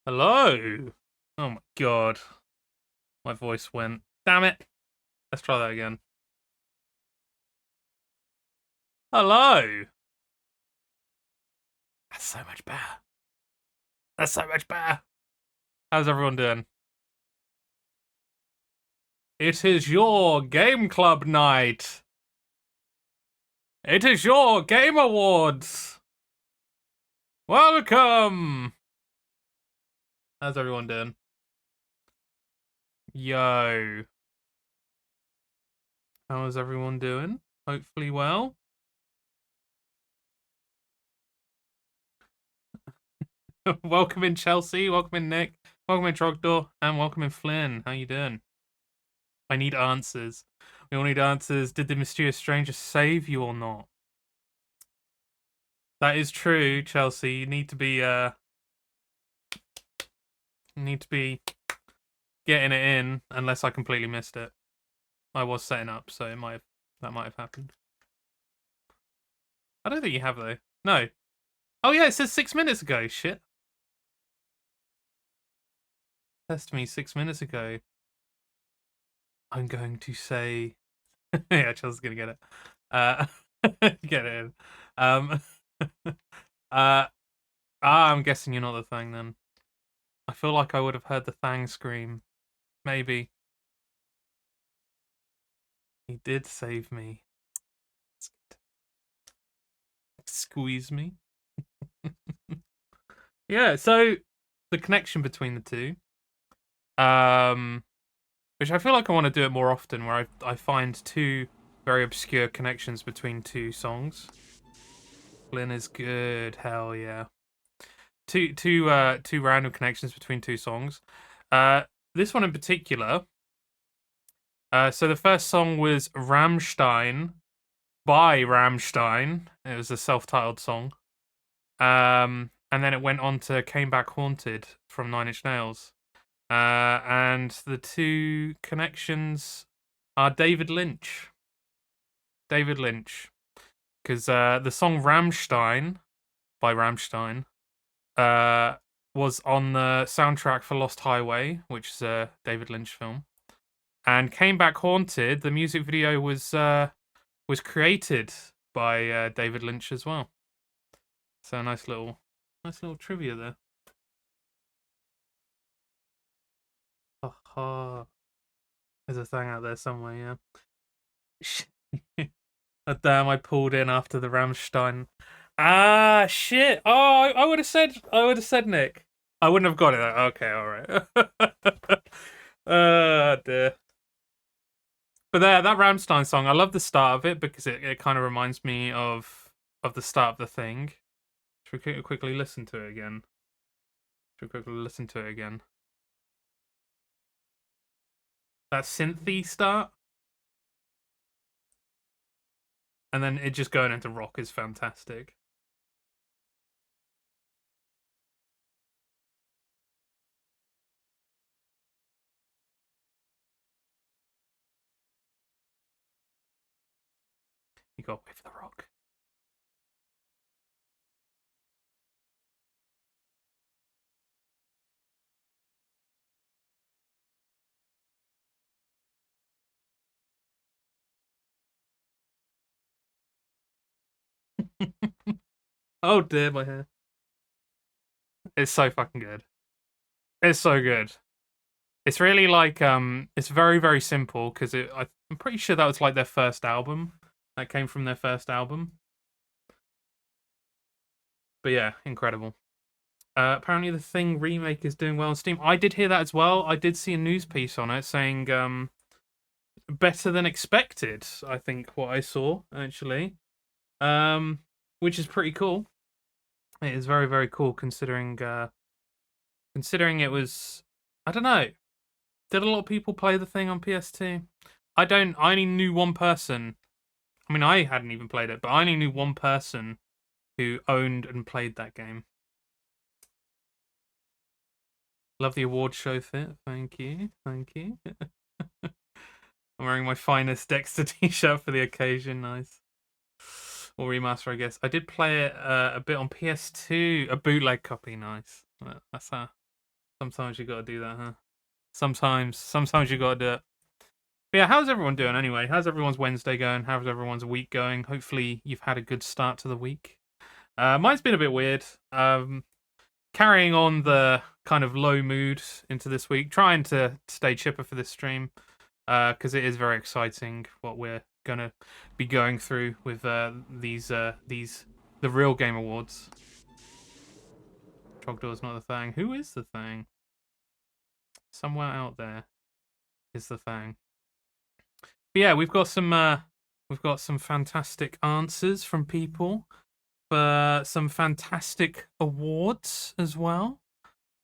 Hello. Oh my god. My voice went. Damn it. Let's try that again. Hello. That's so much better. That's so much better. How's everyone doing? It is your game club night. It is your game awards. Welcome. How's everyone doing? Yo. How is everyone doing? Hopefully well. Welcome in Chelsea. Welcome in Nick. Welcome in Trogdor. And welcome in Flynn. How you doing? I need answers. We all need answers. Did the mysterious stranger save you or not? That is true, Chelsea. You need to be getting it in, unless I completely missed it. I was setting up, so that might have happened. I don't think you have though. No. Oh yeah, it says 6 minutes ago. Shit. Test me 6 minutes ago. I'm going to say yeah, Chelsea's gonna get it. Get it in. I'm guessing you're not the thing then. I feel like I would have heard the Thang scream. Maybe. He did save me. Squeeze me. Yeah, so the connection between the two. Which I feel like I want to do it more often, where I find two very obscure connections between two songs. Flynn is good, hell yeah. Two random connections between two songs. This one in particular. So the first song was Rammstein by Rammstein. It was a self-titled song. And then it went on to Came Back Haunted from Nine Inch Nails. And the two connections are David Lynch. David Lynch. Because the song Rammstein by Rammstein was on the soundtrack for Lost Highway, which is a David Lynch film. And Came Back Haunted, the music video was created by David Lynch as well. So nice little trivia there. Haha. There's a thing out there somewhere, yeah. Oh, damn, I pulled in after the Rammstein. Ah, shit. Oh, I would have said Nick. I wouldn't have got it. Okay, all right. Dear. But there, that Rammstein song, I love the start of it because it kind of reminds me of the start of the thing. Should we quickly listen to it again? That synthy start, and then it just going into rock is fantastic. You got to wait for the rock. Oh dear, my hair. It's so fucking good. It's so good. It's really like it's very very simple because I'm pretty sure that was like their first album. That came from their first album. But yeah, incredible. Apparently the Thing remake is doing well on Steam. I did hear that as well. I did see a news piece on it saying better than expected, I think what I saw actually. Which is pretty cool. It is very very cool considering it was, I don't know. Did a lot of people play the Thing on PS2? I only knew one person. I mean, I hadn't even played it, but I only knew one person who owned and played that game. Love the award show fit. Thank you. I'm wearing my finest Dexter t-shirt for the occasion. Nice. Or remaster, I guess. I did play it a bit on PS2. A bootleg copy. Nice. That's Sometimes you gotta do that, huh? Sometimes you gotta do it. But yeah, how's everyone doing anyway? How's everyone's Wednesday going? How's everyone's week going? Hopefully you've had a good start to the week. Mine's been a bit weird. Carrying on the kind of low mood into this week, trying to stay chipper for this stream, because it is very exciting what we're gonna be going through with the real Game Awards. Trogdor's not the thing. Who is the thing? Somewhere out there is the thing. But yeah, we've got some fantastic answers from people for some fantastic awards as well.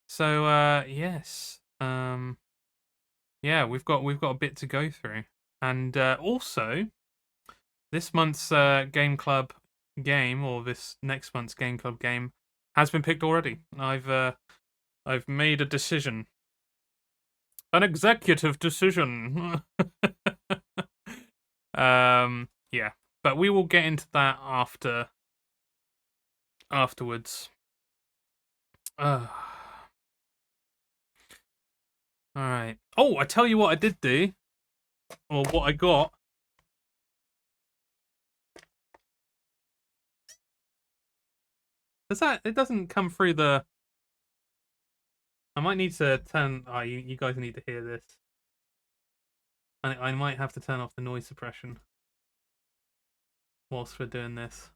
So yes, yeah, we've got a bit to go through, and also this month's Game Club game, or this next month's Game Club game, has been picked already. I've made a decision, an executive decision. Yeah, but we will get into that afterwards. All right. Oh, I tell you what I did do, or what I got. It doesn't come through the... I might need to turn... Oh, you guys need to hear this. I might have to turn off the noise suppression whilst we're doing this.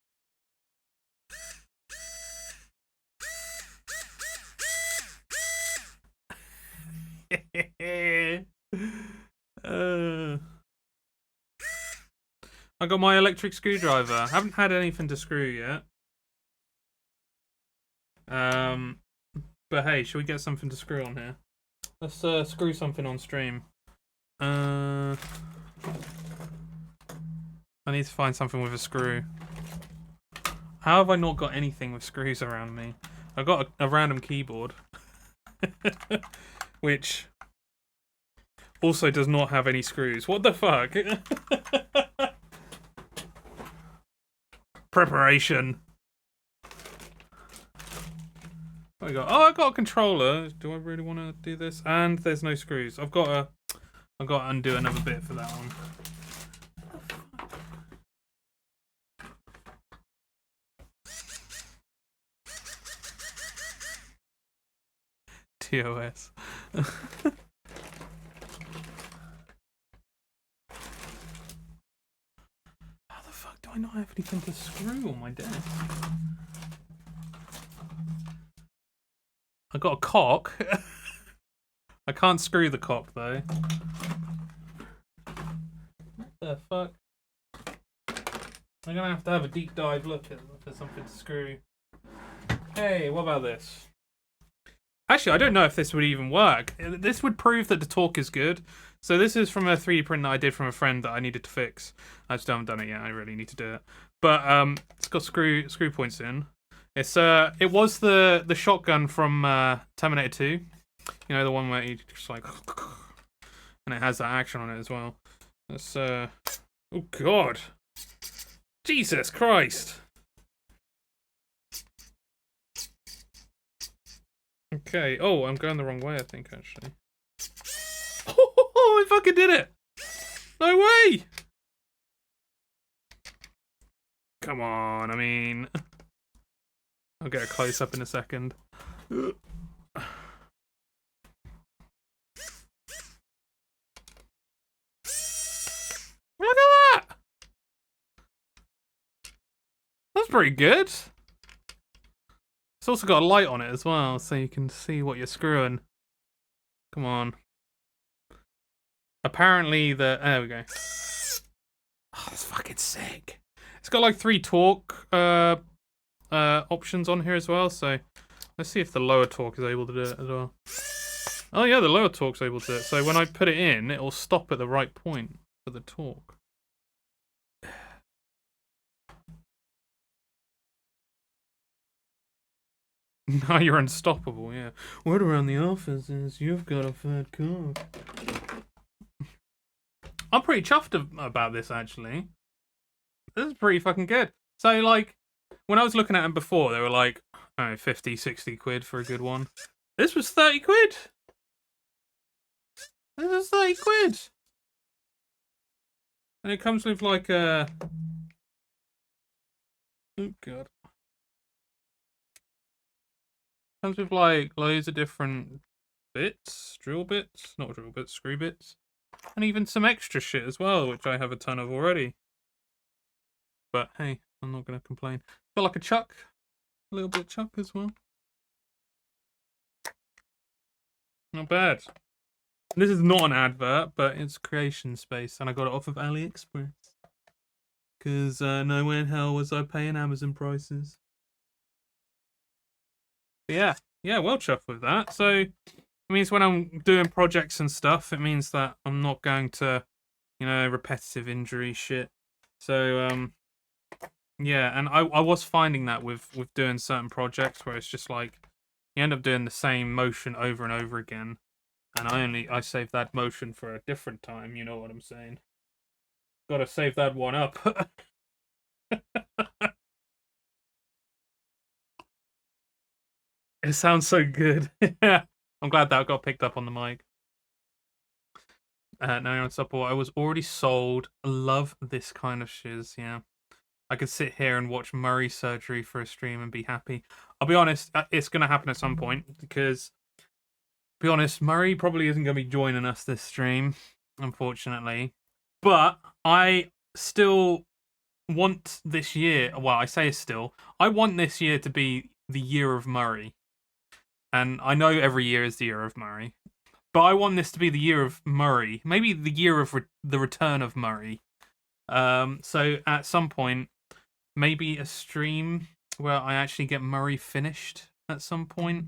I got my electric screwdriver. I haven't had anything to screw yet. But hey, should we get something to screw on here? Let's screw something on stream. I need to find something with a screw. How have I not got anything with screws around me? I've got a random keyboard. Which also does not have any screws. What the fuck? Preparation. What I got? Oh, I got a controller. Do I really want to do this? And there's no screws. I've got to undo another bit for that one. TOS. How the fuck do I not have anything to screw on my desk? I got a cock. I can't screw the cock though. What the fuck? I'm gonna have to have a deep dive look for something to screw. Hey, what about this? Actually, I don't know if this would even work. This would prove that the torque is good. So this is from a 3D print that I did from a friend that I needed to fix. I just haven't done it yet. I really need to do it. But it's got screw points in. It was the shotgun from Terminator 2. You know, the one where you just like, and it has that action on it as well. It's oh god, Jesus Christ. Okay. Oh, I'm going the wrong way, I think, actually. Oh, I fucking did it! No way! Come on, I mean... I'll get a close-up in a second. Look at that! That's pretty good. It's also got a light on it as well, so you can see what you're screwing. Come on. Apparently there we go. Oh, that's fucking sick. It's got like 3 torque options on here as well, so let's see if the lower torque is able to do it as well. Oh yeah, the lower torque's able to do it. So when I put it in, it'll stop at the right point for the torque. Now you're unstoppable, yeah. Word around the office is you've got a fat cock. I'm pretty chuffed about this, actually. This is pretty fucking good. So, like, when I was looking at them before, they were like, I don't know, 50, 60 quid for a good one. This was 30 quid. This was 30 quid. And it comes with like a... Oh, God. Comes with like loads of different bits, drill bits, not drill bits, screw bits, and even some extra shit as well, which I have a ton of already. But hey, I'm not gonna complain. Got like a chuck, a little bit of chuck as well. Not bad. This is not an advert, but it's creation space, and I got it off of AliExpress. Because nowhere in hell was I paying Amazon prices. But yeah, well chuffed with that. So it means when I'm doing projects and stuff, it means that I'm not going to, repetitive injury shit. So yeah, and I was finding that with doing certain projects where it's just like you end up doing the same motion over and over again, and I save that motion for a different time. You know what I'm saying? Got to save that one up. It sounds so good. Yeah, I'm glad that got picked up on the mic. Now you're on support. I was already sold. Love this kind of shiz. Yeah. I could sit here and watch Murray surgery for a stream and be happy. I'll be honest, it's going to happen at some point because, to be honest, Murray probably isn't going to be joining us this stream, unfortunately. But I still want this year, well, I say still, I want this year to be the year of Murray. And I know every year is the year of Murray. But I want this to be the year of Murray. Maybe the year of the return of Murray. So at some point, maybe a stream where I actually get Murray finished at some point.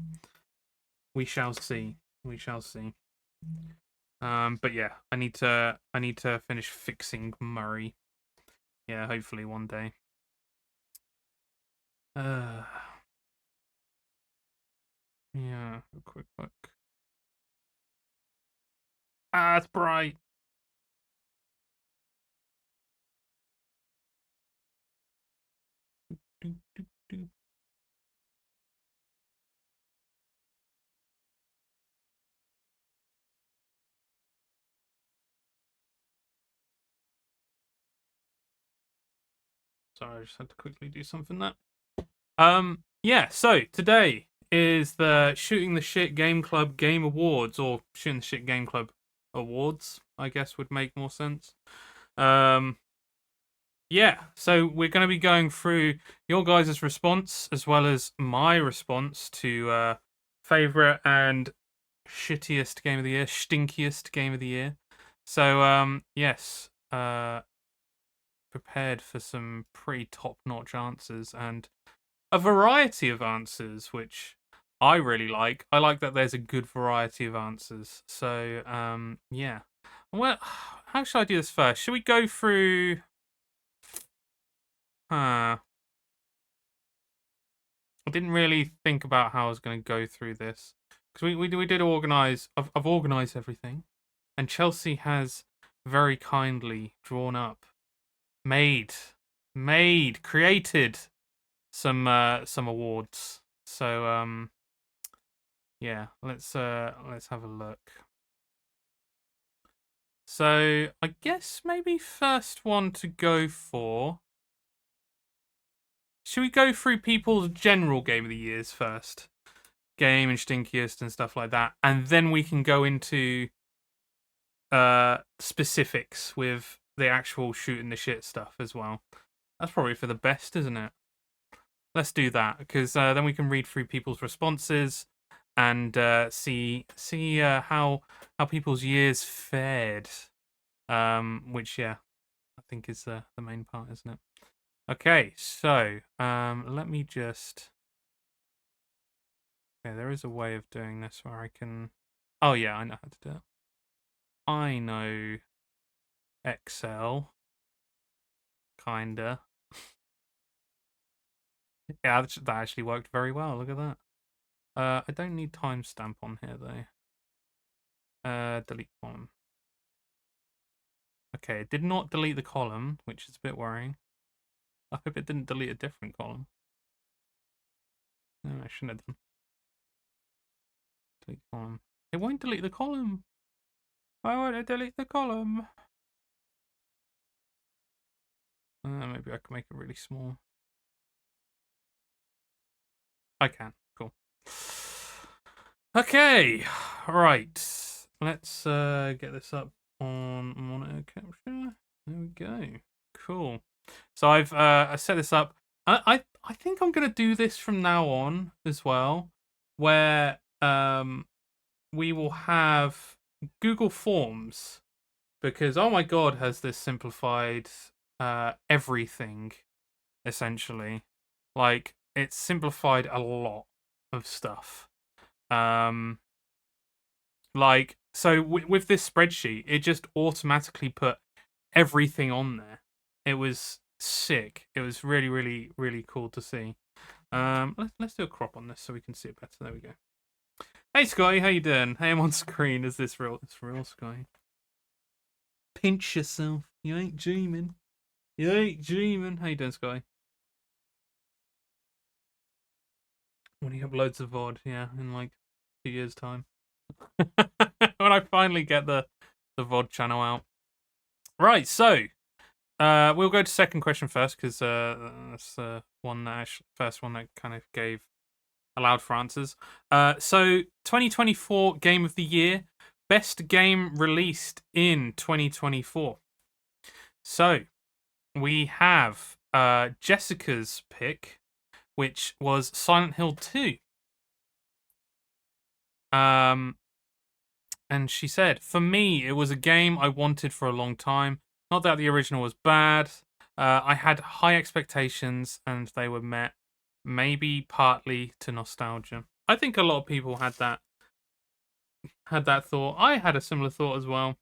We shall see. We shall see. But yeah, I need to finish fixing Murray. Yeah, hopefully one day. Yeah, a quick look. Ah, it's bright. Sorry, I just had to quickly do something there. Yeah, so today is the Shooting the Shit Game Club Game Awards, or Shooting the Shit Game Club Awards, I guess would make more sense. Yeah, so we're going to be going through your guys' response as well as my response to favorite and shittiest game of the year, stinkiest game of the year. So yes, prepared for some pretty top-notch answers and a variety of answers, which I really like. I like that there's a good variety of answers. So yeah. Well, how should I do this first? Should we go through? I didn't really think about how I was going to go through this because we did organize. I've organized everything, and Chelsea has very kindly drawn up, made, created some awards. So yeah, let's have a look. So I guess maybe first one to go for. Should we go through people's general game of the years first? Game and stinkiest and stuff like that. And then we can go into specifics with the actual shooting the shit stuff as well. That's probably for the best, isn't it? Let's do that, because then we can read through people's responses and see how people's years fared. Which yeah, I think is the main part, isn't it? Okay, so let me just. Okay, there is a way of doing this where I can. Oh yeah, I know how to do it. I know Excel, kinda. Yeah, that actually worked very well. Look at that. I don't need timestamp on here though. Delete column. Okay, it did not delete the column, which is a bit worrying. I hope it didn't delete a different column. No, I shouldn't have done. delete the column. It won't delete the column. Why won't it delete the column? Maybe I can make it really small. I can. Cool. Okay. Right. Let's get this up on monitor capture. There we go. Cool. So I've I set this up. I think I'm gonna do this from now on as well, where we will have Google Forms, because oh my god, has this simplified everything essentially. Like, it's simplified a lot of stuff. Like, so with this spreadsheet, it just automatically put everything on there. It was sick. It was really, really, really cool to see. Let's do a crop on this so we can see it better. There we go. Hey Sky, how you doing? Hey, I'm on screen. Is this real? It's real, Sky. Pinch yourself. You ain't dreaming. You ain't dreaming. How you doing, Sky? When he uploads a VOD, yeah, in like 2 years' time. When I finally get the VOD channel out. Right, so we'll go to second question first, because that's the one that first one that kind of allowed for answers. So 2024 Game of the Year, best game released in 2024. So we have Jessica's pick, which was Silent Hill 2. And she said, for me, it was a game I wanted for a long time. Not that the original was bad. I had high expectations and they were met, maybe partly to nostalgia. I think a lot of people had that thought. I had a similar thought as well.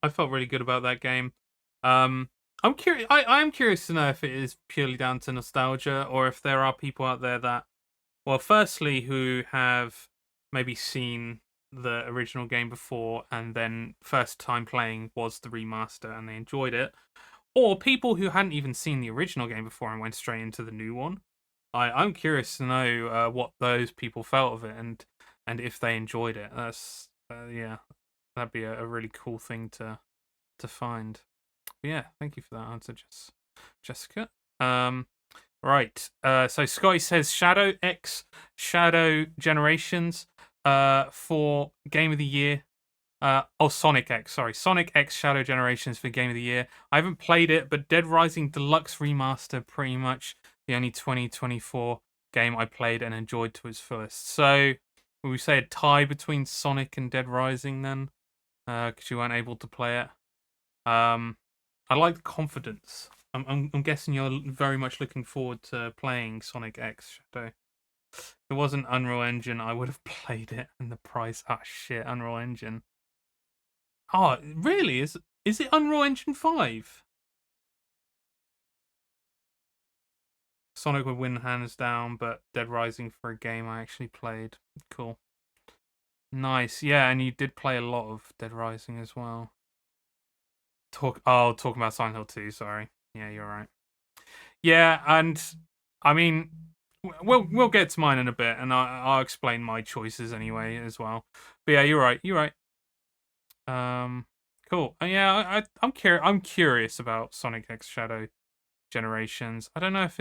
I felt really good about that game. I'm curious. I'm curious to know if it is purely down to nostalgia, or if there are people out there that, well, firstly, who have maybe seen the original game before and then first time playing was the remaster and they enjoyed it, or people who hadn't even seen the original game before and went straight into the new one. I'm curious to know what those people felt of it, and if they enjoyed it. That's yeah, that'd be a really cool thing to find. But yeah, thank you for that answer, Jessica. Right. So Scotty says Shadow X Shadow Generations for Game of the Year. Sonic X. Sorry, Sonic X Shadow Generations for Game of the Year. I haven't played it, but Dead Rising Deluxe Remaster, pretty much the only 2024 game I played and enjoyed to its fullest. So, would we say a tie between Sonic and Dead Rising then? Because you weren't able to play it. I like confidence. I'm guessing you're very much looking forward to playing Sonic X Shadow. If it wasn't Unreal Engine, I would have played it. And the price, shit, Unreal Engine. Oh, really? Is it Unreal Engine 5? Sonic would win hands down, but Dead Rising for a game I actually played. Cool. Nice. Yeah, and you did play a lot of Dead Rising as well. Talking about Silent Hill 2, sorry. Yeah, you're right. Yeah, and I mean, we'll get to mine in a bit, and I'll explain my choices anyway as well. But yeah, you're right. You're right. Cool. Yeah, I'm curious about Sonic X Shadow Generations. I don't know if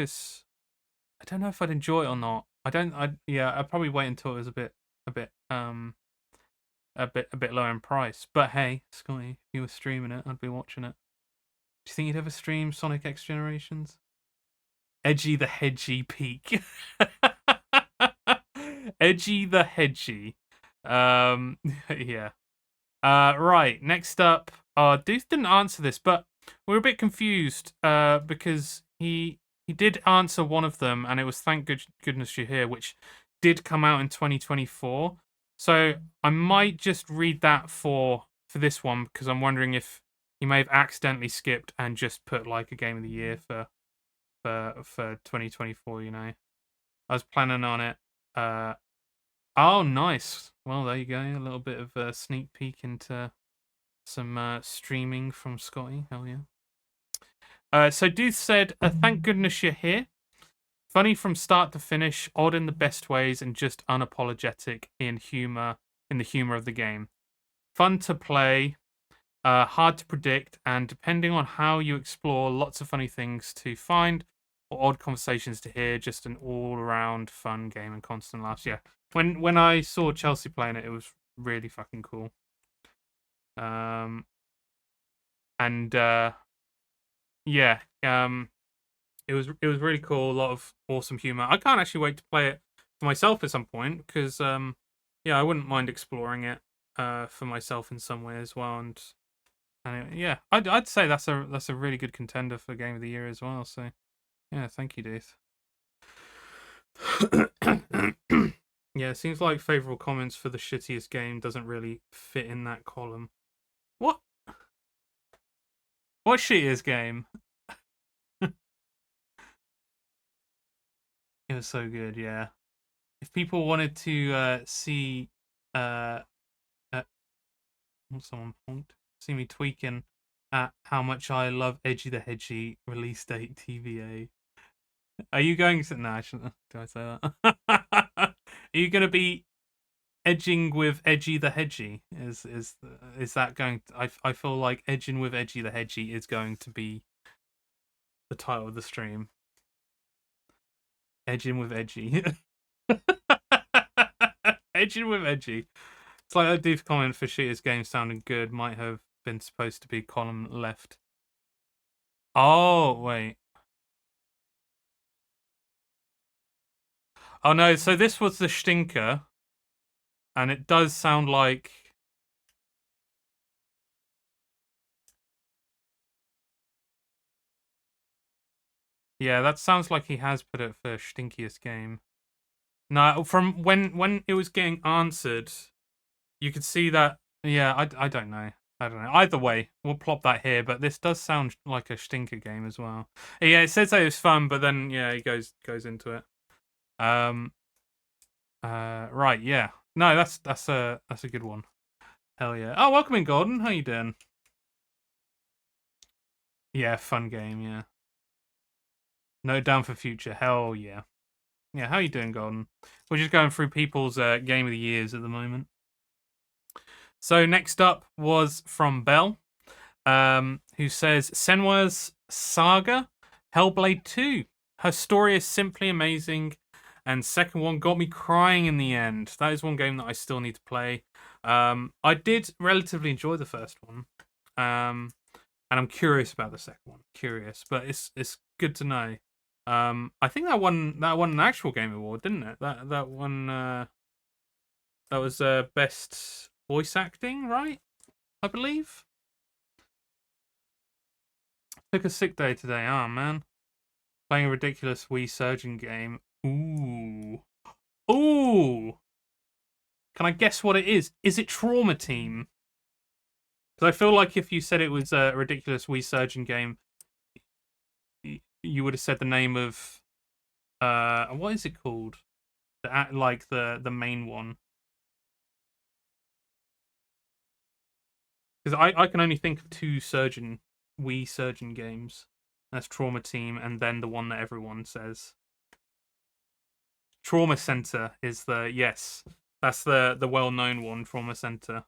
I'd enjoy it or not. I'd probably wait until it was a bit lower in price. But hey, Scotty, if you were streaming it, I'd be watching it. Do you think you'd ever stream Sonic X Generations? Edgy the Hedgy peak. Edgy the Hedgy. Yeah. Right, next up, Dooth didn't answer this, but we're a bit confused because he did answer one of them, and it was Thank Goodness You're Here, which did come out in 2024. So I might just read that for this one, because I'm wondering if he may have accidentally skipped and just put like a Game of the Year for 2024, you know. I was planning on it. Oh, nice. Well, there you go. A little bit of a sneak peek into some streaming from Scotty. Hell yeah. So Duth said, thank goodness you're here. Funny from start to finish, odd in the best ways, and just unapologetic in the humor of the game. Fun to play, hard to predict, and depending on how you explore, lots of funny things to find or odd conversations to hear. Just an all-around fun game and constant laughs. Yeah, when I saw Chelsea playing it, it was really fucking cool. And yeah, it was really cool. A lot of awesome humor. I can't actually wait to play it for myself at some point because yeah, I wouldn't mind exploring it for myself in some way as well. And yeah, I'd say that's a really good contender for Game of the Year as well. So yeah, thank you, Duth. Yeah, it seems like favorable comments for the shittiest game doesn't really fit in that column. What? What shittiest game? It was so good, yeah. If people wanted to see someone honked, see me tweaking at how much I love Edgy the Hedgy release date TVA. Are you going to? No, I shouldn't. Do I say that? Are you going to be edging with Edgy the Hedgy? Is that going? I feel like edging with Edgy the Hedgy is going to be the title of the stream. Edging with Edgy. Edging with Edgy. It's like that dude's comment for Shooter's game sounding good might have been supposed to be column left. Oh, wait. Oh no, so this was the stinker. And it does sound like... Yeah, that sounds like he has put it for stinkiest game. No, from when it was getting answered, you could see that... Yeah, I don't know. I don't know. Either way, we'll plop that here, but this does sound like a stinker game as well. Yeah, it says that it was fun, but then yeah, he goes into it. Right, yeah. No, that's a good one. Hell yeah. Oh, welcome in, Gordon. How you doing? Yeah, fun game, yeah. Note down for future. Hell yeah. Yeah, how you doing, Gordon? We're just going through people's Game of the Years at the moment. So next up was from Bell, who says, Senwa's Saga, Hellblade 2. Her story is simply amazing, and second one got me crying in the end. That is one game that I still need to play. I did relatively enjoy the first one, and I'm curious about the second one. Curious, but it's good to know. I think that won an actual game award, didn't it? That won that was best voice acting, right? I believe. Took a sick day today. Oh man, playing a ridiculous Wii Surgeon game. Ooh. Can I guess what it is? Is it Trauma Team? Because I feel like if you said it was a ridiculous Wii Surgeon game, you would have said the name of what is it called? The main one. Because I can only think of two Wii Surgeon games. That's Trauma Team, and then the one that everyone says. Trauma Center is that's the well-known one. Trauma Center.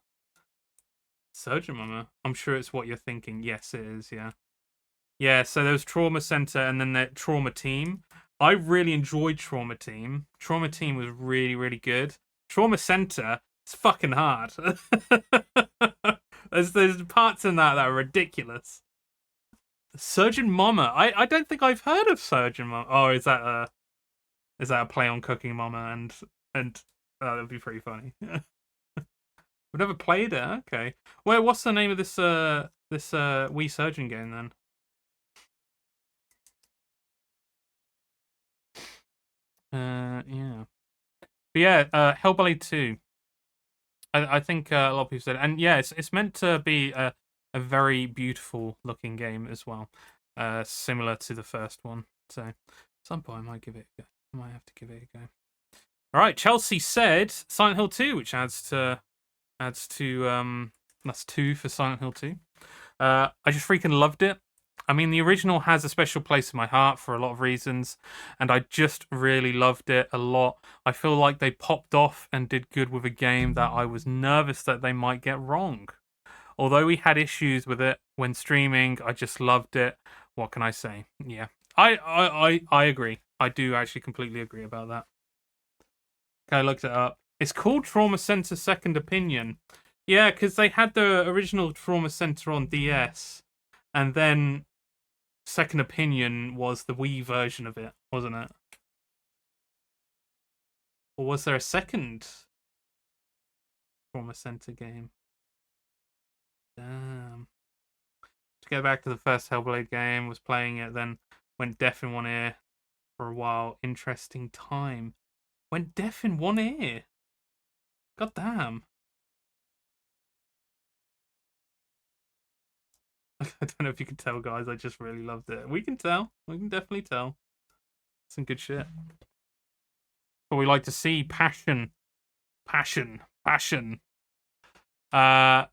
Surgeon Mama. I'm sure it's what you're thinking. Yes, it is. Yeah. Yeah. So there was Trauma Center, and then that Trauma Team. I really enjoyed Trauma Team. Trauma Team was really, really good. Trauma Center, it's fucking hard. There's parts in that are ridiculous. Surgeon Mama. I don't think I've heard of Surgeon Mama. Oh, is that a play on Cooking Mama and that would be pretty funny. We've never played it. Okay. Well, what's the name of this Wii Surgeon game then? Yeah. But yeah, Hellblade 2. I think a lot of people said, and yeah, it's meant to be a very beautiful looking game as well, similar to the first one. So at some point I might give it a go. I might have to give it a go. All right, Chelsea said Silent Hill 2, which adds to that's 2 for Silent Hill 2. I just freaking loved it. I mean, the original has a special place in my heart for a lot of reasons, and I just really loved it a lot. I feel like they popped off and did good with a game that I was nervous that they might get wrong. Although we had issues with it when streaming, I just loved it. What can I say? Yeah, I agree. I do actually completely agree about that. Okay, I looked it up. It's called Trauma Center Second Opinion. Yeah, because they had the original Trauma Center on DS, and then Second Opinion was the Wii version of it, wasn't it? Or was there a second Trauma Center game? Damn. To go back to the first Hellblade game, was playing it, then went deaf in one ear for a while. Interesting time. Went deaf in one ear. God damn. I don't know if you can tell, guys. I just really loved it. We can tell. We can definitely tell. Some good shit. But we like to see passion. Passion. Passion. Yeah.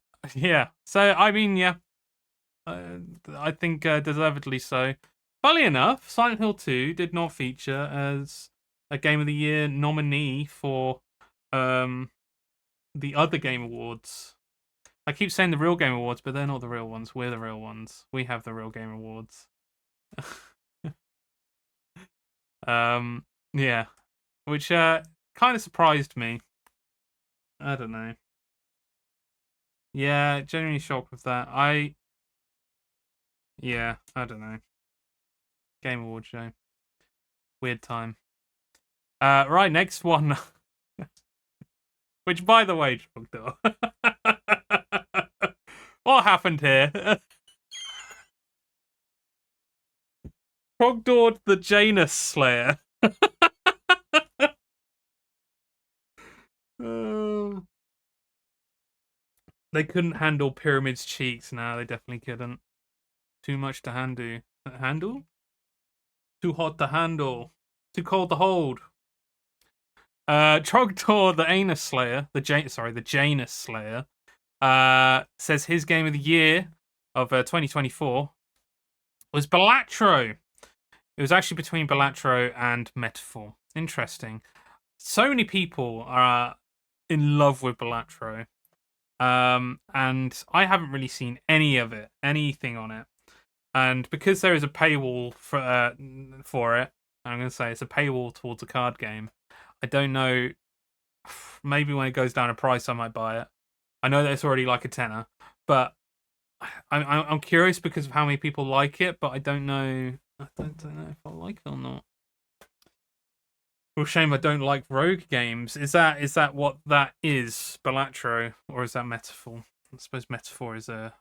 So, I mean, yeah. I think deservedly so. Funnily enough, Silent Hill 2 did not feature as a Game of the Year nominee for the other Game Awards. I keep saying the real Game Awards, but they're not the real ones. We're the real ones. We have the real Game Awards. Yeah, which kind of surprised me. I don't know. Yeah, genuinely shocked with that. Yeah, I don't know. Game Award show. Weird time. Right, next one. Which, by the way, Trogdor. What happened here? Trogdor the Janus Slayer. Oh. They couldn't handle Pyramid's cheeks. No, they definitely couldn't. Too much to handle. Handle? Too hot to handle. Too cold to hold. Trogdor the Anus Slayer, the Janus Slayer, says his game of the year of 2024 was Balatro. It was actually between Balatro and Metaphor. Interesting. So many people are in love with Balatro. And I haven't really seen anything on it. And because there is a paywall for it, I'm going to say it's a paywall towards a card game. I don't know. Maybe when it goes down in price, I might buy it. I know that it's already like a tenner, but I'm curious because of how many people like it. But I don't know. I don't know if I like it or not. Well, shame I don't like rogue games. Is that what that is, Balatro, or is that Metaphor? I suppose Metaphor is a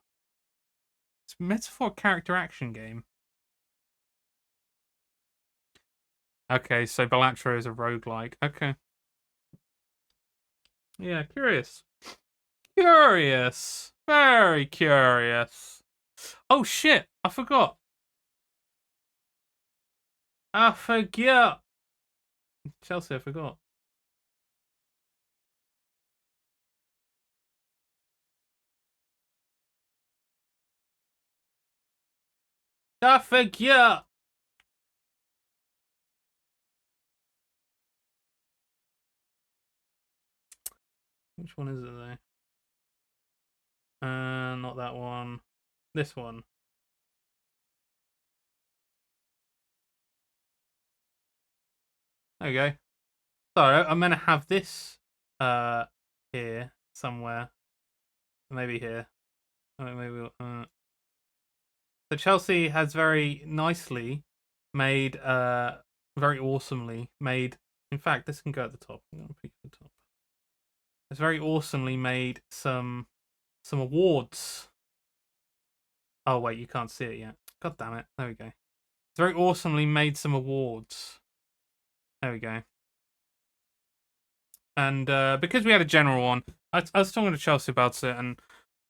character action game. Okay, so Balatro is a roguelike. Okay. Yeah, curious. Curious. Very curious. Oh shit, I forgot. Chelsea, I forgot. I forget. Which one is it though? Not that one. This one. There we go. Sorry, I'm gonna have this here somewhere. Maybe here. Maybe. So Chelsea has very nicely made, very awesomely made. In fact, this can go at the top. I'm gonna pick the top. It's very awesomely made some awards. Oh wait, you can't see it yet. God damn it! There we go. It's very awesomely made some awards. There we go. And because we had a general one, I was talking to Chelsea about it, and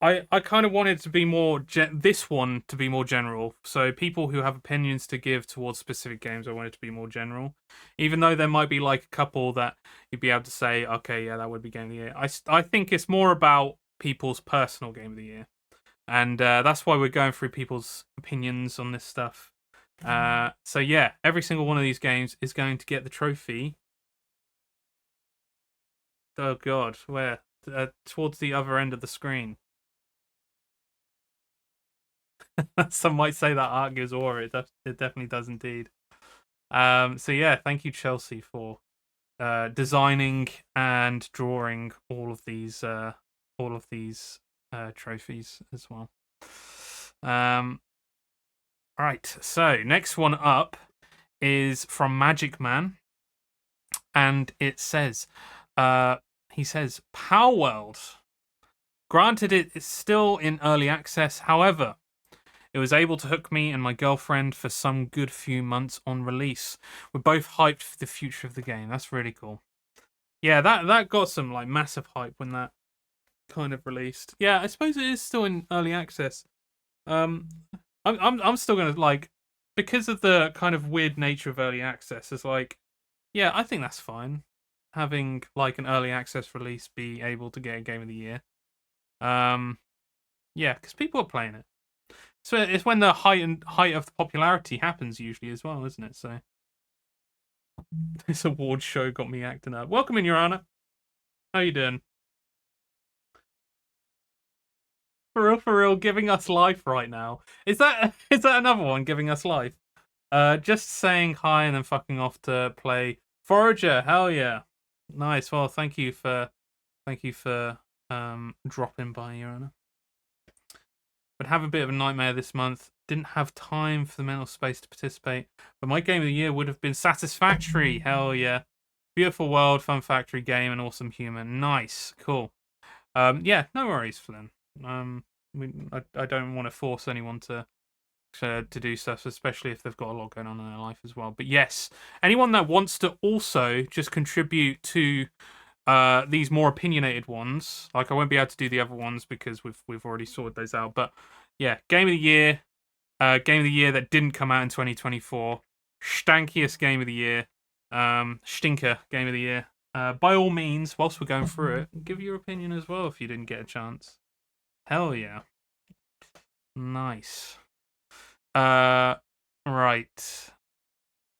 I kind of wanted to be more this one to be more general. So people who have opinions to give towards specific games, I wanted to be more general. Even though there might be like a couple that you'd be able to say, okay, yeah, that would be game of the year. I think it's more about people's personal game of the year. And that's why we're going through people's opinions on this stuff. So yeah, every single one of these games is going to get the trophy. Oh god, where? Towards the other end of the screen. Some might say that art gives aura. It definitely does indeed. So yeah, thank you, Chelsea, for designing and drawing all of these trophies as well. Right, so next one up is from Magic Man, and it says, he says, Power World. Granted, it is still in early access. However, it was able to hook me and my girlfriend for some good few months on release. We're both hyped for the future of the game. That's really cool. Yeah, that got some like massive hype when that kind of released. Yeah, I suppose it is still in early access. I'm still gonna like, because of the kind of weird nature of early access. It's like, yeah, I think that's fine. Having like an early access release be able to get a game of the year. Yeah, because people are playing it. So it's when the height of the popularity happens usually as well, isn't it? So this award show got me acting up. Welcome in, Your Honor. How you doing? For real, giving us life right now. Is that another one giving us life? Just saying hi and then fucking off to play Forager. Hell yeah, nice. Well, thank you for dropping by, Your Honor. Would have a bit of a nightmare this month. Didn't have time for the mental space to participate, but my game of the year would have been Satisfactory. Hell yeah, beautiful world, fun factory game, and awesome humor. Nice, cool. Yeah, no worries, Flynn. I don't want to force anyone to do stuff, especially if they've got a lot going on in their life as well. But yes, anyone that wants to also just contribute to these more opinionated ones, like I won't be able to do the other ones because we've already sorted those out. But yeah, game of the year that didn't come out in 2024, stankiest game of the year, stinker game of the year. By all means, whilst we're going through it, give your opinion as well if you didn't get a chance. Hell yeah. Nice. Right.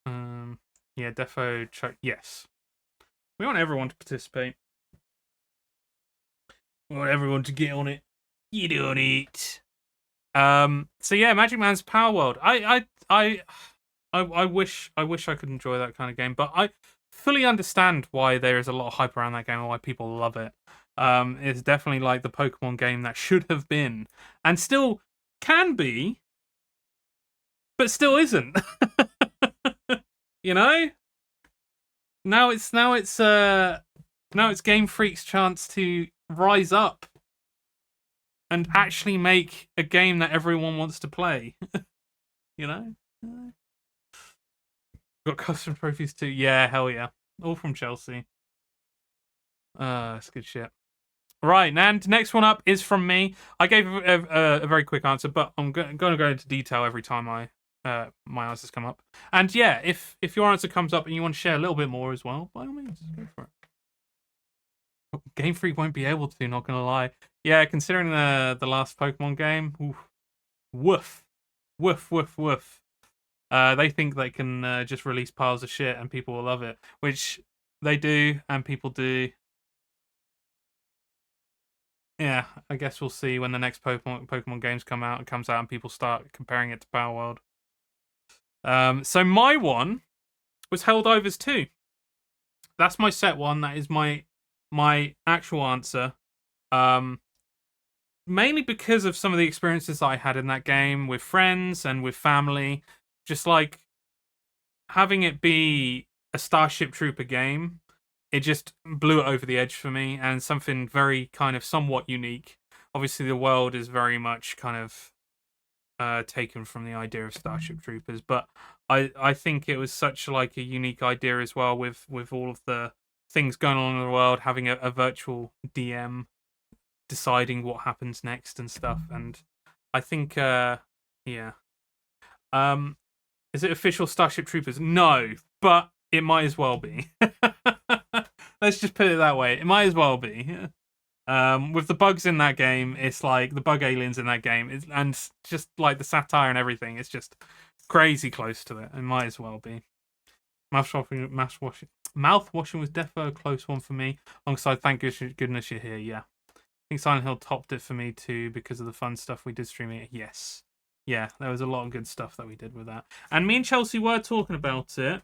Yeah, defo check. Yes. We want everyone to participate. We want everyone to get on it. Get on it. So yeah, Magic Man's Power World. I wish I could enjoy that kind of game, but I fully understand why there is a lot of hype around that game and why people love it. It's definitely like the Pokemon game that should have been and still can be, but still isn't. You know? Now it's Game Freak's chance to rise up and actually make a game that everyone wants to play. You know? Got custom trophies too. Yeah, hell yeah. All from Chelsea. That's good shit. Right, and next one up is from me. I gave a very quick answer, but I'm going to go into detail every time my answers come up. And yeah, if your answer comes up and you want to share a little bit more as well, by all means, go for it. Game Freak won't be able to, not gonna lie. Yeah, considering the last Pokemon game, woof. They think they can just release piles of shit and people will love it, which they do, and people do. Yeah, I guess we'll see when the next Pokemon games comes out and people start comparing it to Power World. So my one was Helldivers 2. That's my set one. That is my actual answer. Mainly because of some of the experiences I had in that game with friends and with family. Just like having it be a Starship Trooper game, it just blew it over the edge for me, and something very kind of somewhat unique. Obviously, the world is very much kind of taken from the idea of Starship Troopers, but I think it was such like a unique idea as well with all of the things going on in the world, having a virtual DM deciding what happens next and stuff. And I think yeah. Is it official Starship Troopers? No, but it might as well be. Let's just put it that way. It might as well be. With the bugs in that game, it's like the bug aliens in that game, and just like the satire and everything, it's just crazy close to it. It might as well be. Mouth washing was definitely a close one for me. Alongside Thank Goodness You're Here. Yeah, I think Silent Hill topped it for me too because of the fun stuff we did streaming it. Yes, yeah, there was a lot of good stuff that we did with that, and me and Chelsea were talking about it.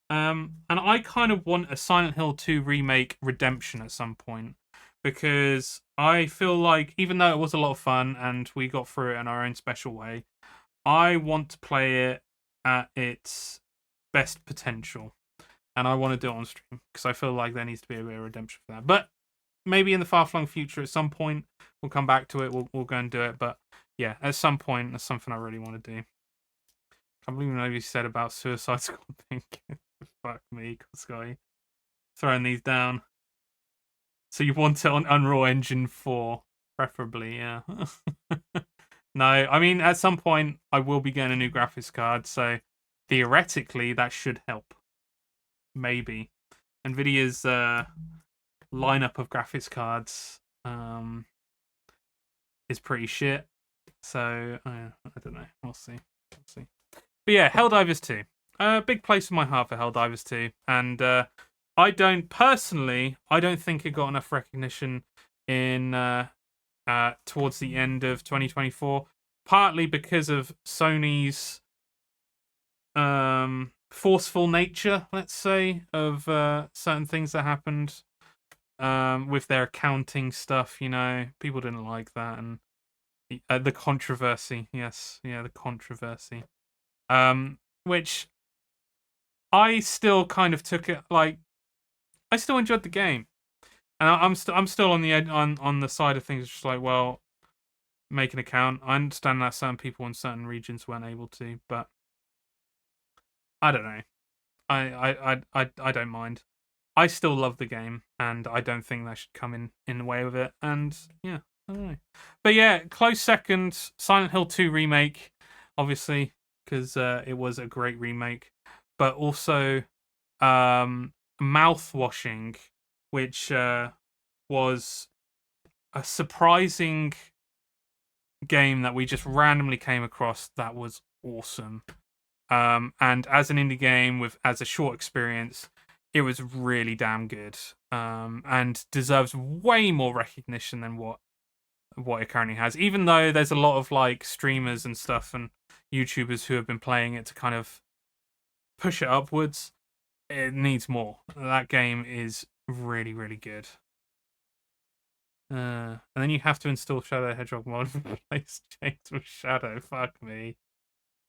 And I kind of want a Silent Hill 2 remake redemption at some point because I feel like even though it was a lot of fun and we got through it in our own special way, I want to play it at its best potential, and I want to do it on stream because I feel like there needs to be a bit of redemption for that. But maybe in the far-flung future, at some point, we'll come back to it. We'll go and do it. But yeah, at some point, that's something I really want to do. I can't believe what you said about Suicide Squad thinking. Fuck me, Sky. Throwing these down. So you want it on Unreal Engine 4, preferably, yeah. No, I mean, at some point, I will be getting a new graphics card, so theoretically, that should help. Maybe. NVIDIA's lineup of graphics cards is pretty shit, so I don't know. We'll see. But yeah, Helldivers 2. Big place in my heart for Helldivers 2, and I don't think it got enough recognition in towards the end of 2024, partly because of Sony's forceful nature, let's say, of certain things that happened with their accounting stuff. You know, people didn't like that, and the controversy. Yes, yeah, the controversy. Which I still kind of took it like I still enjoyed the game, and I'm still on the on the side of things, just like, well, make an account. I understand that certain people in certain regions weren't able to, but I don't know. I don't mind. I still love the game, and I don't think that should come in the way of it. And yeah, I don't know. But yeah, close second, Silent Hill 2 remake, obviously, because it was a great remake, but also Mouth Washing, which was a surprising game that we just randomly came across that was awesome. And as an indie game as a short experience, it was really damn good. And deserves way more recognition than what it currently has. Even though there's a lot of like streamers and stuff and YouTubers who have been playing it to kind of push it upwards, it needs more. That game is really, really good. And then you have to install Shadow Hedgehog mod for place change with Shadow. Fuck me.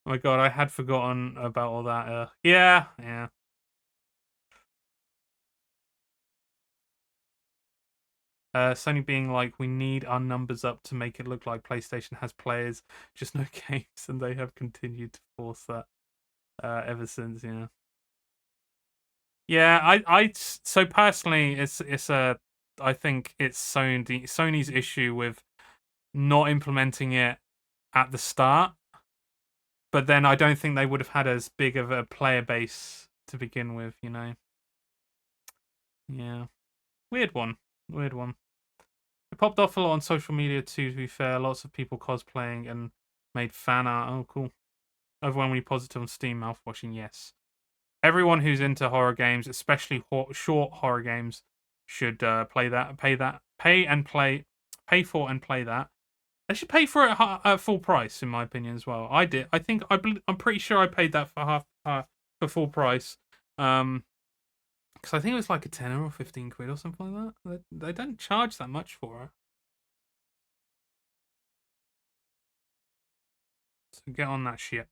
Oh my god, I had forgotten about all that. Yeah. Sony being like, we need our numbers up to make it look like PlayStation has players, just no games, and they have continued to force that ever since. Yeah. Yeah, so personally, it's a, I think it's Sony's issue with not implementing it at the start, but then I don't think they would have had as big of a player base to begin with, you know. Yeah, weird one. It popped off a lot on social media too, to be fair. Lots of people cosplaying and made fan art. Oh, cool. Overwhelmingly positive on Steam. Mouthwashing, yes. Everyone who's into horror games, especially short horror games, should play that. Pay for and play that. They should pay for it at full price, in my opinion, as well. I did. I'm pretty sure I paid that for for full price. Because I think it was like a £10 or £15 or something like that. They don't charge that much for it. So get on that shit.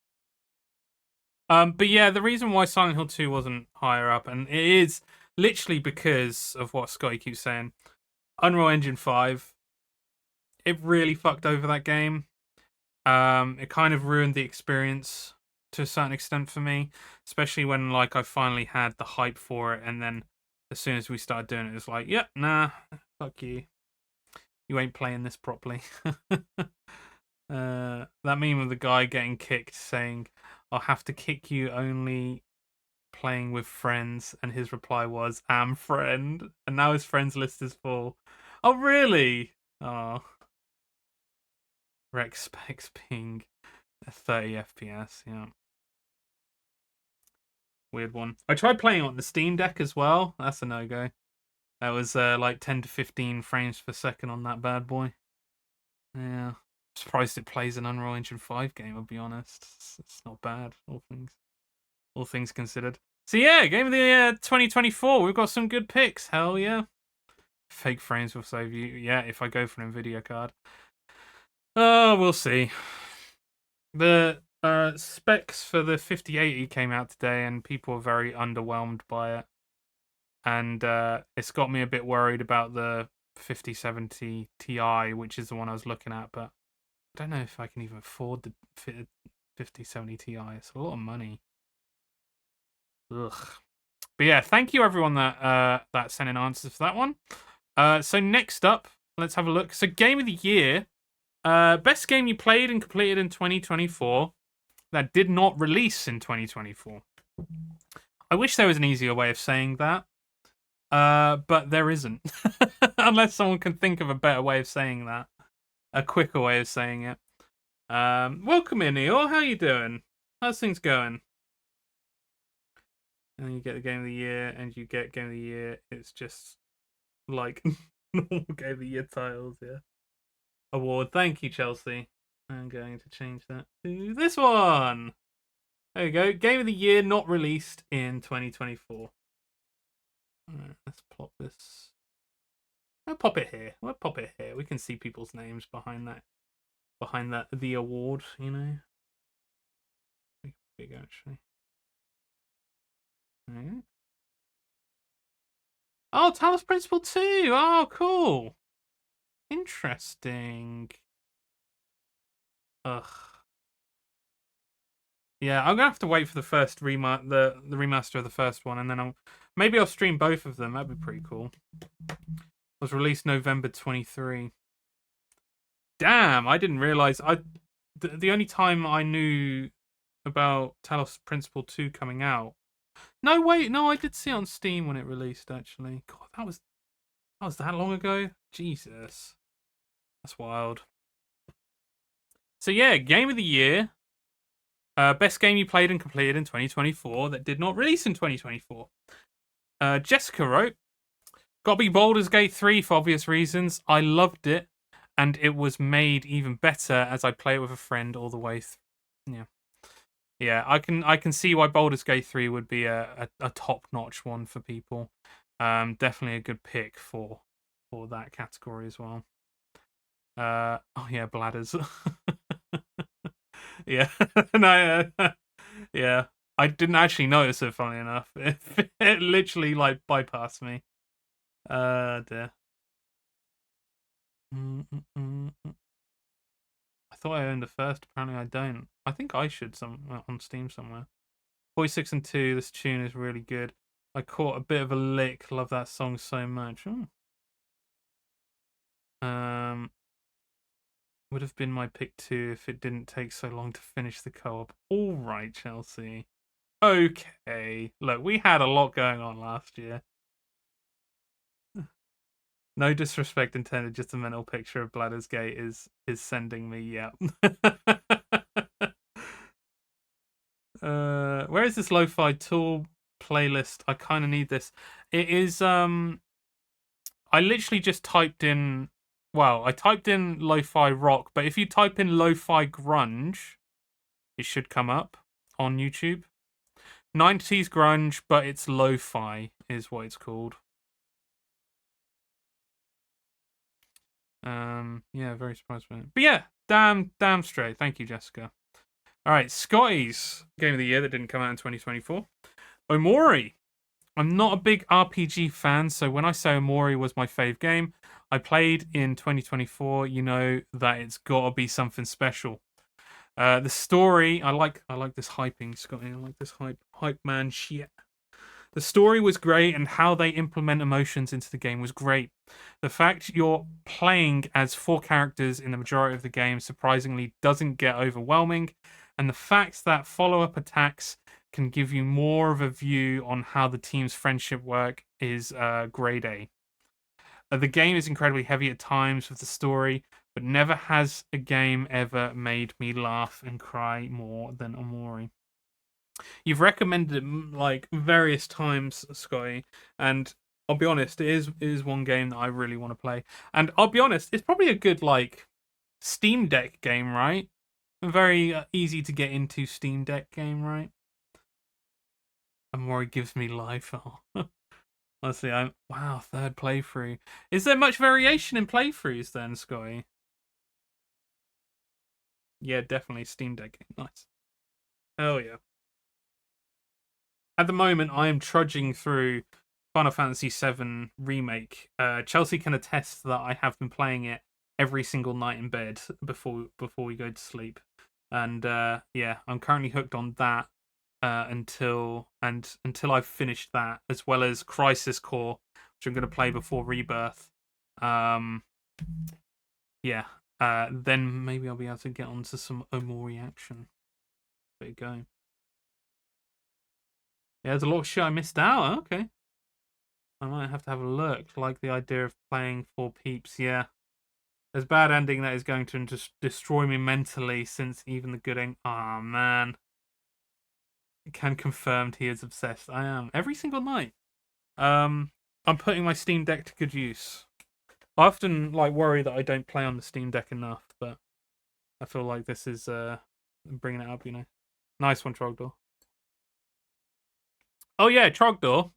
But yeah, the reason why Silent Hill 2 wasn't higher up, and it is literally because of what Scotty keeps saying. Unreal Engine 5, it really fucked over that game. It kind of ruined the experience to a certain extent for me, especially when like I finally had the hype for it, and then as soon as we started doing it, it was like, yeah, nah, fuck you. You ain't playing this properly. That meme of the guy getting kicked saying, I'll have to kick you only playing with friends, and his reply was, am friend. And now his friends list is full. Oh, really? Oh. Rec specs being 30 FPS, yeah. Weird one. I tried playing on the Steam Deck as well. That's a no-go. That was like 10 to 15 frames per second on that bad boy. Yeah. Surprised it plays an Unreal Engine 5 game, I'll be honest. It's not bad, all things considered. So yeah, Game of the Year 2024. We've got some good picks. Hell yeah. Fake frames will save you. Yeah, if I go for an Nvidia card. Oh, we'll see. The specs for the 5080 came out today, and people were very underwhelmed by it. And it's got me a bit worried about the 5070 Ti, which is the one I was looking at, but I don't know if I can even afford the 5070 Ti. It's a lot of money. Ugh. But yeah, thank you everyone that sent in answers for that one. So next up, let's have a look. So Game of the Year, best game you played and completed in 2024 that did not release in 2024. I wish there was an easier way of saying that, but there isn't. Unless someone can think of a better way of saying that, a quicker way of saying it. Welcome in, Neil. How you doing? How's things going? And you get the Game of the Year, and you get Game of the Year. It's just like normal Game of the Year titles, yeah. Award. Thank you, Chelsea. I'm going to change that to this one. There you go. Game of the Year not released in 2024. Alright, let's plop this. I'll pop it here. We'll pop it here. We can see people's names behind that. Behind that, the award, you know. Big actually. Right. Oh, Talos Principle 2. Oh, cool. Interesting. Ugh. Yeah, I'm gonna have to wait for the first the remaster of the first one, and then maybe I'll stream both of them. That'd be pretty cool. It was released November 23. Damn, I didn't realize. The only time I knew about Talos Principle 2 coming out. No, wait, no, I did see it on Steam when it released. Actually, God, that was that long ago. Jesus, that's wild. So yeah, Game of the Year. Best game you played and completed in 2024 that did not release in 2024. Jessica wrote, "Gotta be Baldur's Gate 3 for obvious reasons. I loved it, and it was made even better as I play it with a friend all the way through." Yeah, I can see why Baldur's Gate 3 would be a top-notch one for people. Definitely a good pick for that category as well. Oh yeah, bladders. Yeah, no, yeah. I didn't actually notice it. Funny enough, it literally like bypassed me. Dear. I thought I owned the first. Apparently, I don't. I think I should on Steam somewhere. 46 and 2. This tune is really good. I caught a bit of a lick. Love that song so much. Ooh. Would have been my pick 2 if it didn't take so long to finish the co-op. All right, Chelsea. Okay. Look, we had a lot going on last year. No disrespect intended, just a mental picture of Bladder's Gate is sending me, yeah. Where is this lo-fi tool playlist? I kind of need this. It is, I literally just typed in, I typed in lo-fi rock, but if you type in lo-fi grunge, it should come up on YouTube. 90s grunge, but it's lo-fi is what it's called. Yeah, very surprised by it. But yeah, damn straight. Thank you, Jessica. All right, Scotty's Game of the Year that didn't come out in 2024. Omori. I'm not a big RPG fan, so when I say Omori was my fave game I played in 2024, you know that it's got to be something special. The story, I like this hyping, Scotty. I like this hype man shit. The story was great, and how they implement emotions into the game was great. The fact you're playing as 4 characters in the majority of the game surprisingly doesn't get overwhelming, and the fact that follow-up attacks can give you more of a view on how the team's friendship work is grade A. The game is incredibly heavy at times with the story, but never has a game ever made me laugh and cry more than Omori. You've recommended it like various times, Scotty, and I'll be honest, it is one game that I really want to play. And I'll be honest, it's probably a good like Steam Deck game, right? A very easy to get into Steam Deck game, right? Omori gives me life. Oh. Honestly, wow, third playthrough. Is there much variation in playthroughs then, Scotty? Yeah, definitely Steam Deck game. Nice. Hell yeah. At the moment, I am trudging through Final Fantasy VII Remake. Chelsea can attest that I have been playing it every single night in bed before we go to sleep. And yeah, I'm currently hooked on that until I've finished that, as well as Crisis Core, which I'm going to play before Rebirth. Um, yeah, then maybe I'll be able to get onto some Omori action. There you go. Yeah, there's a lot of shit I missed out. Okay. I might have to have a look. Like the idea of playing for peeps, yeah. There's bad ending that is going to just destroy me mentally since even the good end. Oh, man. Can confirmed he is obsessed. I am. Every single night. I'm putting my Steam Deck to good use. I often like worry that I don't play on the Steam Deck enough, but I feel like this is bringing it up, you know. Nice one, Trogdor. Oh yeah, Trogdor.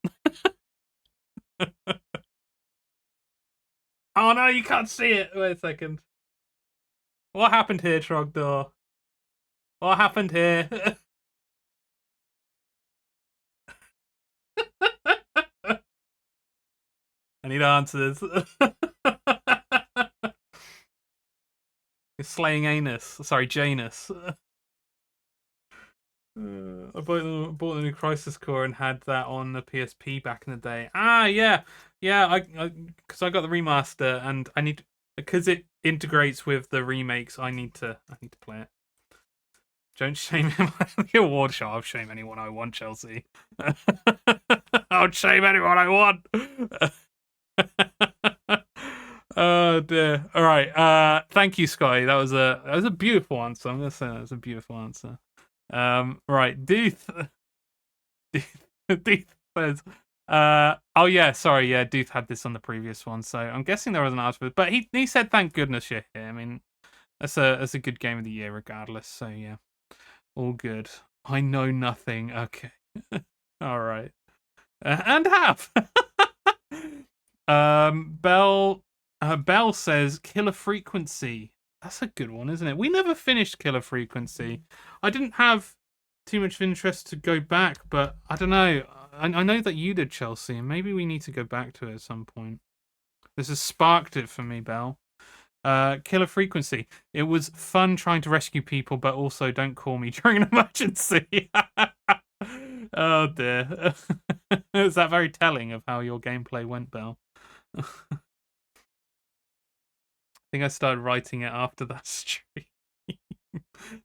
Oh no, you can't see it. Wait a second. What happened here, Trogdor? What happened here? I need answers. You're slaying Anus. Sorry, Janus. I bought the new Crisis Core and had that on the PSP back in the day. Ah, yeah, yeah. Because I got the remaster and I need because it integrates with the remakes. I need to play it. Don't shame him. The award show. I'll shame anyone I want, Chelsea. I'll shame anyone I want. Oh dear. All right. Thank you, Sky. That was a beautiful answer. I'm gonna say that was a beautiful answer. Right. Dooth. Dooth says. Oh yeah. Sorry. Yeah. Dooth had this on the previous one, so I'm guessing there was an answer. But he said, "Thank goodness you're here." I mean, that's a good game of the year, regardless. So yeah, all good. I know nothing. Okay. All right. And have. Bell says Killer Frequency. That's a good one, isn't it? We never finished Killer Frequency. I didn't have too much interest to go back, but I don't know. I know that you did, Chelsea, and maybe we need to go back to it at some point. This has sparked it for me, Bell. Killer Frequency. It was fun trying to rescue people, but also don't call me during an emergency. Oh dear. Is that very telling of how your gameplay went, Bell? I think I started writing it after that stream.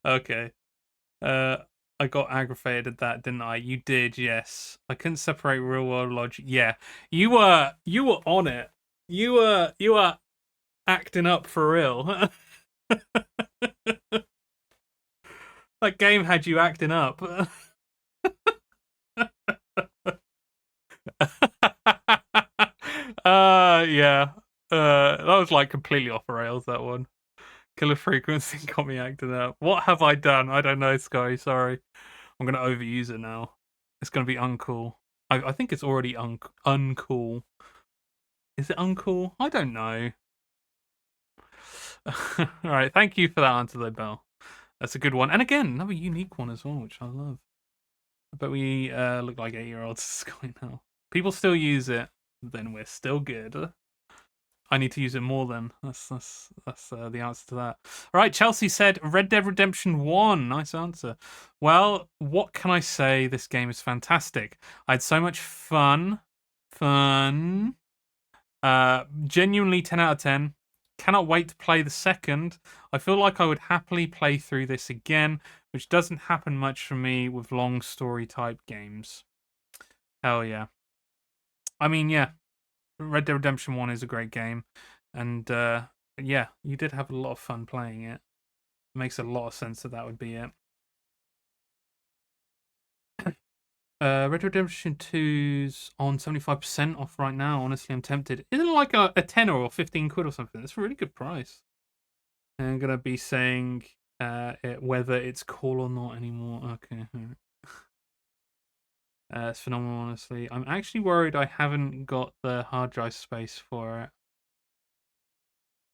Okay. I got aggravated at that, didn't I? You did, yes. I couldn't separate real world logic. Yeah. You were on it. You were acting up for real. That game had you acting up. Yeah. That was like completely off the rails, that one. Killer Frequency got me acting up. What have I done? I don't know, Sky. Sorry. I'm going to overuse it now. It's going to be uncool. I think it's already uncool. Is it uncool? I don't know. All right. Thank you for that answer, though, Bell. That's a good one. And again, another unique one as well, which I love. But we look like 8-year-olds, Sky, now. People still use it, then we're still good. I need to use it more then. That's the answer to that. All right, Chelsea said Red Dead Redemption 1. Nice answer. Well, what can I say? This game is fantastic. I had so much fun. Genuinely 10 out of 10. Cannot wait to play the second. I feel like I would happily play through this again, which doesn't happen much for me with long story type games. Hell yeah. I mean, yeah. Red Dead Redemption 1 is a great game, and yeah, you did have a lot of fun playing it. It makes a lot of sense that would be it. Red Dead Redemption 2's on 75% off right now. Honestly, I'm tempted. Isn't it like a 10 or 15 quid or something? That's a really good price. And I'm gonna be saying whether it's cool or not anymore. Okay. It's phenomenal, honestly. I'm actually worried I haven't got the hard drive space for it.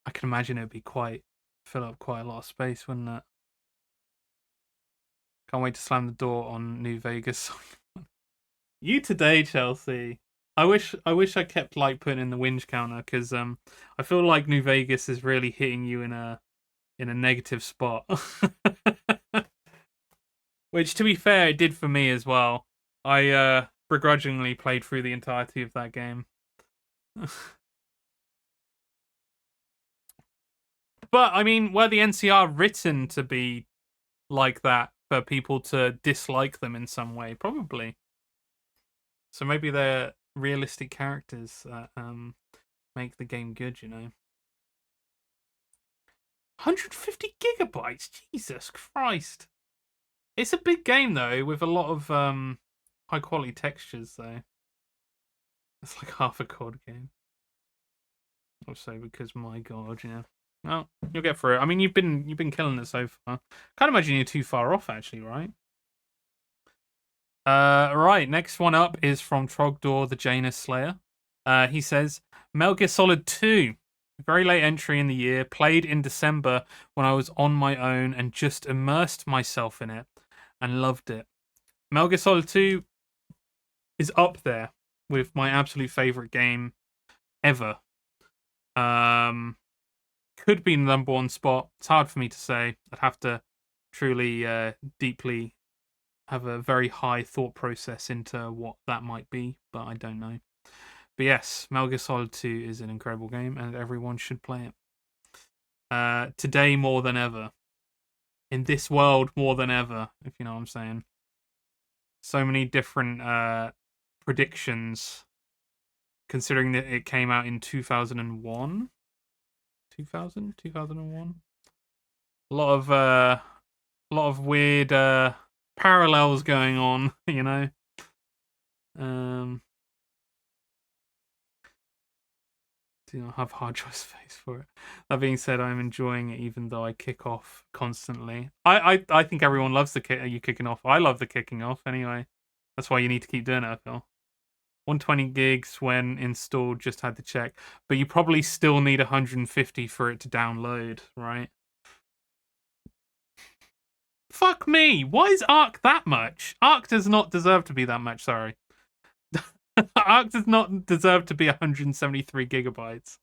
I can imagine it'd be fill up quite a lot of space, wouldn't it? Can't wait to slam the door on New Vegas. You today, Chelsea. I wish I kept like putting in the whinge counter because I feel like New Vegas is really hitting you in a negative spot. Which, to be fair, it did for me as well. I begrudgingly played through the entirety of that game. But I mean, were the NCR written to be like that for people to dislike them in some way? Probably. So maybe they're realistic characters that make the game good, you know. 150 gigabytes, Jesus Christ! It's a big game though, with a lot of high quality textures though. It's like half a COD game. Also, because my God, yeah. Well, you'll get through it. I mean, you've been killing it so far. Can't imagine you're too far off, actually, right? Right. Next one up is from Trogdor, the Janus Slayer. He says, Metal Gear Solid 2. Very late entry in the year. Played in December when I was on my own and just immersed myself in it and loved it. Metal Gear Solid 2 is up there with my absolute favorite game ever. Could be the number one spot. It's hard for me to say. I'd have to truly deeply have a very high thought process into what that might be, but I don't know. But yes, Metal Gear Solid 2 is an incredible game, and everyone should play it. Today more than ever. In this world more than ever, if you know what I'm saying. So many different predictions, considering that it came out in 2001. 2001. A lot of weird parallels going on, you know. Do not have hard drive space for it. That being said, I'm enjoying it even though I kick off constantly. I think everyone loves you kicking off. I love the kicking off anyway. That's why you need to keep doing it, I feel. 120 gigs when installed, just had to check. But you probably still need 150 for it to download, right? Fuck me! Why is Ark that much? Ark does not deserve to be that much, sorry. Ark does not deserve to be 173 gigabytes.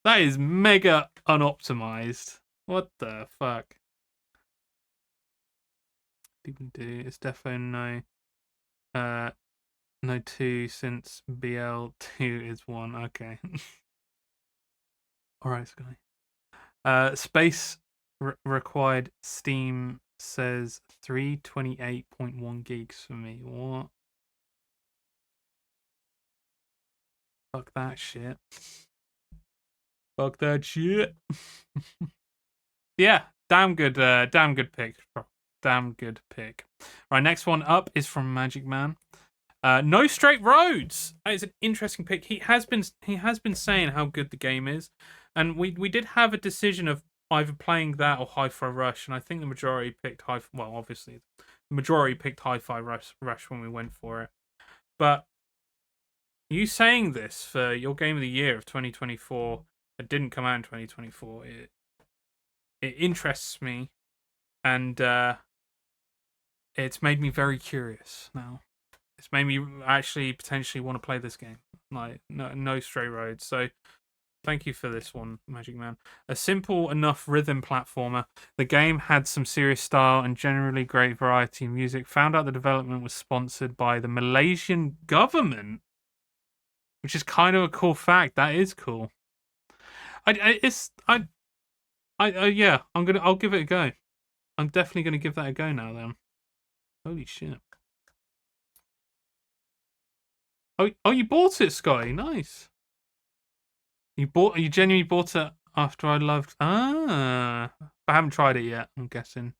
That is mega unoptimized. What the fuck? It's definitely no 2 since BL2 is 1. Okay. Alright, Sky. Space required Steam says 328.1 gigs for me. What? Fuck that shit. Fuck that shit. Yeah, damn good pick. Damn good pick. Right, next one up is from Magic Man. No Straight Roads. That is an interesting pick. He has been saying how good the game is, and we did have a decision of either playing that or Hi-Fi Rush, and I think the majority picked Well, obviously, the majority picked Hi-Fi Rush when we went for it. But you saying this for your game of the year of 2024 that didn't come out in 2024, it interests me, and it's made me very curious now. It's made me actually potentially want to play this game. Like, no Stray Roads. So thank you for this one, Magic Man. A simple enough rhythm platformer. The game had some serious style and generally great variety of music. Found out the development was sponsored by the Malaysian government, which is kind of a cool fact. That is cool. Yeah, I'll give it a go. I'm definitely gonna give that a go now then. Holy shit. Oh, you bought it, Sky. Nice. You genuinely bought it after I loved. I haven't tried it yet. I'm guessing.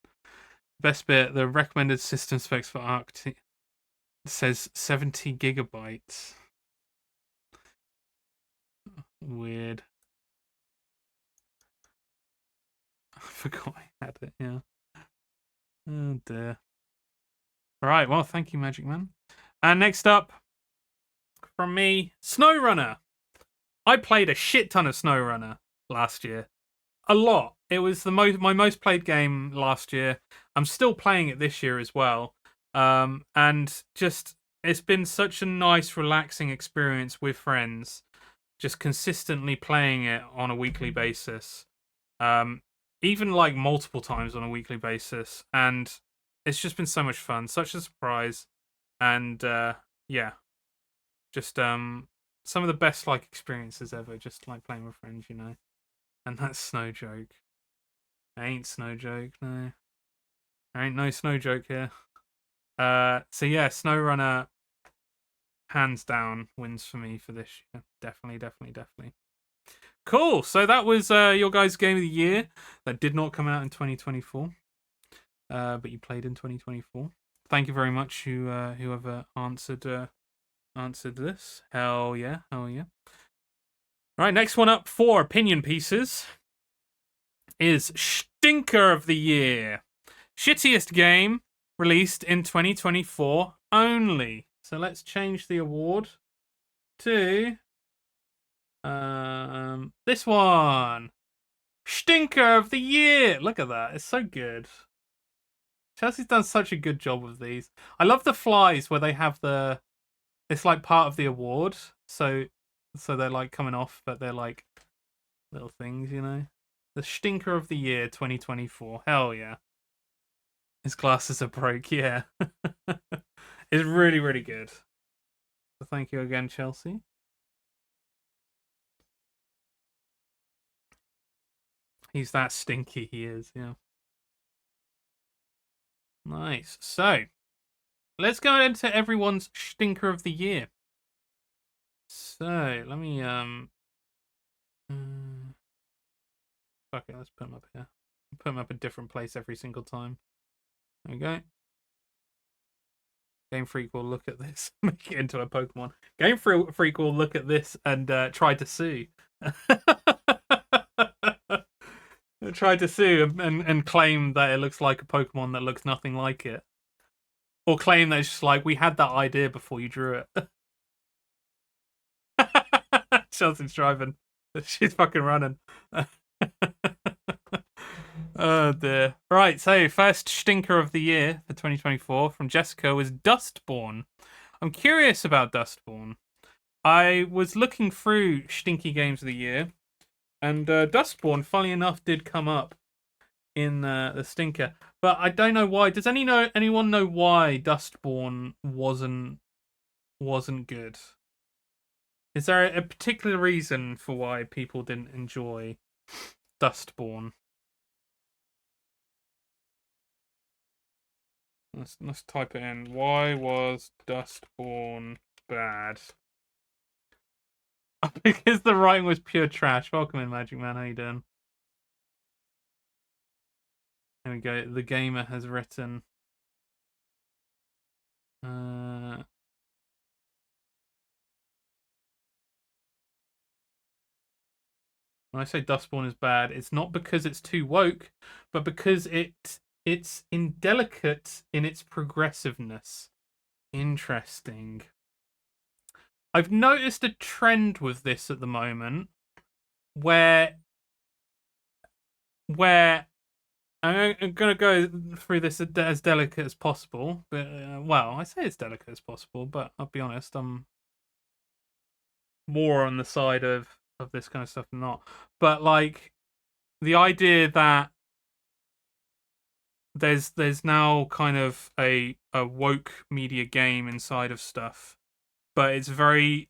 Best bit: the recommended system specs for Arc says 70 gigabytes. Weird. I forgot I had it. Yeah. Oh dear. All right. Well, thank you, Magic Man. And next up from me, SnowRunner. I played a shit ton of SnowRunner last year. A lot. It was my most played game last year. I'm still playing it this year as well. And just it's been such a nice, relaxing experience with friends. Just consistently playing it on a weekly basis. Even like multiple times on a weekly basis, and it's just been so much fun, such a surprise, and yeah, just some of the best like experiences ever. Just like playing with friends, you know. And that's Snow Joke. Ain't Snow Joke, no. There ain't no Snow Joke here. So yeah, SnowRunner hands down wins for me for this year. Definitely. Cool. So that was your guys' game of the year that did not come out in 2024, but you played in 2024. Thank you very much, whoever answered this. Hell yeah. All right, next one up for opinion pieces is Stinker of the Year. Shittiest game released in 2024 only. So let's change the award to this one. Stinker of the Year. Look at that. It's so good. Chelsea's done such a good job with these. I love the flies where they have it's like part of the award. So they're like coming off, but they're like little things, you know. The Stinker of the Year 2024. Hell yeah. His glasses are broke, yeah. It's really, really good. So thank you again, Chelsea. He's that stinky, he is, yeah. Nice. So, let's go into everyone's Stinker of the Year. So, let me, fuck it, let's put him up here. Put him up a different place every single time. There we go. Game Freak will look at this, make it into a Pokemon. Game Freak will look at this and try to sue. Try to sue and claim that it looks like a Pokemon that looks nothing like it. Or claim that it's just like, we had that idea before you drew it. Chelsea's driving. She's fucking running. Oh dear. Right, so first Stinker of the Year for 2024 from Jessica was Dustborn. I'm curious about Dustborn. I was looking through Stinky Games of the Year, and Dustborn, funny enough, did come up in the Stinker. But I don't know why. Does anyone know why Dustborn wasn't good? Is there a particular reason for why people didn't enjoy Dustborn? Let's type it in. Why was Dustborn bad? Because the writing was pure trash. Welcome in, Magic Man. How you doing? There we go. The Gamer has written. When I say Dustborn is bad, it's not because it's too woke, but because it's indelicate in its progressiveness. Interesting. I've noticed a trend with this at the moment where I'm going to go through this as delicate as possible. But well, I say it's delicate as possible, but I'll be honest, I'm more on the side of this kind of stuff than not. But like the idea that there's now kind of a woke media game inside of stuff, but it's very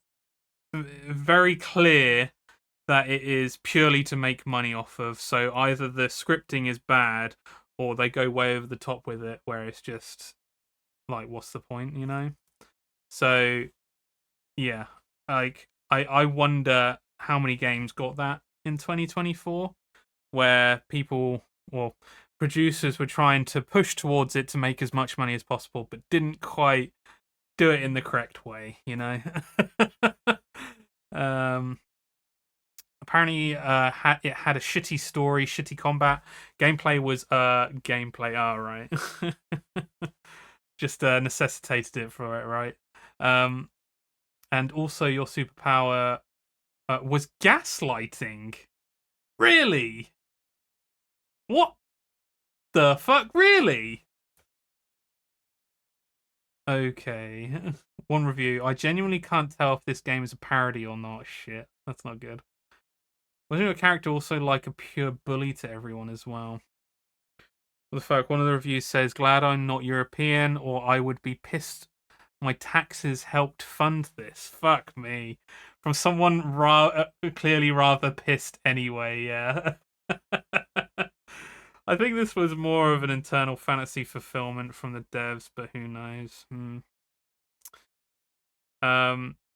very clear that it is purely to make money off of. So either the scripting is bad or they go way over the top with it, where it's just like, what's the point, you know? So yeah, like I wonder how many games got that in 2024, where people, well, producers were trying to push towards it to make as much money as possible, but didn't quite do it in the correct way, you know. um, Apparently, it had a shitty story, shitty combat. Gameplay was gameplay. All right, just necessitated it for it, right? And also your superpower was gaslighting. Really? What the fuck? Really? Okay. One review. I genuinely can't tell if this game is a parody or not. Shit, that's not good. Wasn't your character also like a pure bully to everyone as well? What the fuck? One of the reviews says, "Glad I'm not European, or I would be pissed. My taxes helped fund this. Fuck me." From someone clearly rather pissed anyway. Yeah. I think this was more of an internal fantasy fulfillment from the devs, but who knows?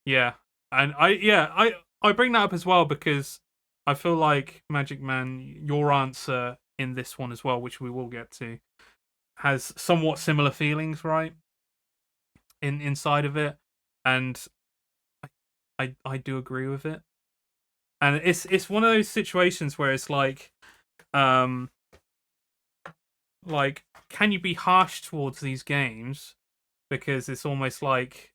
Yeah, and I bring that up as well because I feel like Magic Man, your answer in this one as well, which we will get to, has somewhat similar feelings, right? Inside of it, and I do agree with it. And it's one of those situations where it's like, can you be harsh towards these games? Because it's almost like,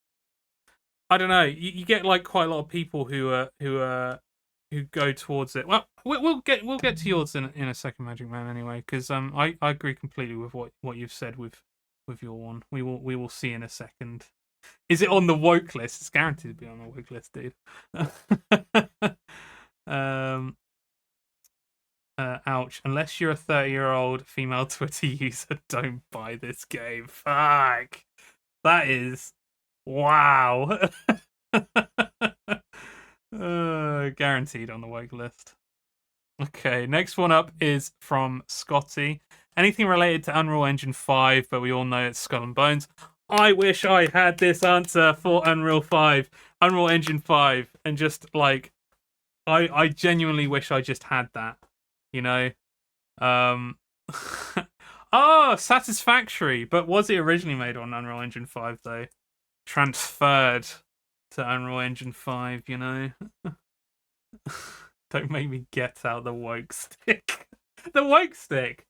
I don't know. You get like quite a lot of people who go towards it. Well, we'll get to yours in a second, Magic Man. Anyway, because I agree completely with what you've said with your one. We will see in a second. Is it on the woke list? It's guaranteed to be on the woke list, dude. Ouch. Unless you're a 30-year-old female Twitter user, don't buy this game. Fuck. That is wow. Guaranteed on the woke list. Okay, next one up is from Scotty. Anything related to Unreal Engine 5, but we all know it's Skull and Bones. I wish I had this answer for Unreal Engine 5, and just like, I genuinely wish I just had that, you know? Oh, Satisfactory, but was it originally made on Unreal Engine 5 though? Transferred to Unreal Engine 5, you know? Don't make me get out the woke stick. The woke stick!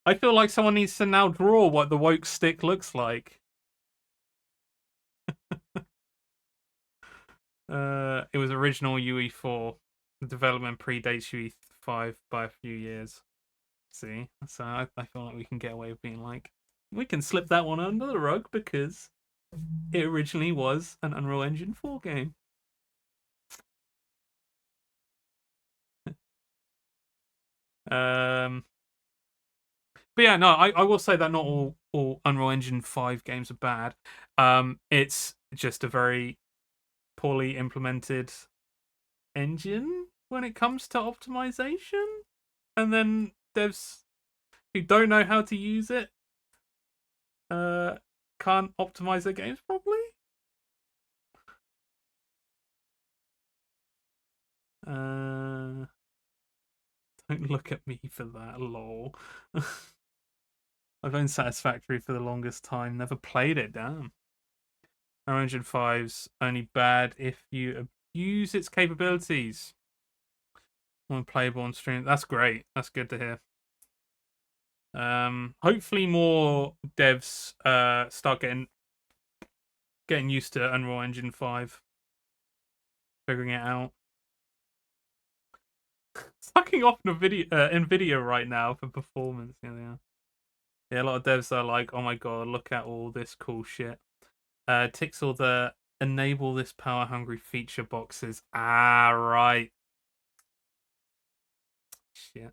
I feel like someone needs to now draw what the woke stick looks like. It was original UE4. The development predates UE5 by a few years. See? So I feel like we can get away with being like, we can slip that one under the rug because it originally was an Unreal Engine 4 game. But yeah, no, I will say that not all Unreal Engine 5 games are bad. It's just a very poorly implemented engine when it comes to optimization. And then devs who don't know how to use it can't optimize their games properly. Don't look at me for that, lol. I've owned Satisfactory for the longest time, never played it, damn. Unreal Engine 5's only bad if you abuse its capabilities. Unplayable on stream. That's great. That's good to hear. Hopefully more devs start getting used to Unreal Engine 5. Figuring it out. Sucking off Nvidia right now for performance. Yeah. Yeah, a lot of devs are like, oh my god, look at all this cool shit. Ticks all the enable this power hungry feature boxes. Ah, right. Shit.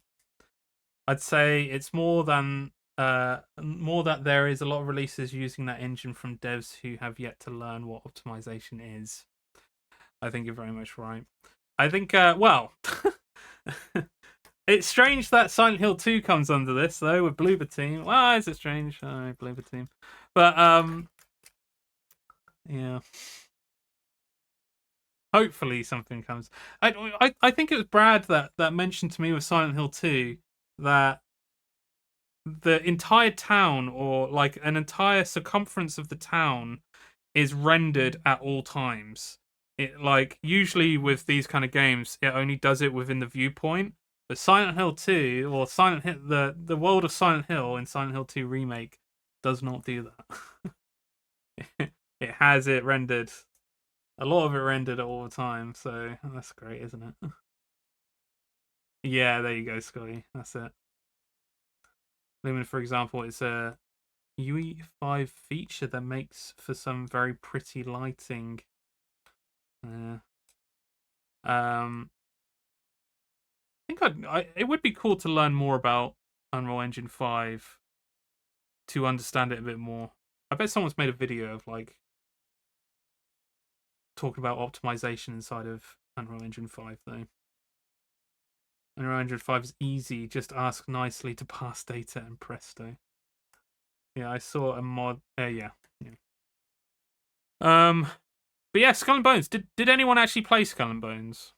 I'd say it's more that there is a lot of releases using that engine from devs who have yet to learn what optimization is. I think you're very much right. I think, well, it's strange that Silent Hill 2 comes under this, though, with Bloober Team. Why is it strange? Oh, Bloober Team. But, yeah. Hopefully something comes. I think it was Brad that mentioned to me with Silent Hill 2 that the entire town, or like an entire circumference of the town, is rendered at all times. It, like, usually with these kind of games, it only does it within the viewpoint. But Silent Hill 2, or Silent Hill, the world of Silent Hill in Silent Hill 2 remake does not do that. It has it rendered, a lot of it rendered all the time, so that's great, isn't it? Yeah, there you go, Scotty. That's it. Lumen, for example, is a UE5 feature that makes for some very pretty lighting. Um, I think it would be cool to learn more about Unreal Engine 5 to understand it a bit more. I bet someone's made a video of like talking about optimization inside of Unreal Engine 5 though. Unreal Engine 5 is easy, just ask nicely to pass data and presto. Yeah, I saw a mod. Yeah. But yeah, Skull and Bones. Did anyone actually play Skull and Bones?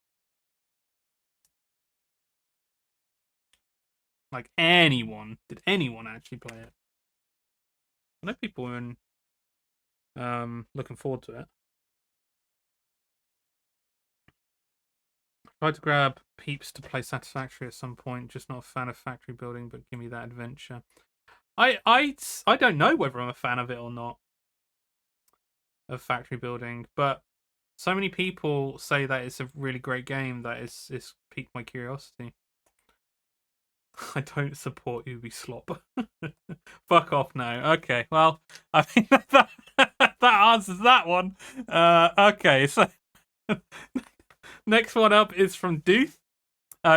Like anyone? Did anyone actually play it? I know people were looking forward to it. Tried to grab Peeps to play Satisfactory at some point. Just not a fan of factory building, but give me that adventure. I don't know whether I'm a fan of it or not, of factory building, but so many people say that it's a really great game that it's piqued my curiosity. I don't support Ubi Slop. Fuck off now. Okay, well, I think that answers that one. Okay, so next one up is from Dooth.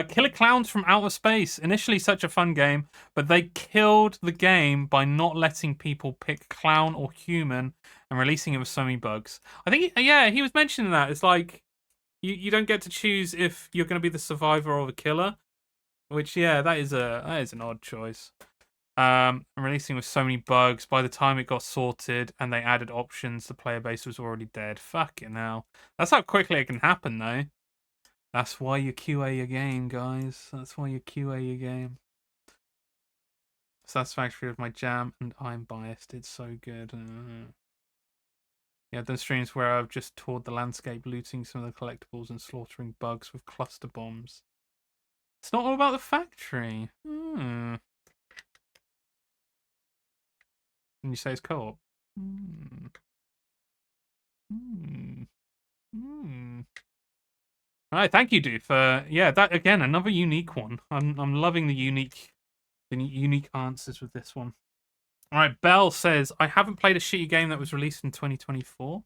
Killer Clowns from Outer Space. Initially such a fun game, but they killed the game by not letting people pick clown or human and releasing it with so many bugs. I think, yeah, he was mentioning that. It's like, you don't get to choose if you're going to be the survivor or the killer, which, yeah, that is an odd choice. Releasing with so many bugs. By the time it got sorted and they added options, the player base was already dead. Fucking hell. That's how quickly it can happen, though. That's why you QA your game, guys. That's why you QA your game. Satisfactory with my jam, and I'm biased. It's so good. Yeah, I've done streams where I've just toured the landscape, looting some of the collectibles and slaughtering bugs with cluster bombs. It's not all about the factory. And you say it's co-op. All right, thank you, dude. For yeah, that again, another unique one. I'm loving the unique answers with this one. All right, Bell says I haven't played a shitty game that was released in 2024.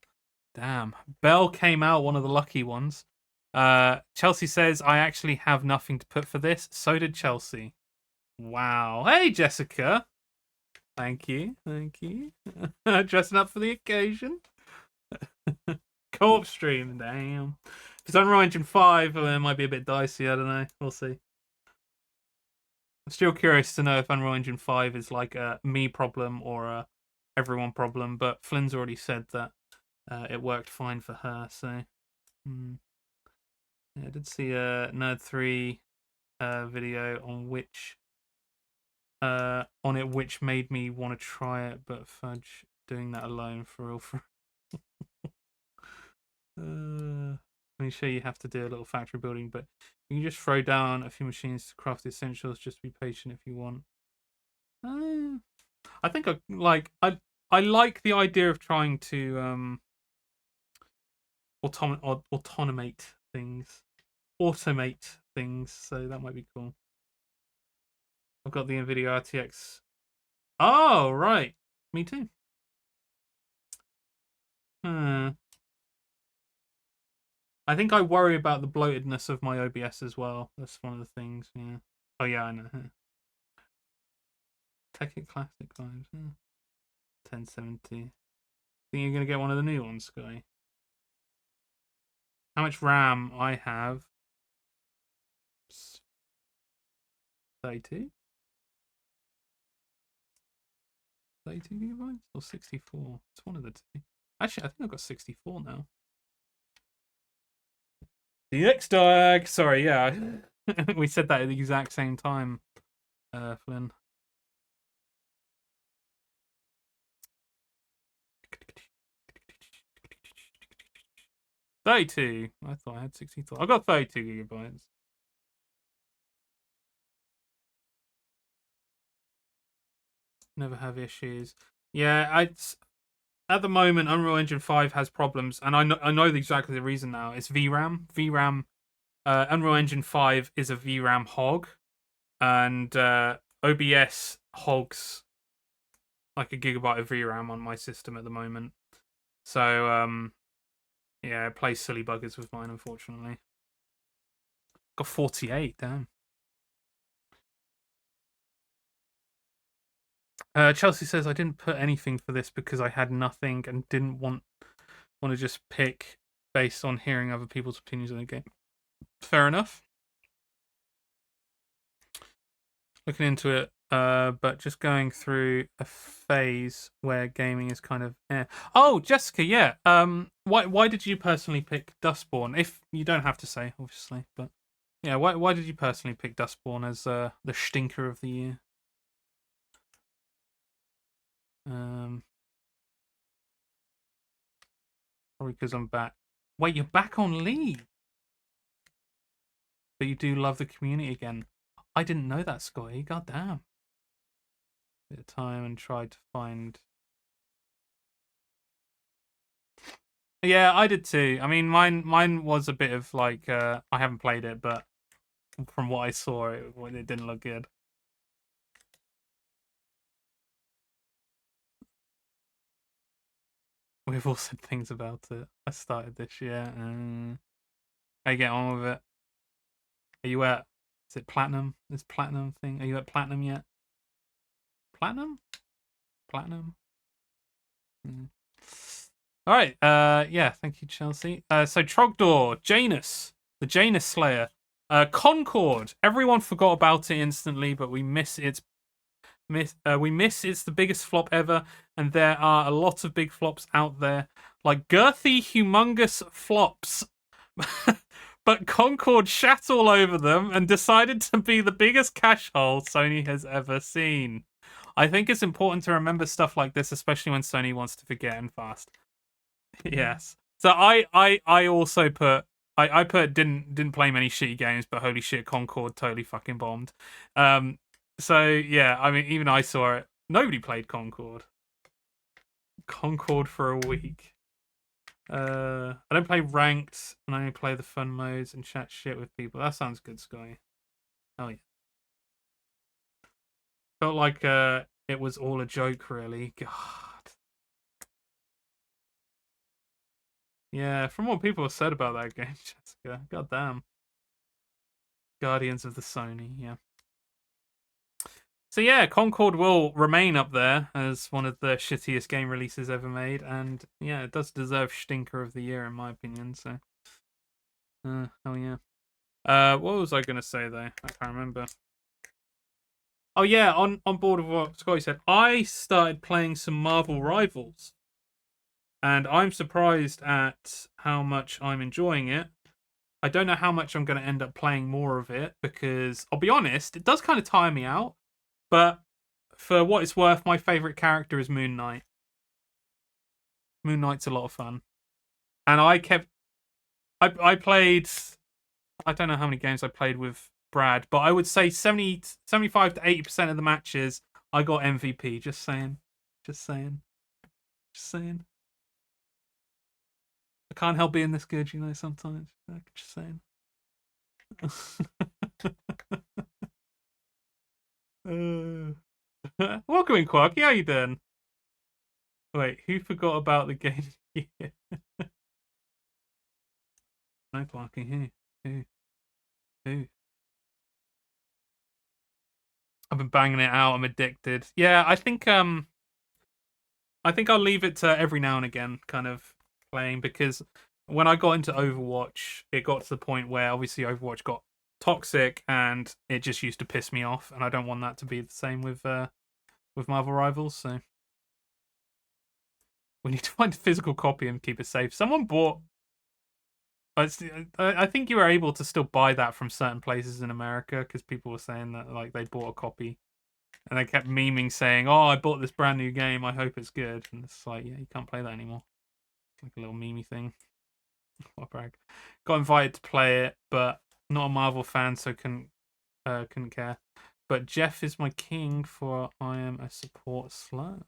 Damn, Bell came out one of the lucky ones. Chelsea says I actually have nothing to put for this. So did Chelsea. Wow. Hey, Jessica. Thank you. Dressing up for the occasion. Co-op stream. Damn. If it's Unreal Engine 5, it might be a bit dicey. I don't know. We'll see. I'm still curious to know if Unreal Engine 5 is like a me problem or a everyone problem, but Flynn's already said that it worked fine for her, so... Yeah, I did see a Nerd3 video on which made me want to try it, but fudge, doing that alone for real. Let me show you have to do a little factory building, but you can just throw down a few machines to craft the essentials. Just be patient if you want. I think I like the idea of trying to automate things, so that might be cool. I've got the NVIDIA RTX. Oh, right. Me too. I think I worry about the bloatedness of my OBS as well. That's one of the things, yeah. Oh, yeah, I know. Tekkit Classic vibes, yeah. 1070. Think you're going to get one of the new ones, Sky? How much RAM I have? 32? 32 gigabytes? Or 64? It's one of the two. Actually, I think I've got 64 now. The next dog. Sorry, yeah. We said that at the exact same time, Flynn. $32. I thought I had 64. I got 32 gigabytes. Never have issues. Yeah, at the moment Unreal Engine 5 has problems, and I know exactly the reason now. It's VRAM. VRAM. Unreal Engine 5 is a VRAM hog, and OBS hogs like a gigabyte of VRAM on my system at the moment. So yeah, it plays silly buggers with mine, unfortunately. Got 48, damn. Chelsea says I didn't put anything for this because I had nothing and didn't want to just pick based on hearing other people's opinions on the game. Fair enough. Looking into it, but just going through a phase where gaming is kind of Oh, Jessica, yeah. Why did you personally pick Dustborn? If you don't have to say, obviously, but yeah, why did you personally pick Dustborn as the stinker of the year? Probably because I'm back. Wait, you're back on League, but you do love the community again. I didn't know that, Scotty. God damn. Bit of time and tried to find. Yeah, I did too. I mean, mine was a bit of like I haven't played it, but from what I saw, it didn't look good. We've all said things about it. I started this year. How you get on with it? Are you at? Is it platinum? This platinum thing? Are you at platinum yet? Platinum? Platinum? All right. Yeah. Thank you, Chelsea. So Trogdor, Janus, the Janus Slayer, Concord. Everyone forgot about it instantly, but we miss its it's the biggest flop ever, and there are a lot of big flops out there, like girthy, humongous flops. But Concord shat all over them and decided to be the biggest cash hole Sony has ever seen. I think it's important to remember stuff like this, especially when Sony wants to forget and fast. Yes. So I also put I put didn't play many shitty games, but holy shit, Concord totally fucking bombed. So yeah, I mean even I saw it. Nobody played Concord. Concord for a week. I don't play ranked, and I only play the fun modes and chat shit with people. That sounds good, Sky. Oh yeah. Felt like it was all a joke, really. God. Yeah, from what people have said about that game, Jessica. God damn. Guardians of the Sony, yeah. So yeah, Concord will remain up there as one of the shittiest game releases ever made, and yeah, it does deserve Stinker of the Year in my opinion. So, oh yeah. What was I gonna say though? I can't remember. Oh yeah, on board with what Scotty said, I started playing some Marvel Rivals, and I'm surprised at how much I'm enjoying it. I don't know how much I'm going to end up playing more of it because I'll be honest, it does kind of tire me out. But for what it's worth, my favorite character is Moon Knight. Moon Knight's a lot of fun, and I played. I don't know how many games I played with Brad, but I would say 75 to 80% of the matches I got MVP. Just saying, just saying, just saying. I can't help being this good, you know. Sometimes, just saying. Welcome in, Quarky. How you doing? Wait, who forgot about the game? No, Quarky. Who? I've been banging it out. I'm addicted. Yeah, I think I'll leave it to every now and again, kind of playing, because when I got into Overwatch, it got to the point where obviously Overwatch got toxic and it just used to piss me off, and I don't want that to be the same with Marvel Rivals. So we need to find a physical copy and keep it safe. Someone bought. I think you were able to still buy that from certain places in America because people were saying that like they bought a copy and they kept memeing saying, "Oh, I bought this brand new game. I hope it's good." And it's like, yeah, you can't play that anymore. It's like a little memey thing. What a brag. Got invited to play it, but not a Marvel fan, so couldn't care. But Jeff is my king for I am a support slut.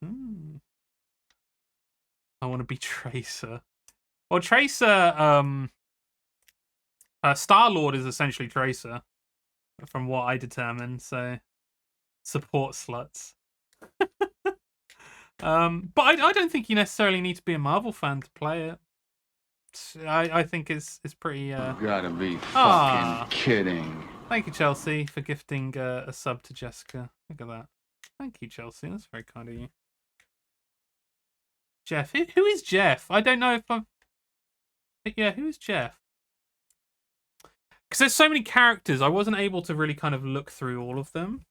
I want to be Tracer. Well, Tracer, Star-Lord is essentially Tracer, from what I determined, so support sluts. But I don't think you necessarily need to be a Marvel fan to play it. I think it's pretty. You gotta be fucking kidding. Thank you, Chelsea, for gifting a sub to Jessica. Look at that. Thank you, Chelsea. That's very kind of you. Jeff, who is Jeff? I don't know if I've. Yeah, who is Jeff? Because there's so many characters, I wasn't able to really kind of look through all of them.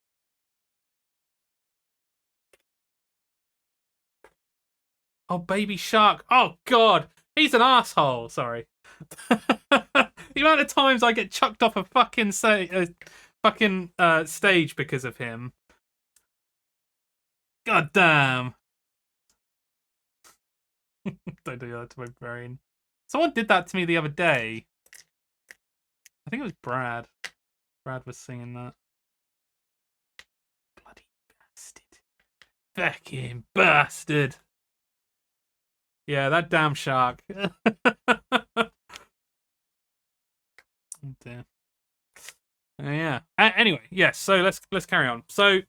Oh, Baby Shark. Oh, God. He's an asshole. Sorry. The amount of times I get chucked off a fucking stage because of him. God damn. Don't do that to my brain. Someone did that to me the other day. I think it was Brad. Brad was singing that. Bloody bastard. Fucking bastard. Yeah, that damn shark. Oh dear. Yeah. Anyway, yes. So let's carry on. So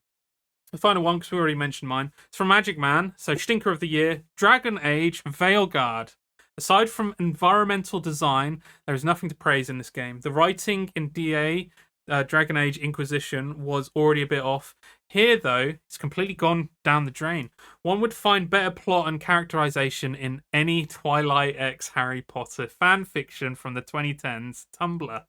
the final one, because we already mentioned mine. It's from Magic Man. So Stinker of the Year, Dragon Age Veilguard. Aside from environmental design, there is nothing to praise in this game. The writing in DA, Dragon Age Inquisition, was already a bit off. Here, though, it's completely gone down the drain. One would find better plot and characterization in any Twilight X Harry Potter fan fiction from the 2010s Tumblr.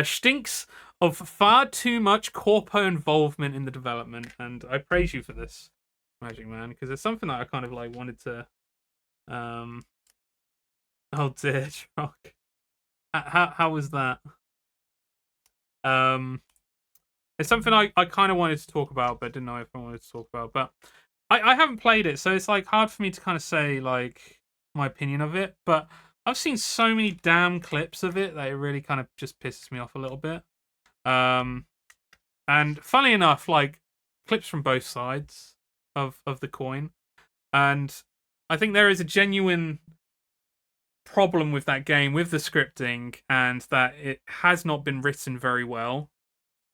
Stinks of far too much corpo involvement in the development, and I praise you for this, Magic Man, because it's something that I kind of like wanted to. Oh dear, Rock. How was that? It's something I kind of wanted to talk about, but didn't know if I wanted to talk about. But I haven't played it, so it's like hard for me to kind of say like my opinion of it. But I've seen so many damn clips of it that it really kind of just pisses me off a little bit. And funny enough, like clips from both sides of the coin, and I think there is a genuine problem with that game, with the scripting, and that it has not been written very well.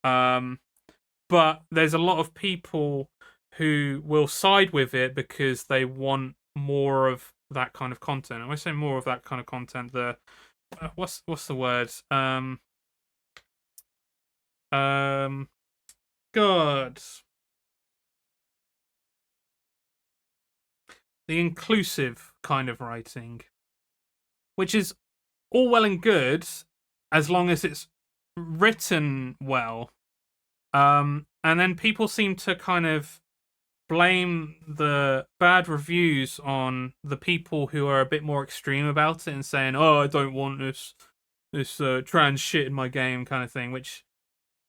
But there's a lot of people who will side with it because they want more of that kind of content. And when I say more of that kind of content, the what's the word? God, the inclusive kind of writing, which is all well and good as long as it's written well. And then people seem to kind of blame the bad reviews on the people who are a bit more extreme about it and saying, "Oh, I don't want this trans shit in my game," kind of thing. Which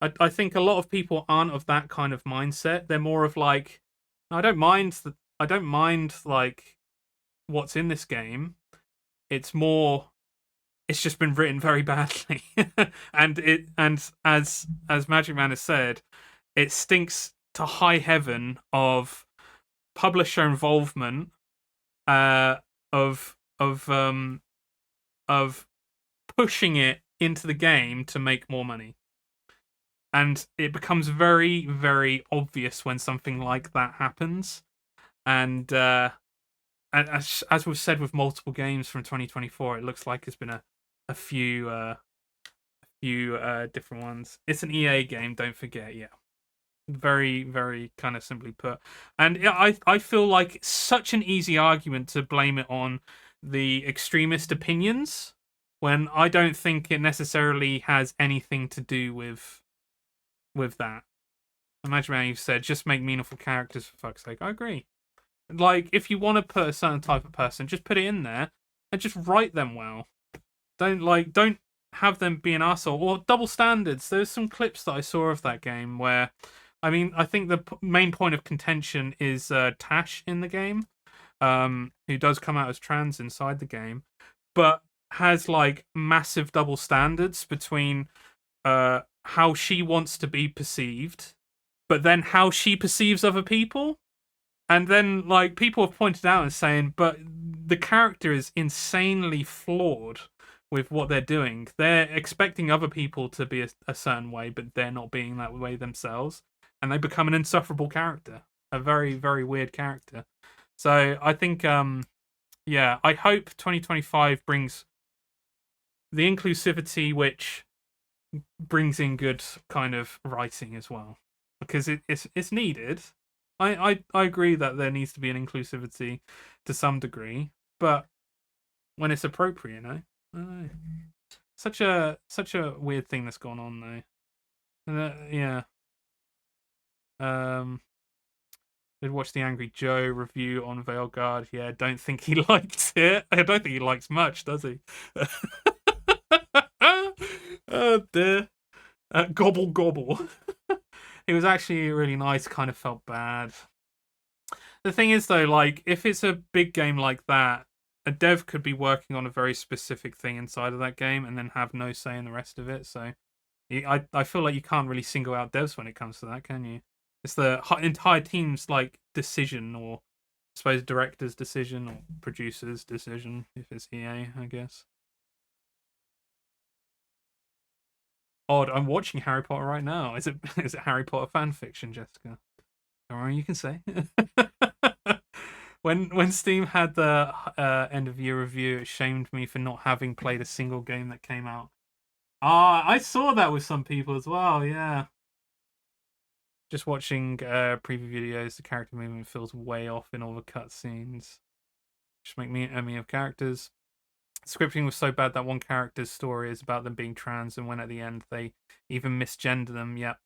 I think a lot of people aren't of that kind of mindset. They're more of like, I don't mind like what's in this game. It's more, it's just been written very badly, and as Magic Man has said, it stinks to high heaven of publisher involvement, of pushing it into the game to make more money, and it becomes very, very obvious when something like that happens, and as we've said with multiple games from 2024, it looks like there's been a few different ones. It's an EA game, don't forget. Yeah, very, very kind of simply put. And I feel like it's such an easy argument to blame it on the extremist opinions when I don't think it necessarily has anything to do with that. Imagine how you've said, just make meaningful characters for fuck's sake. I agree. Like, if you want to put a certain type of person, just put it in there and just write them well. Don't have them be an arsehole or double standards. There's some clips that I saw of that game where, I mean, I think the main point of contention is Tash in the game, who does come out as trans inside the game, but has like massive double standards between how she wants to be perceived, but then how she perceives other people. And then like people have pointed out and saying, but the character is insanely flawed with what they're doing. They're expecting other people to be a certain way, but they're not being that way themselves, and they become an insufferable character, a very, very weird character. So I think, yeah, I hope 2025 brings the inclusivity, which brings in good kind of writing as well, because it's needed. I agree that there needs to be an inclusivity to some degree, but when it's appropriate, I don't know. Such a weird thing that's gone on though. Yeah. Did watch the Angry Joe review on Veilguard. Yeah, don't think he liked it. I don't think he likes much, does he? Oh dear. Gobble gobble. It was actually really nice. Kind of felt bad. The thing is, though, like if it's a big game like that, a dev could be working on a very specific thing inside of that game and then have no say in the rest of it. So, I feel like you can't really single out devs when it comes to that, can you? It's the entire team's like decision, or I suppose director's decision, or producer's decision if it's EA, I guess. Odd. I'm watching Harry Potter right now. Is it Harry Potter fan fiction, Jessica? Don't worry, you can say. When Steam had the end of year review, it shamed me for not having played a single game that came out. I saw that with some people as well. Yeah. Just watching preview videos, the character movement feels way off in all the cutscenes. Just make me an enemy of characters. Scripting was so bad that one character's story is about them being trans, and when at the end they even misgender them. Yep.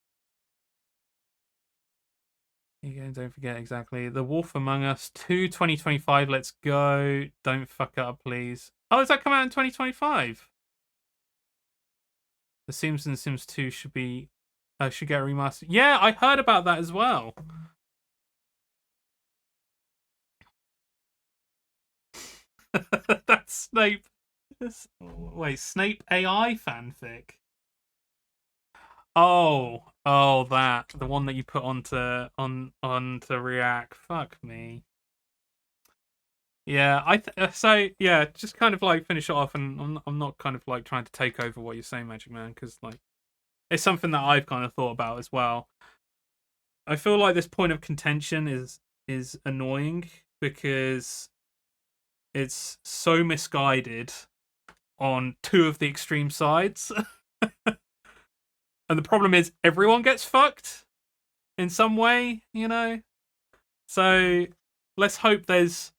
Again, don't forget exactly. The Wolf Among Us 2 2025. Let's go. Don't fuck up, please. Oh, does that come out in 2025? The Sims and Sims 2 should get a remaster. Yeah, I heard about that as well. That's Snape. Wait, Snape AI fanfic. Oh, that the one that you put onto React. Fuck me. Yeah, so yeah, just kind of like finish it off, and I'm not kind of like trying to take over what you're saying, Magic Man, because like it's something that I've kind of thought about as well. I feel like this point of contention is annoying because it's so misguided on two of the extreme sides. And the problem is everyone gets fucked in some way, you know? So let's hope there's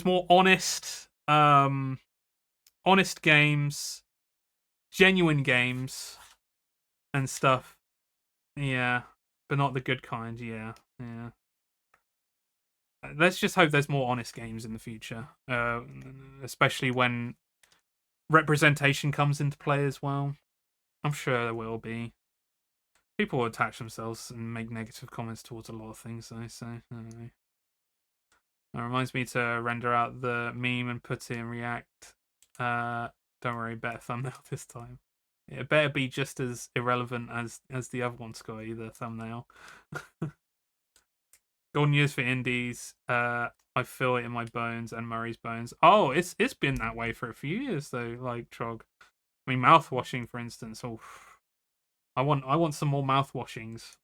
more honest games, genuine games and stuff. Yeah. But not the good kind, yeah. Yeah. Let's just hope there's more honest games in the future. Especially when representation comes into play as well. I'm sure there will be. People will attach themselves and make negative comments towards a lot of things, though, so I don't know. That reminds me to render out the meme and put it in React. Don't worry, better thumbnail this time. It better be just as irrelevant as the other one, Scotty, the thumbnail. Golden years for indies. I feel it in my bones and Murray's bones. Oh, it's been that way for a few years though, like Trog. I mean, mouth washing, for instance. Oh, I want some more mouth washings.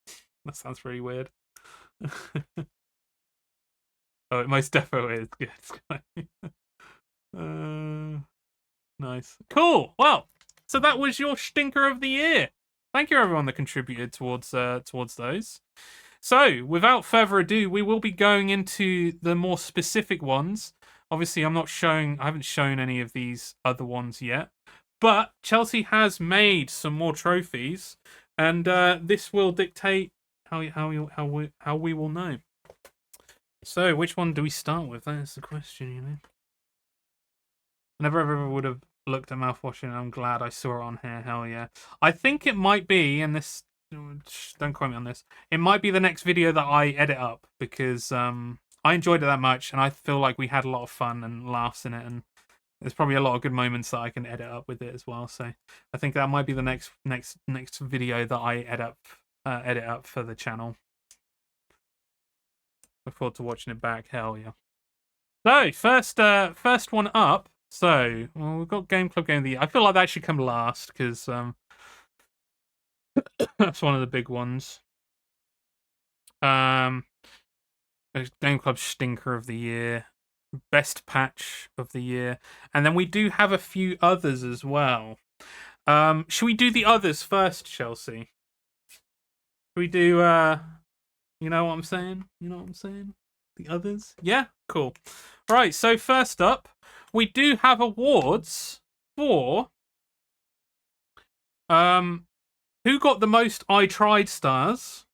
That sounds really weird. Oh, it most definitely is good. Nice, cool. Well, so that was your stinker of the year. Thank you, everyone that contributed towards those. So, without further ado, we will be going into the more specific ones. Obviously, I haven't shown any of these other ones yet, but Chelsea has made some more trophies, and this will dictate how we will know. So, which one do we start with? That is the question, you know. I never ever would have looked at mouthwashing, and I'm glad I saw it on here. Hell yeah! I think it might be, and this don't quote me on this. It might be the next video that I edit up because I enjoyed it that much, and I feel like we had a lot of fun and laughs in it, and there's probably a lot of good moments that I can edit up with it as well. So I think that might be the next video that I edit up for the channel. Look forward to watching it back. Hell yeah! So first one up. So we've got Game Club Game of the Year. I feel like that should come last because that's one of the big ones. Game Club Stinker of the Year, Best Patch of the Year, and then we do have a few others as well. Should we do the others first, Chelsea? Should we do you know what I'm saying? You know what I'm saying? The others? Yeah? Cool. Right, so first up, we do have awards for who got the most I Tried stars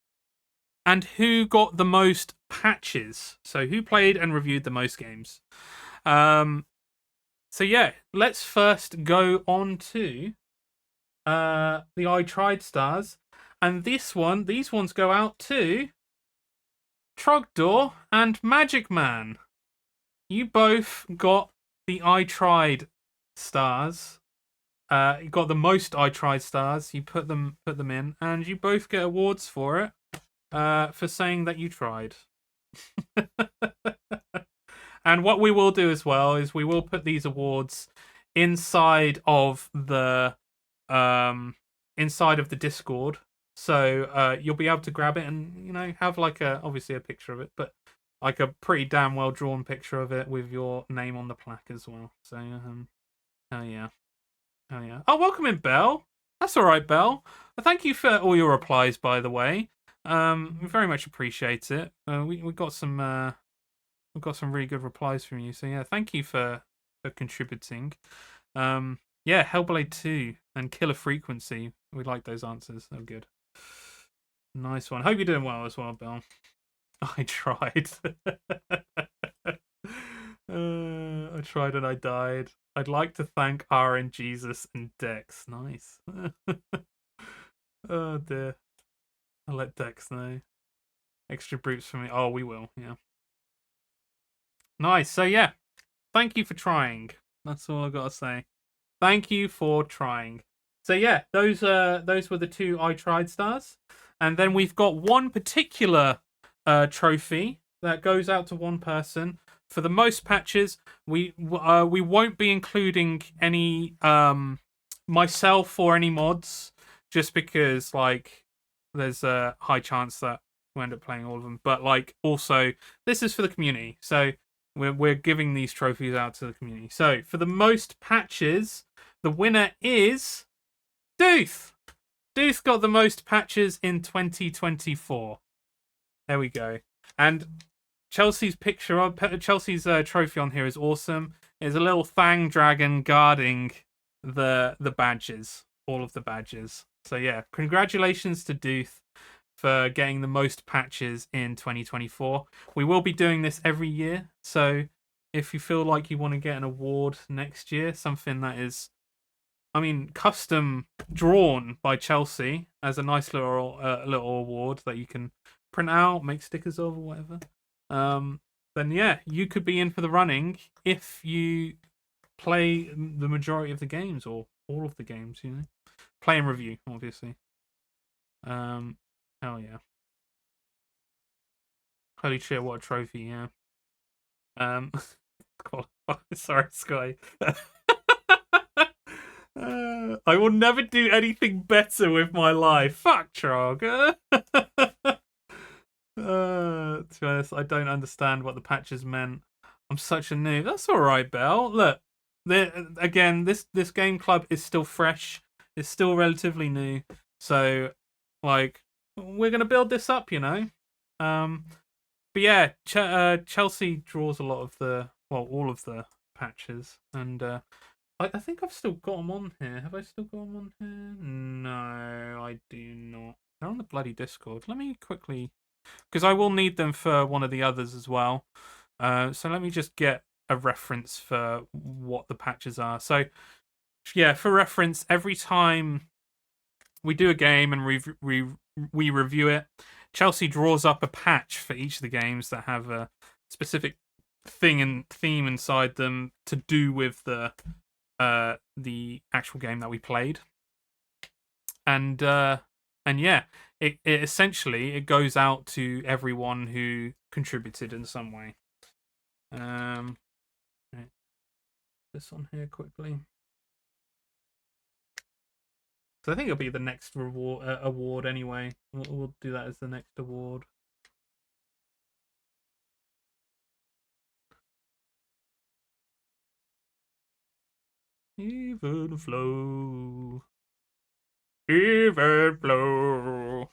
and who got the most patches. So who played and reviewed the most games. So yeah, let's first go on to the I Tried stars. And these ones go out to Trogdor and Magic Man. You both got the I Tried stars. You got the most I Tried stars. You put them in, and you both get awards for it. For saying that you tried. And what we will do as well is we will put these awards inside of the Discord. So you'll be able to grab it and, you know, have like obviously a picture of it, but like a pretty damn well drawn picture of it with your name on the plaque as well. So hell yeah. Hell yeah. Oh, welcome in, Belle. That's all right, Belle. Thank you for all your replies, by the way. We very much appreciate it. We got some really good replies from you. So yeah, thank you for contributing. Yeah, Hellblade 2 and Killer Frequency. We like those answers. They're good. Nice one. Hope you're doing well as well, Bill. I tried. I tried and I died. I'd like to thank RN Jesus and Dex. Nice. Oh dear. I'll let Dex know. Extra brutes for me. Oh, we will, yeah. Nice. So yeah, thank you for trying. That's all I gotta say. Thank you for trying. So yeah, those were the two I Tried stars, and then we've got one particular trophy that goes out to one person for the most patches. We won't be including any myself or any mods, just because like there's a high chance that we end up playing all of them. But like also this is for the community, so we're giving these trophies out to the community. So for the most patches, the winner is Dooth. Dooth got the most patches in 2024. There we go. And Chelsea's Chelsea's trophy on here is awesome. There's a little Fang Dragon guarding the badges, all of the badges. So yeah, congratulations to Dooth for getting the most patches in 2024. We will be doing this every year, so if you feel like you want to get an award next year, something that is, I mean, custom drawn by Chelsea as a nice little award that you can print out, make stickers of, or whatever, then yeah, you could be in for the running if you play the majority of the games or all of the games, you know. Play and review, obviously. Hell yeah. Holy shit, what a trophy, yeah. Sorry, Sky. I will never do anything better with my life. Fuck, Trog. To be honest, I don't understand what the patches meant. I'm such a noob. That's alright, Belle. Look, again, this game club is still fresh. It's still relatively new. So, like, we're going to build this up, you know? But yeah, Chelsea draws a lot of all of the patches. And I think I've still got them on here. Have I still got them on here? No, I do not. They're on the bloody Discord. Let me quickly, because I will need them for one of the others as well. So let me just get a reference for what the patches are. So yeah, for reference, every time we do a game and we review it, Chelsea draws up a patch for each of the games that have a specific theme inside them to do with the actual game that we played. And yeah, it essentially it goes out to everyone who contributed in some way. Right. This on here quickly. So I think it'll be the next award anyway. We'll do that as the next award. Even flow. Even flow.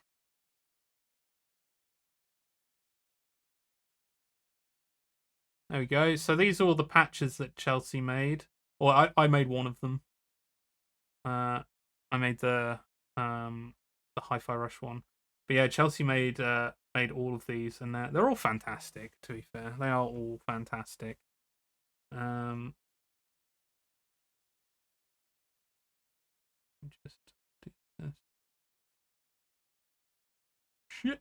There we go. So these are all the patches that Chelsea made. Or I made one of them. I made the Hi-Fi Rush one. But yeah, Chelsea made all of these, and they're all fantastic. To be fair, they are all fantastic. Just do this. Shit.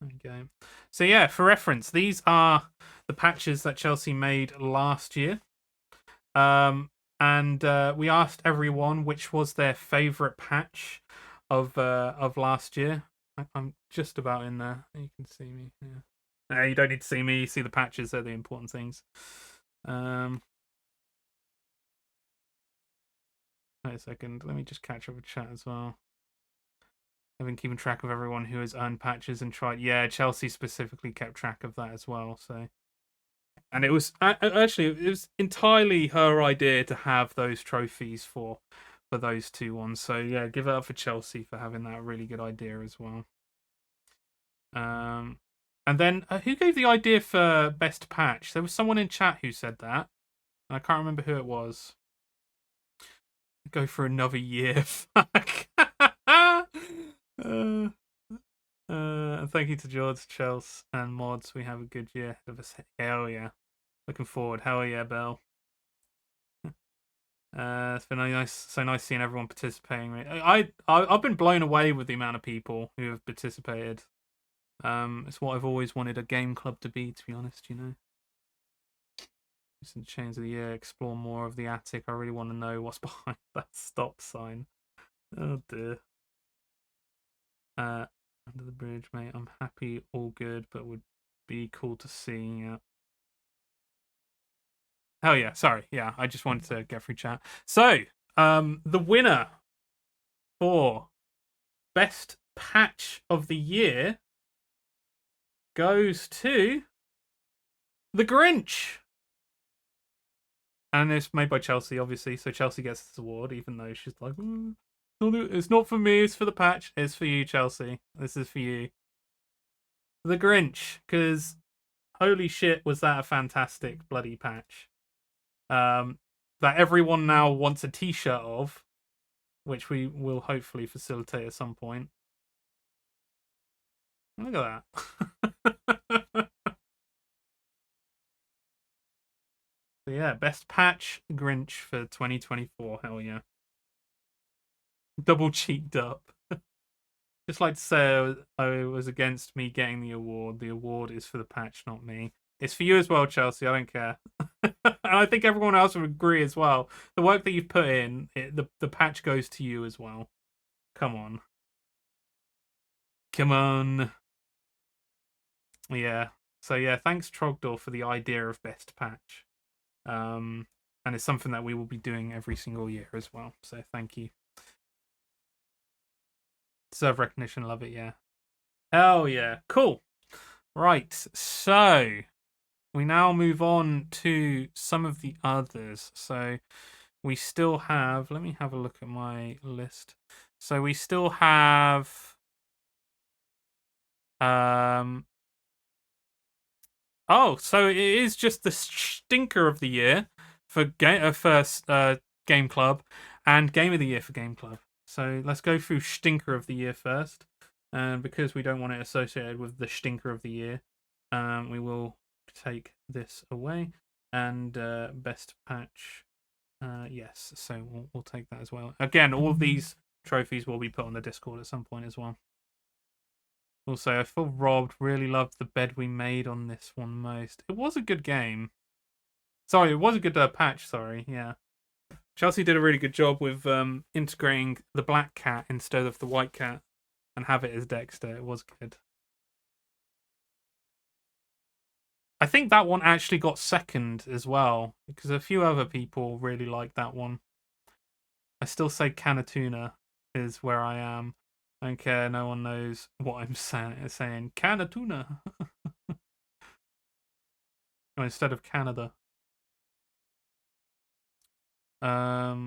There we go. So yeah, for reference, these are the patches that Chelsea made last year. And we asked everyone which was their favourite patch of last year. I'm just about in there. You can see me. Yeah. No, you don't need to see me. You see the patches. They're the important things. Wait a second. Let me just catch up with chat as well. I've been keeping track of everyone who has earned patches and tried. Yeah, Chelsea specifically kept track of that as well. So, and it was actually it was entirely her idea to have those trophies for those two ones. So yeah, give it up for Chelsea for having that really good idea as well. And then who gave the idea for best patch? There was someone in chat who said that. I can't remember who it was. Go for another year. Fuck. Thank you to George, Chelsea, and Mods. We have a good year ahead of us. Hell yeah. Looking forward. Hell yeah, Bell. It's been so nice seeing everyone participating. I've been blown away with the amount of people who have participated. It's what I've always wanted a game club to be honest, you know. Recent change of the year, explore more of the attic. I really want to know what's behind that stop sign. Oh dear. Under the bridge, mate. I'm happy, all good, but would be cool to see. Yeah. Hell yeah, sorry. Yeah, I just wanted to get through chat. So, the winner for best patch of the year goes to The Grinch. And it's made by Chelsea, obviously, so Chelsea gets this award, even though she's like, it's not for me, it's for the patch. It's for you, Chelsea. This is for you. The Grinch, because holy shit, was that a fantastic bloody patch. That everyone now wants a t-shirt of, which we will hopefully facilitate at some point. Look at that. So yeah, best patch Grinch for 2024. Hell yeah. Double cheeked up. Just like to say it was against me getting the award. The award is for the patch, not me. It's for you as well, Chelsea. I don't care. And I think everyone else would agree as well. The work that you've put in, the patch goes to you as well. Come on. Come on. Yeah. So yeah, thanks Trogdor for the idea of best patch. And it's something that we will be doing every single year as well. So thank you. Deserve recognition, love it, yeah. Hell yeah. Cool. Right. So we now move on to some of the others. So we still have, let me have a look at my list. So we still have so it is just the stinker of the year for Game Club and Game of the Year for Game Club. So let's go through stinker of the year first. And because we don't want it associated with the stinker of the year, we will take this away. and best patch. Yes, so we'll take that as well. Again, all of these trophies will be put on the Discord at some point as well. Also, I feel robbed. Really loved the bed we made on this one most. It was a good game. Sorry, it was a good patch. Sorry, yeah. Chelsea did a really good job with integrating the black cat instead of the white cat and have it as Dexter. It was good. I think that one actually got second as well because a few other people really liked that one. I still say Canatuna is where I am. I don't care. No one knows what I'm saying. Canatuna. Oh, instead of Canada. Sorry.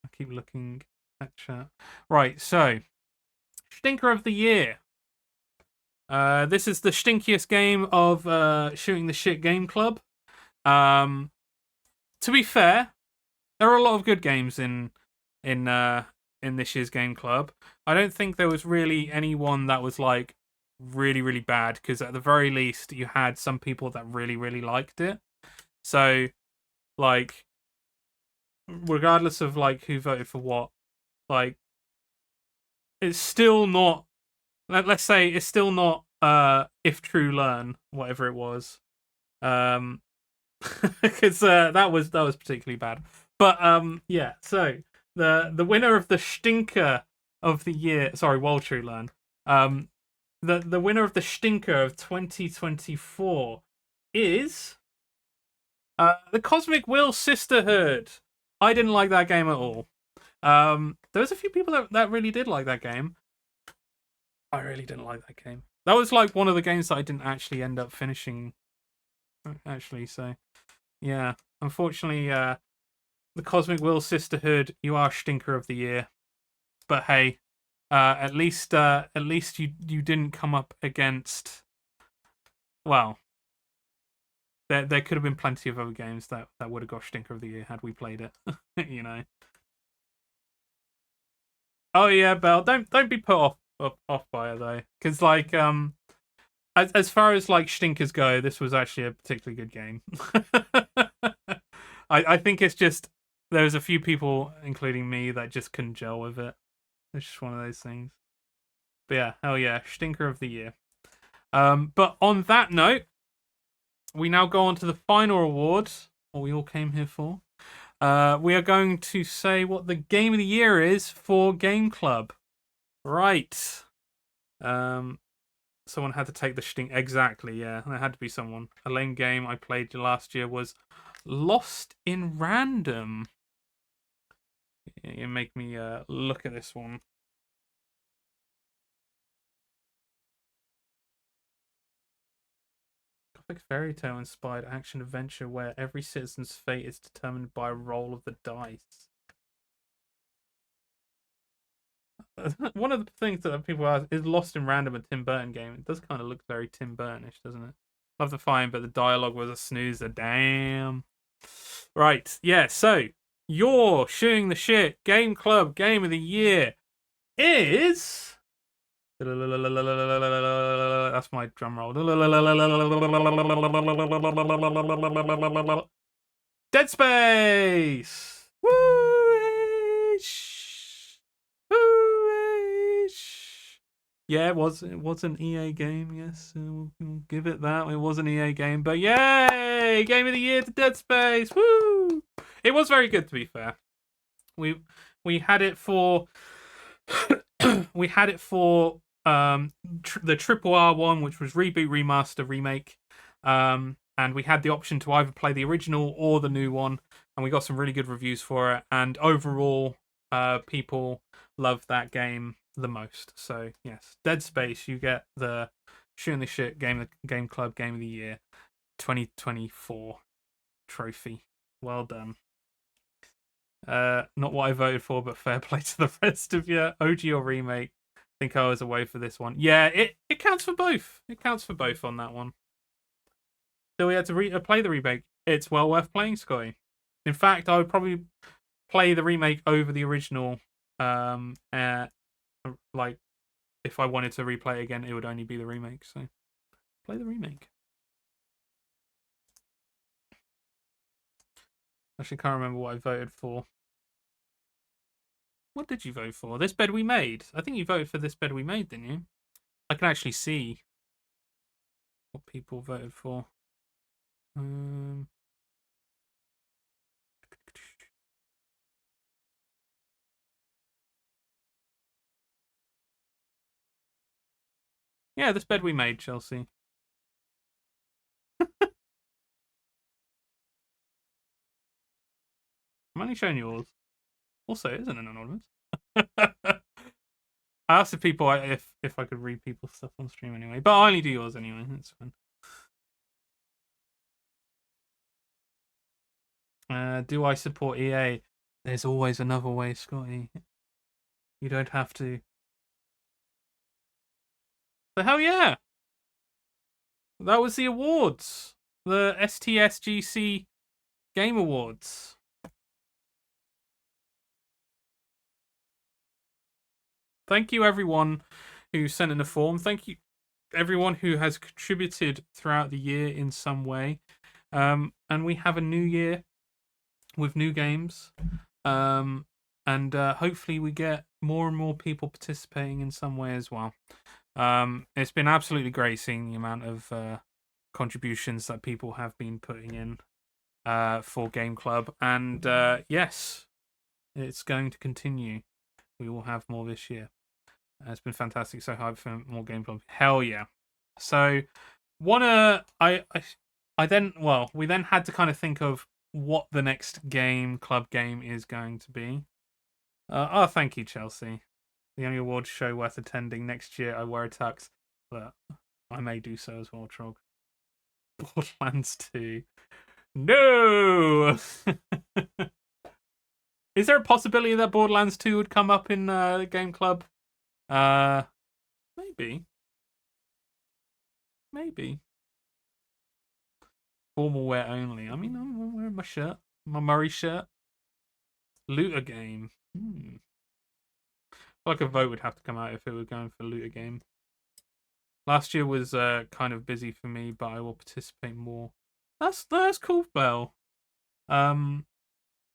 I keep looking at chat. Right, so Stinker of the Year. This is the stinkiest game of Shooting the Shit Game Club. To be fair, there are a lot of good games in this year's game club. I don't think there was really anyone that was like really, really bad, because at the very least you had some people that really, really liked it. So, like, regardless of like who voted for what, like, it's still not. Let's say it's still not. If True Learn, whatever it was, because that was particularly bad. But yeah. So the winner of the Stinker of the Year, sorry, Wild True Learn, the winner of the Stinker of 2024 is the Cosmic Will Sisterhood. I didn't like that game at all. There was a few people that really did like that game. I really didn't like that game. That was like one of the games that I didn't actually end up finishing. Actually, so yeah, unfortunately, the Cosmic Will Sisterhood, you are Stinker of the Year. But hey, at least you didn't come up against. Well, there could have been plenty of other games that would have got Stinker of the Year had we played it. You know. Oh yeah, Belle, don't be put off by it though, because like as far as like stinkers go, this was actually a particularly good game. I think it's just there was a few people, including me, that just couldn't gel with it. It's just one of those things. But yeah, hell yeah, stinker of the year. But on that note, we now go on to the final award, what we all came here for. We are going to say what the game of the year is for Game Club. Right. Someone had to take the stink. Exactly, yeah. There had to be someone. A lame game I played last year was Lost in Random. You make me look at this one. Gothic fairy tale inspired action adventure where every citizen's fate is determined by a roll of the dice. One of the things that people ask is Lost in Random a Tim Burton game. It does kind of look very Tim Burtonish, doesn't it? Love the fine, but the dialogue was a snoozer. Damn. Right, yeah. So your Shooting the Shit Game Club Game of the Year is. That's my drum roll. Dead Space. Woo-ish. Woo-ish. Yeah, it was an EA game. Yes, we'll give it that. It was an EA game, but yay! Game of the Year to Dead Space. Woo! It was very good, to be fair. We had it for we had it for the Triple R one, which was reboot, remaster, remake. And we had the option to either play the original or the new one, and we got some really good reviews for it. And overall, people love that game the most. So yes, Dead Space, you get the Shooting the Shit Game Club Game of the Year 2024 trophy. Well done. Not what I voted for, but fair play to the rest of you. OG or remake? I think I was away for this one. Yeah, it counts for both. It counts for both on that one. So we had to play the remake. It's well worth playing, Scotty. In fact, I would probably play the remake over the original. Like, if I wanted to replay it again, it would only be the remake. So, play the remake. Actually, can't remember what I voted for. What did you vote for? This bed we made. I think you voted for this bed we made, didn't you? I can actually see what people voted for. Yeah, this bed we made, Chelsea. I'm only showing yours. Also, it isn't an anonymous. I asked the people if I could read people's stuff on stream anyway, but I only do yours anyway. That's fine. Do I support EA? There's always another way, Scotty. You don't have to. But hell yeah! That was the awards. The STS GC Game Awards. Thank you everyone who sent in a form. Thank you everyone who has contributed throughout the year in some way. And we have a new year with new games. And hopefully we get more and more people participating in some way as well. It's been absolutely great seeing the amount of contributions that people have been putting in for Game Club. And yes, it's going to continue. We will have more this year. It's been fantastic. So hyped for more Game Club. Hell yeah. So we then had to kind of think of what the next Game Club game is going to be. Thank you, Chelsea. The only awards show worth attending. Next year I wear a tux, but I may do so as well, Trog. Borderlands 2. No! Is there a possibility that Borderlands 2 would come up in the Game Club? Maybe. Maybe. Formal wear only. I mean, I'm wearing my shirt. My Murray shirt. Looter game. I feel like a vote would have to come out if it were going for looter game. Last year was kind of busy for me, but I will participate more. That's cool, Bell.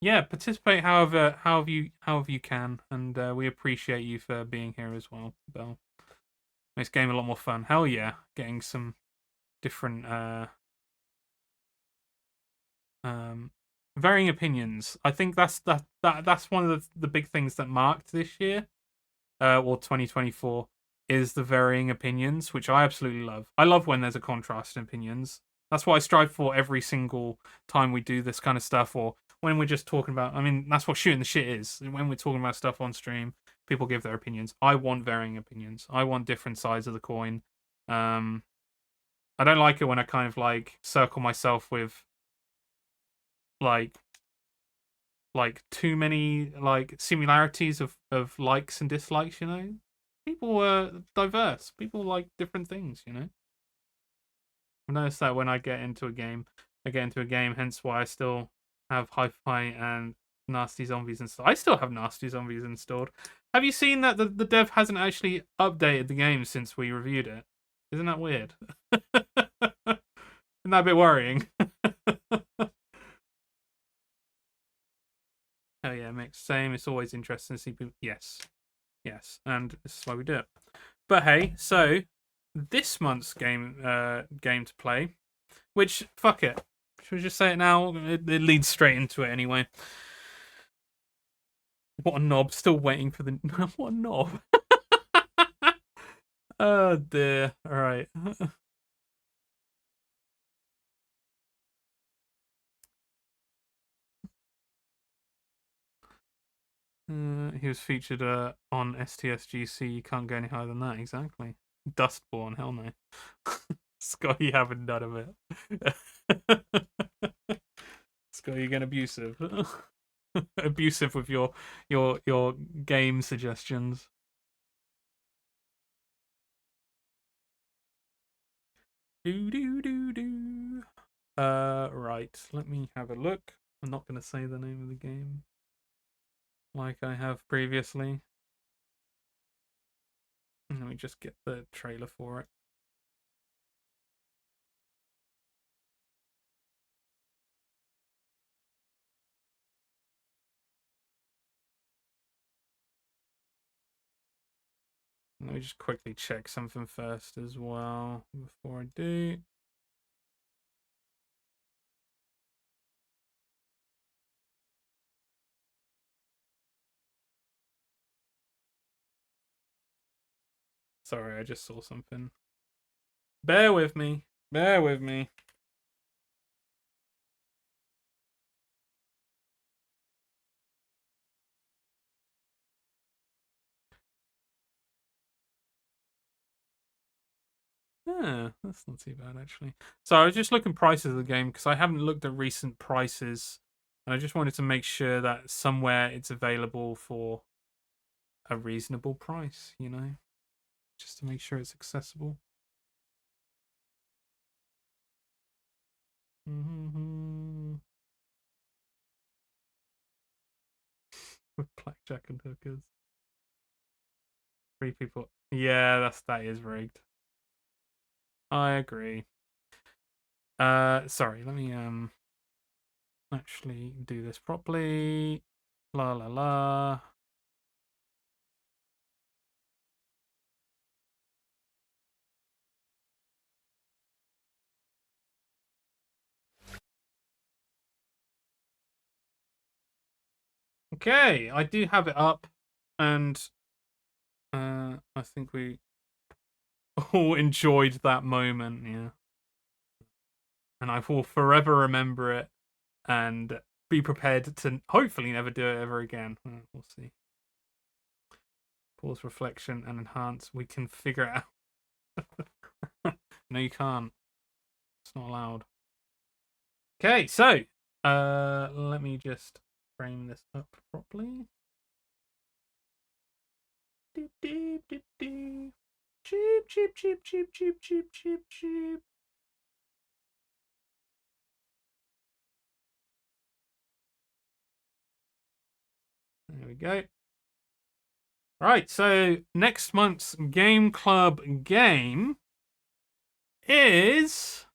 Yeah, participate however you can, and we appreciate you for being here as well, Bell. Makes the game a lot more fun. Hell yeah, getting some different varying opinions. I think that's one of the big things that marked this year, or 2024, is the varying opinions, which I absolutely love. I love when there's a contrast in opinions. That's what I strive for every single time we do this kind of stuff, or when we're just talking about. I mean, that's what shooting the shit is. When we're talking about stuff on stream, people give their opinions. I want varying opinions. I want different sides of the coin. I don't like it when I kind of like circle myself with like too many like similarities of likes and dislikes, you know. People are diverse. People like different things, you know. I've noticed that when I get into a game, hence why I still have Hi-Fi and Nasty Zombies installed. I still have Nasty Zombies installed. Have you seen that the dev hasn't actually updated the game since we reviewed it? Isn't that weird? Isn't that a bit worrying? Oh yeah, mix. Same. It's always interesting to see people. Yes, and this is why we do it. But hey, so this month's game to play, which fuck it, should we just say it now? It leads straight into it anyway. What a knob! Still waiting for the what a knob. Oh dear. All right. He was featured on STSGC. You can't go any higher than that. Exactly. Dustborn. Hell no. Scott, you haven't none of it. Scott, you're getting abusive. Abusive with your game suggestions. Do. Right. Let me have a look. I'm not going to say the name of the game like I have previously. Let me just get the trailer for it. Let me just quickly check something first as well before I do. Sorry, I just saw something. Bear with me. Bear with me. Yeah, that's not too bad actually. So I was just looking prices of the game because I haven't looked at recent prices, and I just wanted to make sure that somewhere it's available for a reasonable price, you know, just to make sure it's accessible. With blackjack and hookers. 3 people. Yeah, that is rigged. I agree. Sorry, let me actually do this properly. La la la. Okay, I do have it up, and I think we all enjoyed that moment, yeah. And I will forever remember it and be prepared to hopefully never do it ever again. We'll see. Pause, reflection, and enhance. We can figure it out. No, you can't. It's not allowed. Okay, so let me just frame this up properly. Doop, doop, doop, doop. Cheep, cheep, cheep, cheep, cheep, cheep, cheep, cheep. There we go. Right, so next month's Game Club game is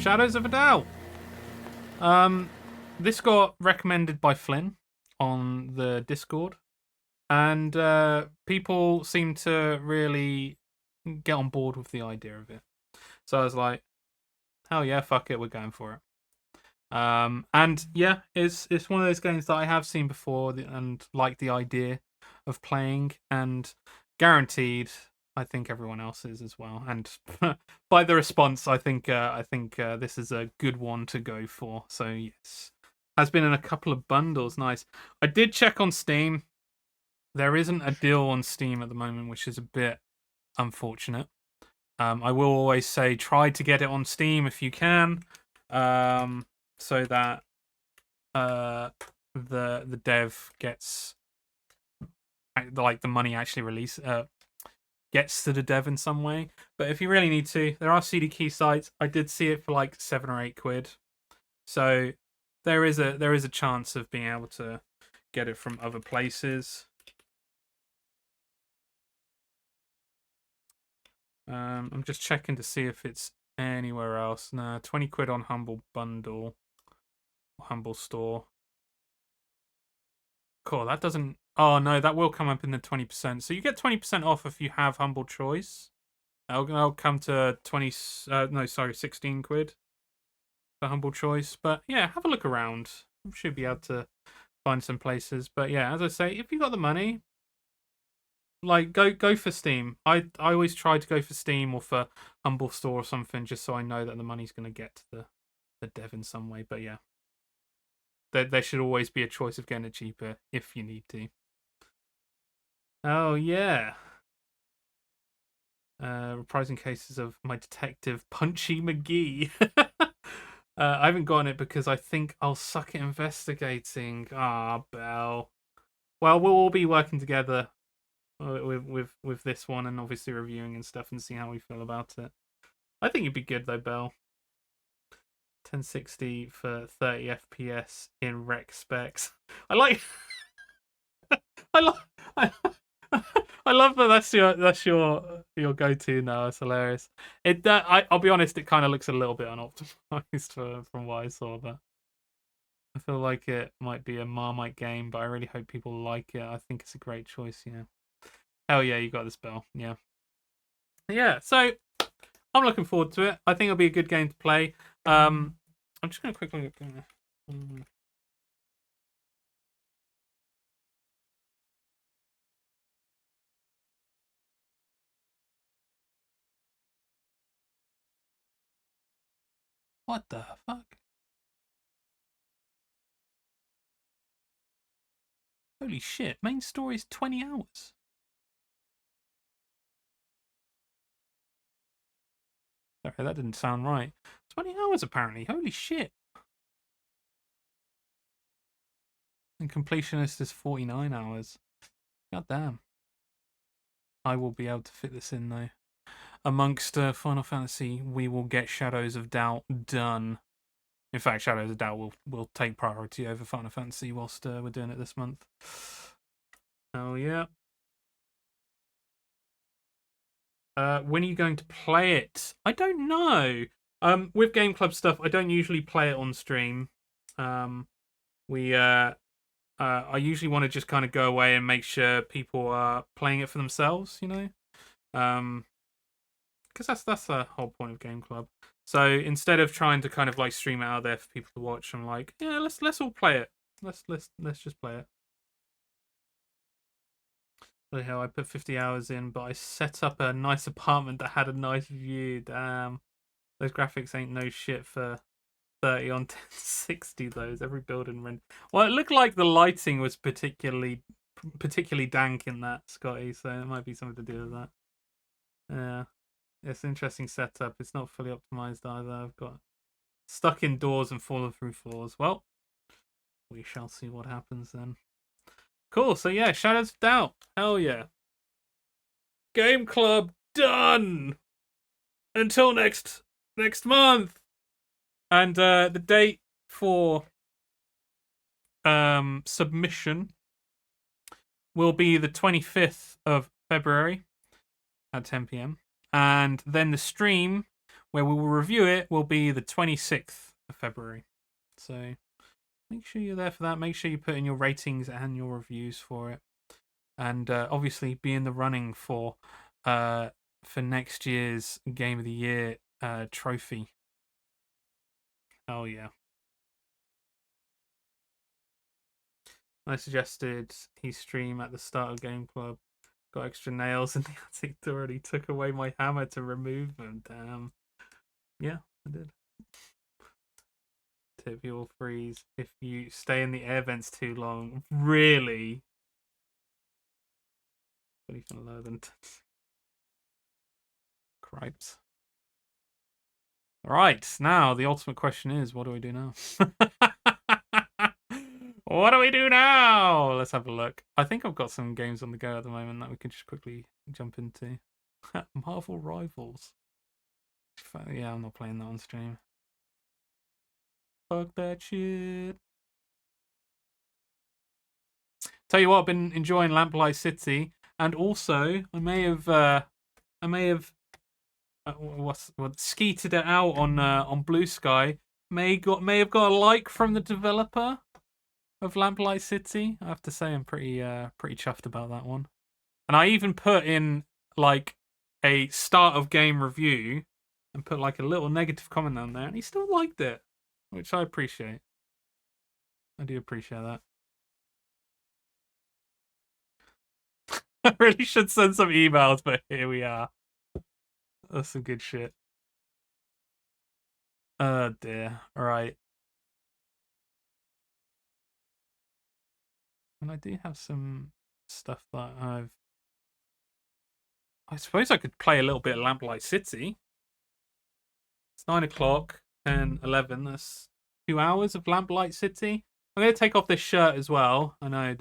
Shadows of a Doubt. This got recommended by Flynn on the Discord, and people seem to really get on board with the idea of it. So I was like, hell yeah, fuck it, we're going for it. And yeah, it's one of those games that I have seen before and like the idea of playing, and guaranteed I think everyone else is as well. And by the response, I think this is a good one to go for. So yes, has been in a couple of bundles. Nice. I did check on Steam. There isn't a deal on Steam at the moment, which is a bit unfortunate. I will always say try to get it on Steam if you can, so that the dev gets like the money actually gets to the dev in some way. But if you really need to, there are CD key sites. I did see it for like £7 or £8, so there is a chance of being able to get it from other places. I'm just checking to see if it's anywhere else. Nah, 20 quid on Humble Bundle. Humble Store. Cool, that doesn't... Oh, no, that will come up in the 20%. So you get 20% off if you have Humble Choice. That'll come to 16 quid for Humble Choice. But yeah, have a look around. You should be able to find some places. But yeah, as I say, if you got the money, like go for Steam. I always try to go for Steam or for Humble Store or something, just so I know that the money's going to get to the dev in some way. But yeah, there should always be a choice of getting it cheaper if you need to. Oh yeah. Reprising cases of my detective Punchy McGee. I haven't gotten it because I think I'll suck at investigating. Ah, Belle. Well, we'll all be working together with this one, and obviously reviewing and stuff, and see how we feel about it. I think it'd be good though, Belle. 1060 for 30 FPS in rec specs. I like. I love. I love that. That's your go-to now. It's hilarious. I'll be honest. It kind of looks a little bit unoptimized from what I saw, but I feel like it might be a Marmite game. But I really hope people like it. I think it's a great choice. Yeah. Hell yeah, you got this, Bell. Yeah. Yeah. So I'm looking forward to it. I think it'll be a good game to play. I'm just gonna quickly look. What the fuck? Holy shit! Main story is 20 hours. Sorry, that didn't sound right. 20 hours apparently. Holy shit! And completionist is 49 hours. God damn. I will be able to fit this in though. Amongst Final Fantasy, we will get Shadows of Doubt done. In fact, Shadows of Doubt will take priority over Final Fantasy whilst we're doing it this month. Oh yeah. When are you going to play it? I don't know. With Game Club stuff, I don't usually play it on stream. I usually want to just kind of go away and make sure people are playing it for themselves, you know. Because that's the whole point of Game Club. So instead of trying to kind of like stream it out there for people to watch, I'm like, yeah, let's all play it. Let's just play it. Bloody hell, I put 50 hours in, but I set up a nice apartment that had a nice view. Damn, those graphics ain't no shit for 30 on 1060. Those every building rent. Well, it looked like the lighting was particularly dank in that, Scotty. So it might be something to do with that. Yeah. It's an interesting setup. It's not fully optimized either. I've got stuck indoors and fallen through floors. Well, we shall see what happens then. Cool. So yeah, Shadows of Doubt. Hell yeah. Game Club done. Until next month. And the date for submission will be the 25th of February at 10 p.m. And then the stream where we will review it will be the 26th of February. So make sure you're there for that. Make sure you put in your ratings and your reviews for it. And obviously be in the running for next year's Game of the Year trophy. Oh yeah. I suggested he stream at the start of Game Club. Got extra nails and the attic already took away my hammer to remove them. Damn. Yeah, I did. Tip, you will freeze if you stay in the air vents too long. Really? But even lower than cripes. Alright, now the ultimate question is, what do we do now? What do we do now? Let's have a look. I think I've got some games on the go at the moment that we can just quickly jump into. Marvel Rivals. Yeah, I'm not playing that on stream. Fuck that shit. Tell you what, I've been enjoying Lamplight City, and also I may have what skeeted it out on Blue Sky. May have got a like from the developer of Lamplight City. I have to say I'm pretty chuffed about that one. And I even put in like a start of game review and put like a little negative comment down there, and he still liked it, which I appreciate. I do appreciate that. I really should send some emails, but here we are. That's some good shit. Oh dear. Alright. And I do have some stuff that I suppose I could play a little bit of Lamplight City. It's 9 o'clock, 10, 11. That's 2 hours of Lamplight City. I'm going to take off this shirt as well. I know,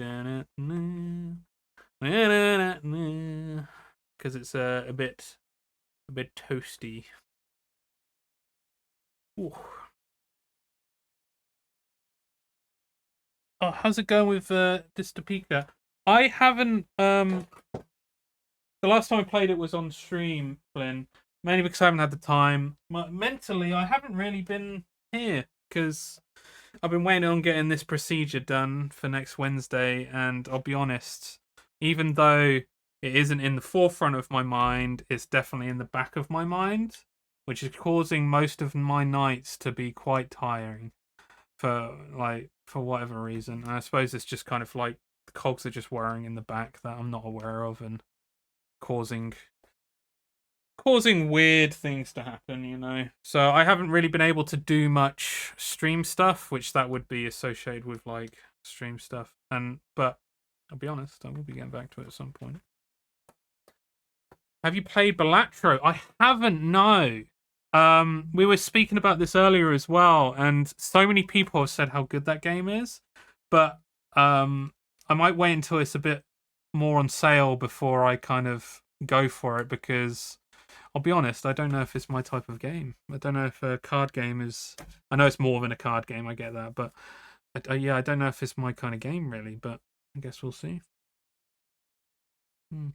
because it's a bit toasty. Ooh. Oh, how's it going with Dystopia? I haven't. The last time I played it was on stream, Flynn. Mainly because I haven't had the time. Mentally, I haven't really been here because I've been waiting on getting this procedure done for next Wednesday. And I'll be honest, even though it isn't in the forefront of my mind, it's definitely in the back of my mind, which is causing most of my nights to be quite tiring for whatever reason. And I suppose it's just kind of like the cogs are just whirring in the back that I'm not aware of and causing weird things to happen, you know. So I haven't really been able to do much stream stuff, which that would be associated with like stream stuff. But I'll be honest, I will be getting back to it at some point. Have you played Balatro? I haven't, no. We were speaking about this earlier as well, and so many people have said how good that game is, but I might wait until it's a bit more on sale before I kind of go for it, because I'll be honest, I don't know if it's my type of game. I don't know if a card game is... I know it's more than a card game, I get that, but yeah, I don't know if it's my kind of game really, but I guess we'll see. If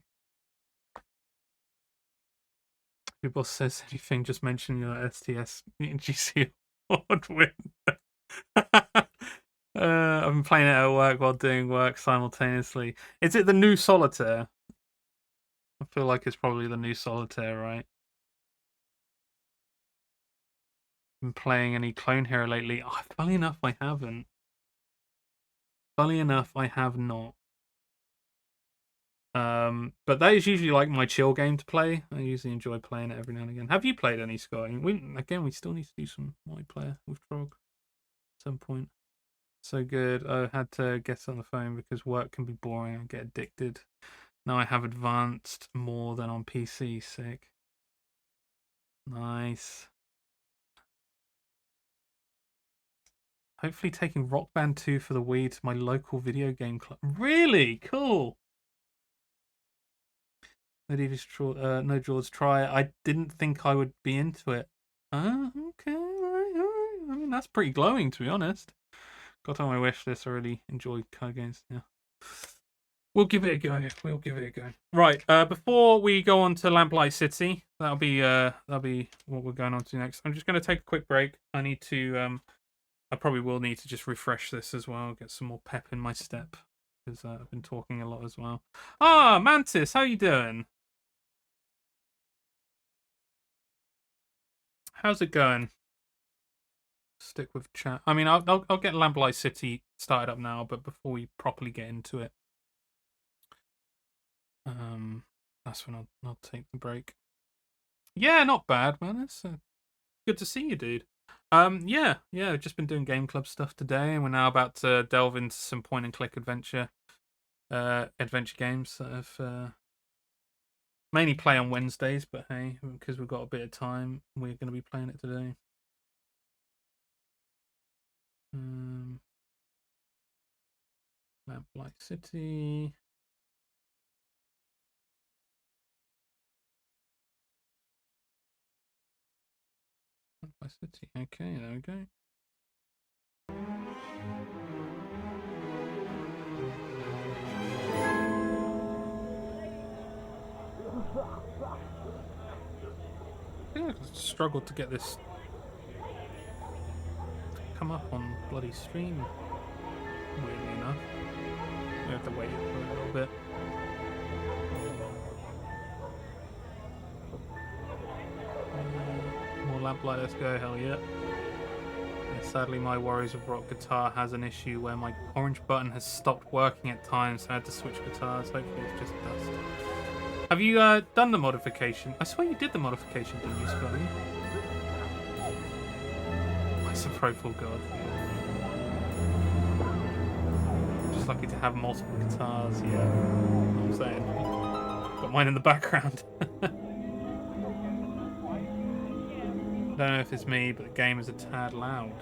your boss says anything, just mention your STS GC award win. I've been playing it at work while doing work simultaneously. Is it the new Solitaire? I feel like it's probably the new Solitaire, right? Been playing any Clone Hero lately? Oh, funny enough, I haven't. Funny enough, I have not. But that is usually like my chill game to play. I usually enjoy playing it every now and again. Have you played any, Scott? We still need to do some multiplayer with Trog at some point. So good. I had to get on the phone because work can be boring and get addicted. Now I have advanced more than on PC. Sick. Nice. Hopefully taking Rock Band 2 for the Wii to my local video game club. Really? Cool. No Jaws try. I didn't think I would be into it. Okay, alright. I mean, that's pretty glowing, to be honest. Got on my wish list. I really enjoy card games. Yeah. We'll give it a go. Right, before we go on to Lamplight City, that'll be what we're going on to next. I'm just going to take a quick break. I need to I probably will need to just refresh this as well, get some more pep in my step, because I've been talking a lot as well. Ah, Mantis, how you doing? How's it going? Stick with chat. I mean, I'll get Lamplight City started up now, but before we properly get into it, that's when I'll take the break. Yeah, not bad, man. It's good to see you, dude. Yeah, just been doing game club stuff today, and we're now about to delve into some point and click adventure games that have mainly play on Wednesdays, but hey, because we've got a bit of time, we're going to be playing it today. Lamplight City. Lamplight City. Okay, there we go. struggled to get this to come up on bloody stream. Weirdly enough, we have to wait for a little bit. More Lamplight, let's go, hell yeah. Sadly, my Warriors of Rock guitar has an issue where my orange button has stopped working at times, so I had to switch guitars. Hopefully it's just dust. Have you done the modification? I swear you did the modification, didn't you, Scotty? That's a pro full god. Just lucky to have multiple guitars, yeah. You know what I'm saying? Got mine in the background. I don't know if it's me, but the game is a tad loud.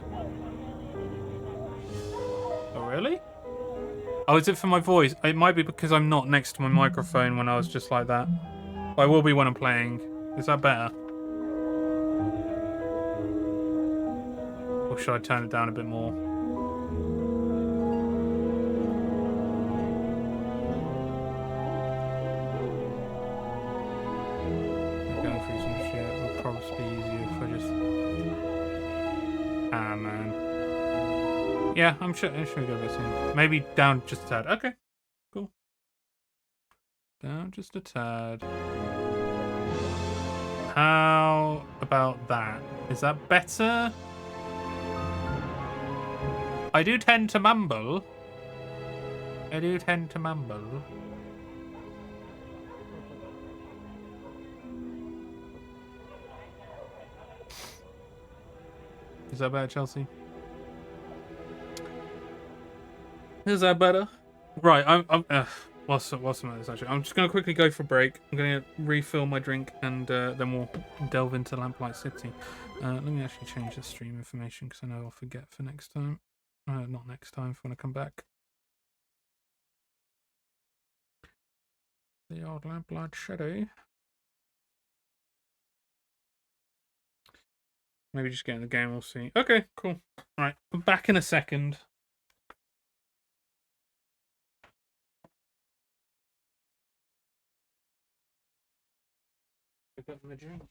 Oh, really? Oh, is it for my voice? It might be because I'm not next to my microphone when I was just like that. I will be when I'm playing. Is that better? Or should I turn it down a bit more? Going through some shit. It'll probably be easier if I just... Ah, man. Yeah, I'm sure we go a bit soon. Maybe down just a tad. Okay, cool. Down just a tad. How about that? Is that better? I do tend to mumble. Is that better, Chelsea? Is that better? Right, what's the matter, actually? I'm just going to quickly go for a break. I'm going to refill my drink, and then we'll delve into Lamplight City. Let me actually change the stream information, because I know I'll forget for next time. Not next time, for when I come back. The old Lamplight City. Maybe just get in the game, we'll see. Okay, cool. Alright, I'm back in a second. Pick up my drink.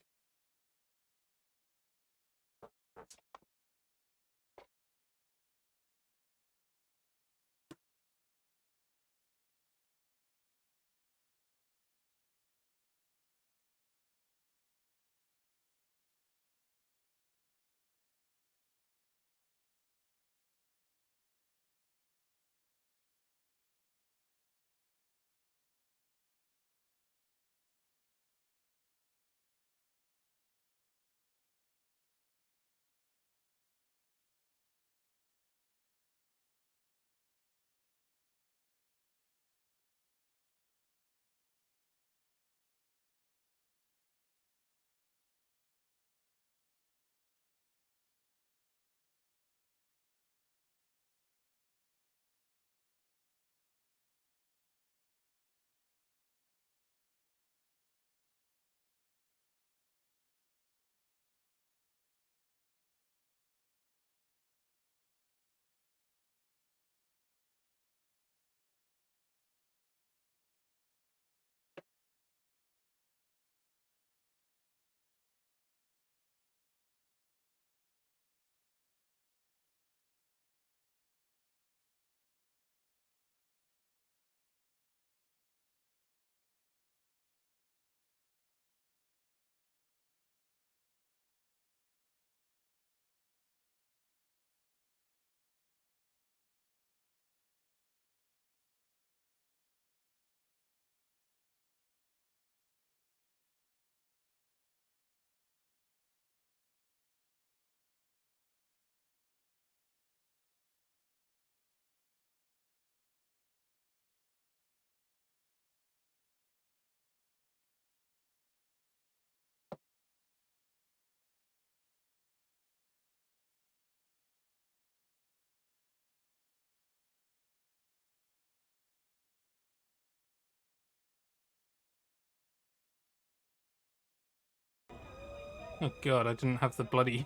Oh god, I didn't have the bloody...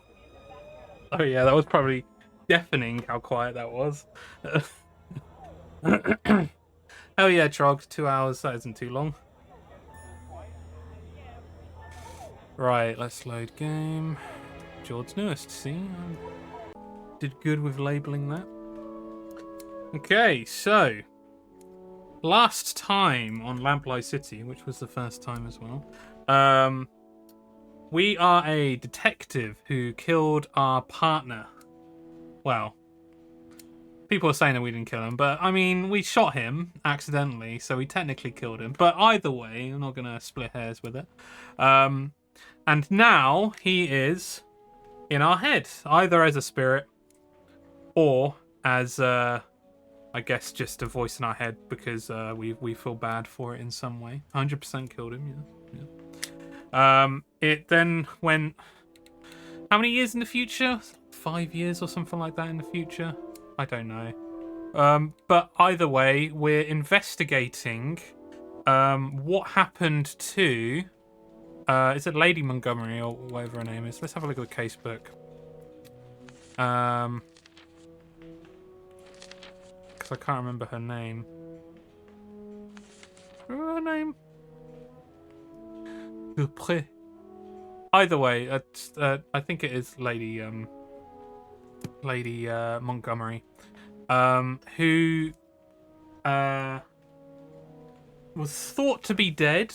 Oh yeah, that was probably deafening how quiet that was. Oh yeah, Trog, 2 hours, that isn't too long. Right, let's load game. George's newest, see? I did good with labeling that. Okay, so last time on Lamplight City, which was the first time as well, we are a detective who killed our partner. Well, people are saying that we didn't kill him, but I mean, we shot him accidentally, so we technically killed him. But either way, I'm not going to split hairs with it. And now he is in our head, either as a spirit or as, I guess, just a voice in our head because we feel bad for it in some way. 100% killed him, yeah. It then went, how many years in the future? 5 years or something like that in the future? I don't know. But either way, we're investigating what happened to... is it Lady Montgomery or whatever her name is? Let's have a look at the casebook. Because I can't remember her name. Remember her name? Dupré. Either way, I think it is Lady Montgomery, who was thought to be dead,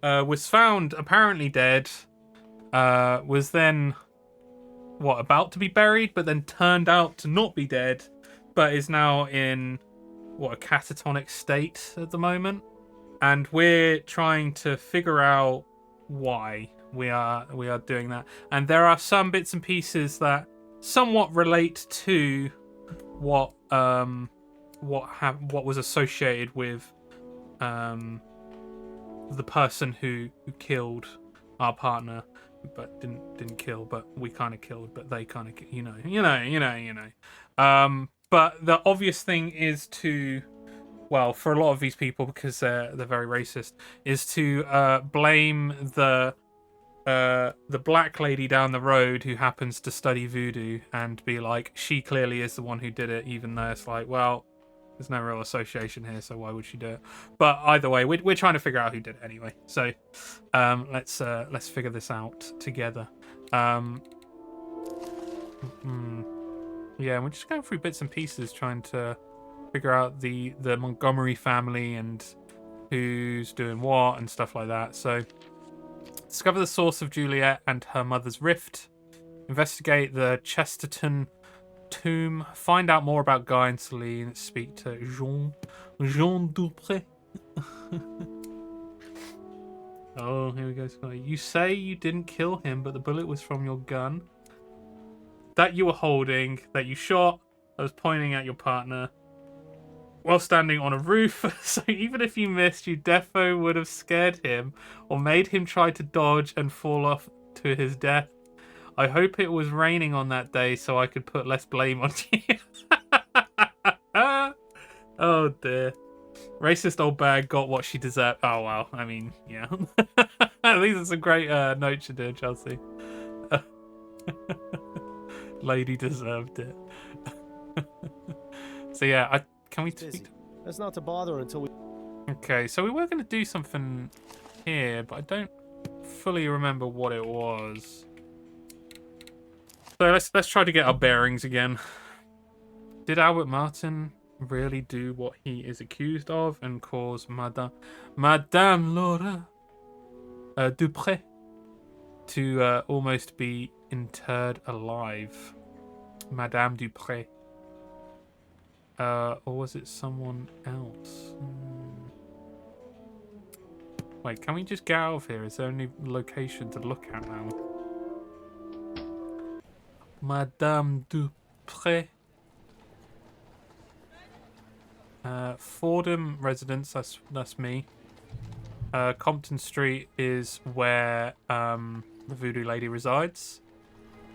was found apparently dead, was then about to be buried, but then turned out to not be dead, but is now in a catatonic state at the moment, and we're trying to figure out why we are doing that. And there are some bits and pieces that somewhat relate to what was associated with the person who killed our partner, but didn't kill, but we kind of killed, but they kind of, you know. But the obvious thing is to, well, for a lot of these people, because they're very racist, is to blame the black lady down the road who happens to study voodoo and be like, she clearly is the one who did it, even though it's like, well, there's no real association here, so why would she do it? But either way, we're trying to figure out who did it anyway. So let's figure this out together. Yeah, we're just going through bits and pieces, trying to figure out the Montgomery family and who's doing what and stuff like that. So discover the source of Juliet and her mother's rift. Investigate the Chesterton tomb. Find out more about Guy and Celine. Speak to Jean Dupré. Oh, here we go, Scotty. You say you didn't kill him, but the bullet was from your gun that you were holding, that you shot, that was pointing at your partner while standing on a roof. So even if you missed, you defo would have scared him or made him try to dodge and fall off to his death. I hope it was raining on that day so I could put less blame on you. Oh dear. Racist old bag got what she deserved. Oh wow, I mean, yeah. These are some great notes you're doing, Chelsea. Lady deserved it. So yeah, can we speak? That's not to bother until we... Okay, so we were going to do something here, but I don't fully remember what it was. So let's try to get our bearings again. Did Albert Martin really do what he is accused of and cause Madame Laura Dupré to almost be interred alive? Madame Dupré. Or was it someone else? Wait, can we just get out of here? Is there any location to look at now? Madame Dupré. Fordham residence, that's me. Compton Street is where the voodoo lady resides.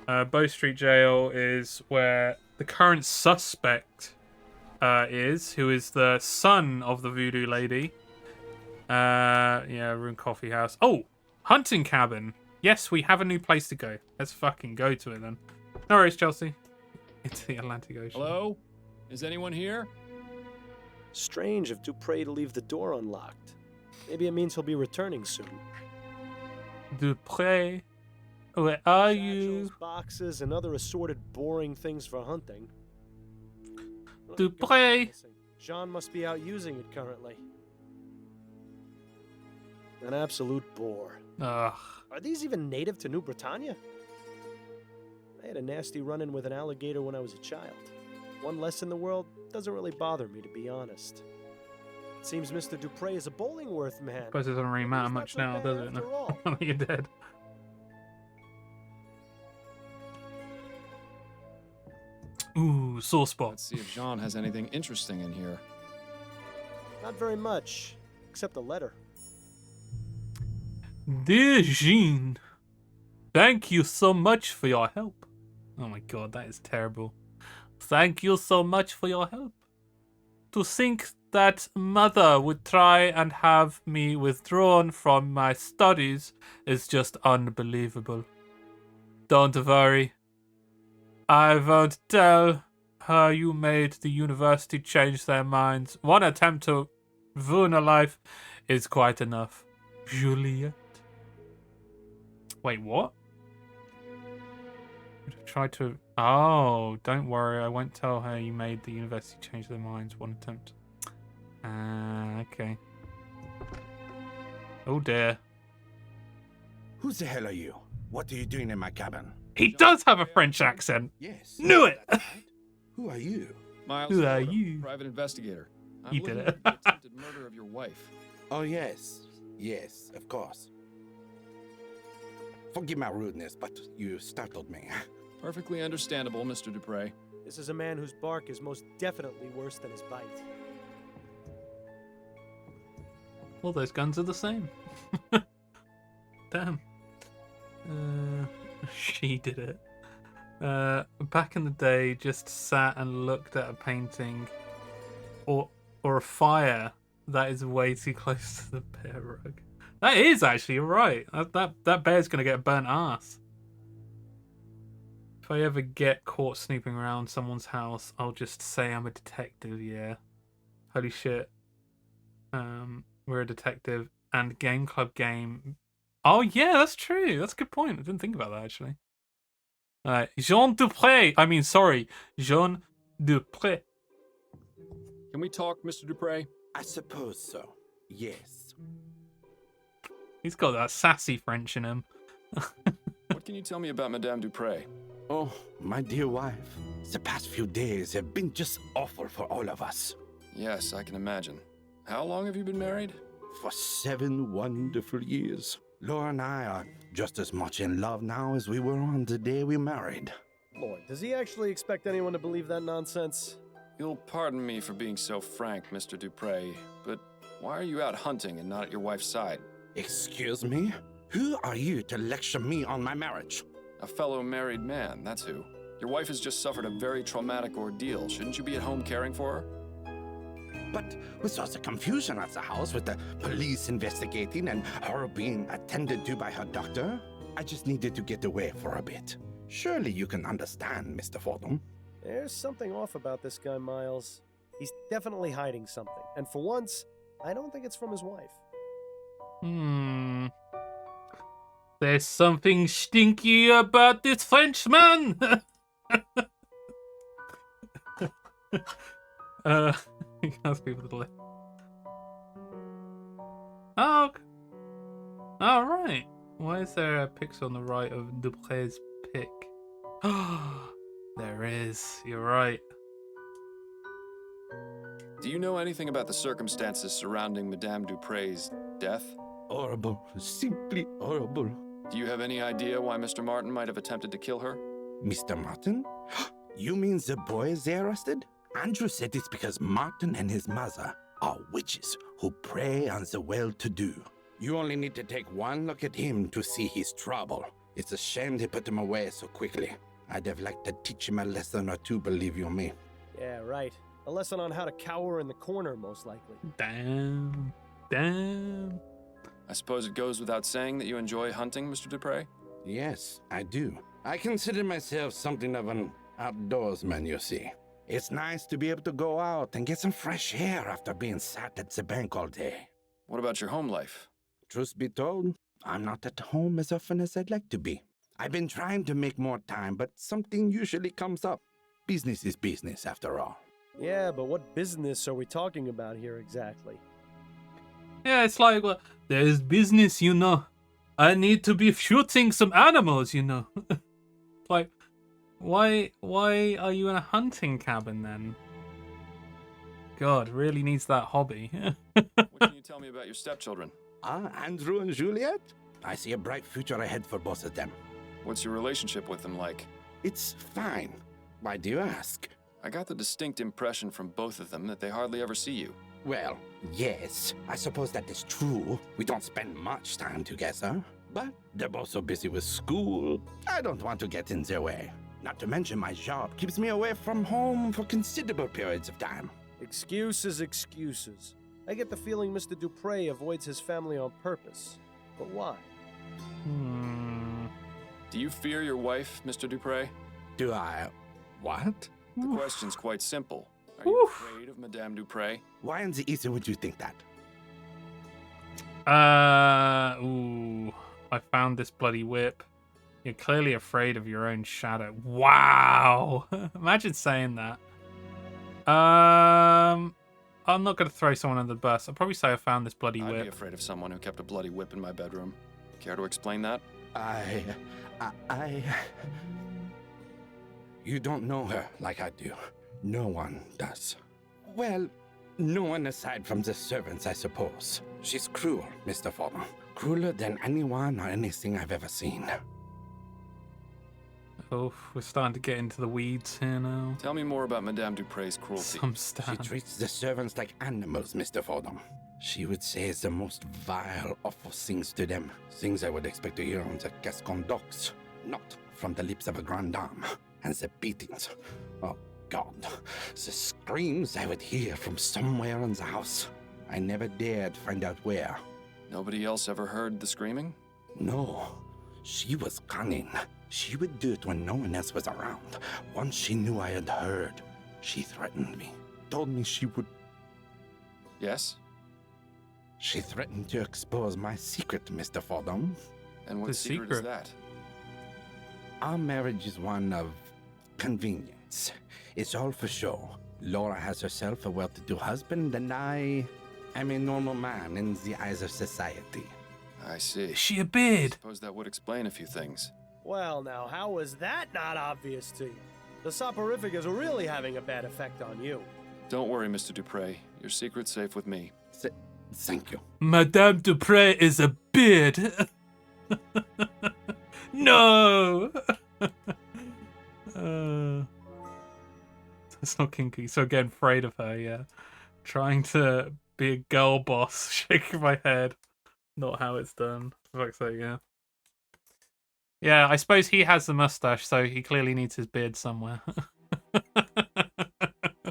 Bow Street Jail is where the current suspect is, who is the son of the voodoo lady. Yeah, Room Coffee House. Oh, hunting cabin. Yes, we have a new place to go. Let's fucking go to it then. No worries, Chelsea. It's the Atlantic Ocean. Hello? Is anyone here? Strange of Dupré to leave the door unlocked. Maybe it means he'll be returning soon. Dupré, where are Satchels, you? boxes, and other assorted boring things for hunting. What Dupré. gun is missing? Jean must be out using it currently. An absolute bore. Ugh. Are these even native to New Britannia? I had a nasty run-in with an alligator when I was a child. One less in the world doesn't really bother me, to be honest. It seems Mr. Dupré is a Bollingworth man. Suppose it doesn't really Maybe matter he's not much so now, bad does it? after No. all. I think you're dead. Ooh, sore spot. Let's see if Jean has anything interesting in here. Not very much, except a letter. Dear Jean, thank you so much for your help. Oh my god, that is terrible. Thank you so much for your help. To think that mother would try and have me withdrawn from my studies is just unbelievable. Don't worry. I won't tell her you made the university change their minds. One attempt to ruin a life is quite enough. Juliet. Wait, what? Try to... Oh, don't worry. I won't tell her you made the university change their minds. One attempt. Okay. Oh dear. Who the hell are you? What are you doing in my cabin? He does have a French accent. Yes. Knew it! That's right. Who are you? Miles Who are Fordham, you? private investigator. I'm You did looking it. into the attempted murder of your wife. Oh, yes. Yes, of course. Forgive my rudeness, but you startled me. Perfectly understandable, Mr. Dupré. This is a man whose bark is most definitely worse than his bite. All those guns are the same. Damn. She did it. Back in the day, just sat and looked at a painting or a fire that is way too close to the bear rug. That is actually, you're right. That bear's gonna get a burnt ass. If I ever get caught snooping around someone's house, I'll just say I'm a detective. Yeah. Holy shit. We're a detective and Game Club game. Oh yeah, that's true. That's a good point. I didn't think about that actually. Jean Dupré. Jean Dupré. Can we talk, Mr. Dupré? I suppose so. Yes. He's got that sassy French in him. What can you tell me about Madame Dupré? Oh, my dear wife. The past few days have been just awful for all of us. Yes, I can imagine. How long have you been married? For 7 wonderful years. Laura and I are just as much in love now as we were on the day we married. Lord, does he actually expect anyone to believe that nonsense? You'll pardon me for being so frank, Mr. Dupré, but why are you out hunting and not at your wife's side? Excuse me? Who are you to lecture me on my marriage? A fellow married man, that's who. Your wife has just suffered a very traumatic ordeal. Shouldn't you be at home caring for her? But with all the confusion at the house with the police investigating and her being attended to by her doctor, I just needed to get away for a bit. Surely you can understand, Mr. Fordham. There's something off about this guy, Miles. He's definitely hiding something. And for once, I don't think it's from his wife. There's something stinky about this Frenchman. Ask people to live. Oh, all right. Why is there a pixel on the right of Dupré's pic? There is. You're right. Do you know anything about the circumstances surrounding Madame Dupré's death? Horrible. Simply horrible. Do you have any idea why Mr. Martin might have attempted to kill her? Mr. Martin? You mean the boys they arrested? Andrew said it's because Martin and his mother are witches who prey on the well-to-do. You only need to take one look at him to see his trouble. It's a shame they put him away so quickly. I'd have liked to teach him a lesson or two, believe you me. Yeah, right. A lesson on how to cower in the corner, most likely. Damn. I suppose it goes without saying that you enjoy hunting, Mr. Dupré? Yes, I do. I consider myself something of an outdoorsman, you see. It's nice to be able to go out and get some fresh air after being sat at the bank all day. What about your home life? Truth be told, I'm not at home as often as I'd like to be. I've been trying to make more time, but something usually comes up. Business is business, after all. Yeah, but what business are we talking about here exactly? Yeah, it's like, well, there's business, you know. I need to be shooting some animals, you know. Like, why are you in a hunting cabin then? God, really needs that hobby. What can you tell me about your stepchildren? Andrew and Juliet? I see a bright future ahead for both of them. What's your relationship with them like? It's fine. Why do you ask? I got the distinct impression from both of them that they hardly ever see you. Well, yes, I suppose that is true. We don't spend much time together. But they're both so busy with school, I don't want to get in their way. Not to mention my job keeps me away from home for considerable periods of time. Excuses, excuses. I get the feeling Mr. Dupre avoids his family on purpose. But why? Do you fear your wife, Mr. Dupre? Do I? What? The question's quite simple. Are you afraid of Madame Dupre? Why in the ether would you think that? Ooh. I found this bloody whip. You're clearly afraid of your own shadow. Wow. Imagine saying that. I'm not going to throw someone under the bus. I'll probably say I found this bloody I'd whip. be afraid of someone who kept a bloody whip in my bedroom. Care to explain that? You don't know her like I do. No one does. Well, no one aside from the servants, I suppose. She's cruel, Mr. Fodder. Crueler than anyone or anything I've ever seen. Oh, we're starting to get into the weeds here now. Tell me more about Madame Dupre's cruelty. Some She stand. treats the servants like animals, Mr. Fordham. She would say the most vile, awful things to them. Things I would expect to hear on the Gascon docks. Not from the lips of a grande dame. And the beatings. Oh, God. The screams I would hear from somewhere in the house. I never dared find out where. Nobody else ever heard the screaming? No. She was cunning. She would do it when no one else was around. Once she knew I had heard, she threatened me. Told me she would... Yes? She threatened to expose my secret, Mr. Fordham. And what The secret is secret? that? Our marriage is one of convenience. It's all for show. Laura has herself a well-to-do husband, and I am a normal man in the eyes of society. I see. Is she a I beard? suppose that would explain a few things. Well, now, how was that not obvious to you? The soporific is really having a bad effect on you. Don't worry, Mr. Dupre. Your secret's safe with me. Thank you. Madame Dupre is a beard. No. That's not kinky. So again, afraid of her. Yeah, trying to be a girl boss. Shaking my head. Not how it's done. For fuck's sake, yeah. Yeah, I suppose he has the mustache, so he clearly needs his beard somewhere.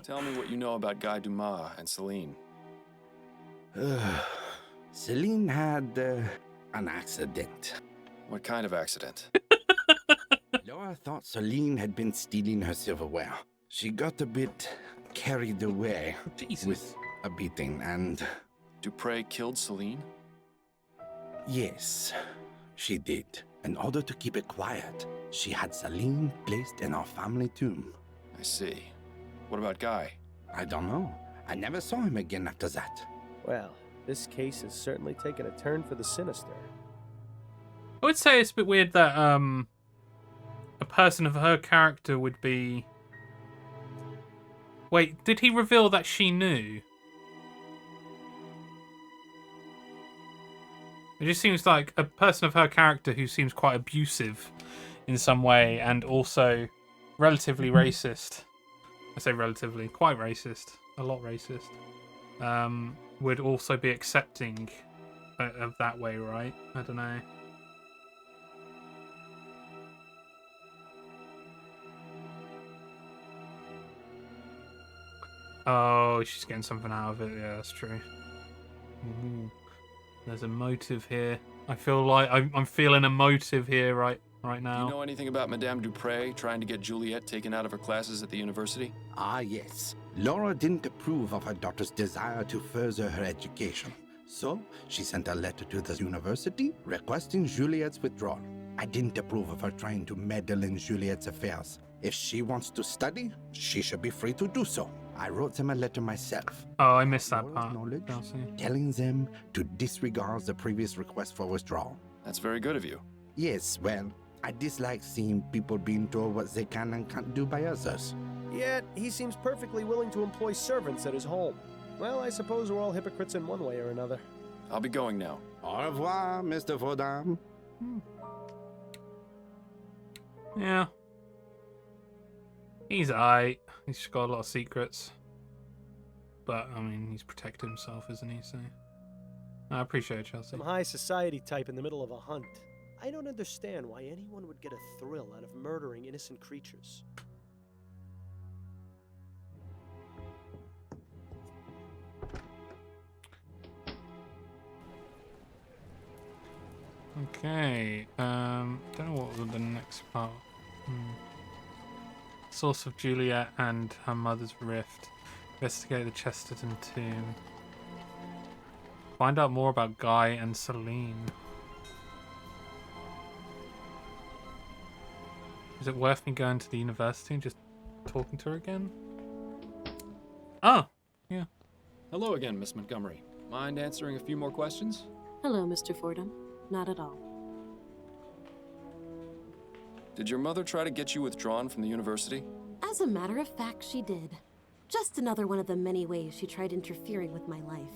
Tell me what you know about Guy Dumas and Celine. Celine had an accident. What kind of accident? Laura thought Celine had been stealing her silverware. She got a bit carried away Jesus. with a beating, and Dupre killed Celine? yes, she did. In order to keep it quiet, she had Celine placed in our family tomb. I see. What about Guy? I don't know. I never saw him again after that. Well, this case has certainly taken a turn for the sinister. I would say it's a bit weird that a person of her character would be. Wait, did he reveal that she knew? It just seems like a person of her character who seems quite abusive in some way and also relatively racist. I say relatively, quite racist, a lot racist. Would also be accepting of that way, right? I don't know. Oh, she's getting something out of it. Yeah, that's true. Ooh. There's a motive here. I feel like I'm feeling a motive here right Do now. you know anything about Madame Dupre trying to get Juliet taken out of her classes at the university? Ah, yes. Laura didn't approve of her daughter's desire to further her education, So, she sent a letter to the university requesting Juliet's withdrawal. I didn't approve of her trying to meddle in Juliet's affairs. If she wants to study, she should be free to do so. I wrote them a letter myself. Oh, I missed that Moral part. knowledge, Chelsea. telling them to disregard the previous request for withdrawal. That's very good of you. Yes, well, I dislike seeing people being told what they can and can't do by others. Yet, he seems perfectly willing to employ servants at his home. Well, I suppose we're all hypocrites in one way or another. I'll be going now. Au revoir, Mr. Fordham. Yeah. He's aight. He's just got a lot of secrets. But, I mean, he's protected himself, isn't he? So, I appreciate it, Chelsea. Some high society type in the middle of a hunt. I don't understand why anyone would get a thrill out of murdering innocent creatures. Okay. Don't know what was the next part. Source of Juliet and her mother's rift. Investigate the Chesterton tomb. Find out more about Guy and Celine. Is it worth me going to the university and just talking to her again? Oh, yeah. Hello again, Miss Montgomery. Mind answering a few more questions? Hello, Mr. Fordham. Not at all. Did your mother try to get you withdrawn from the university? As a matter of fact, she did. Just another one of the many ways she tried interfering with my life.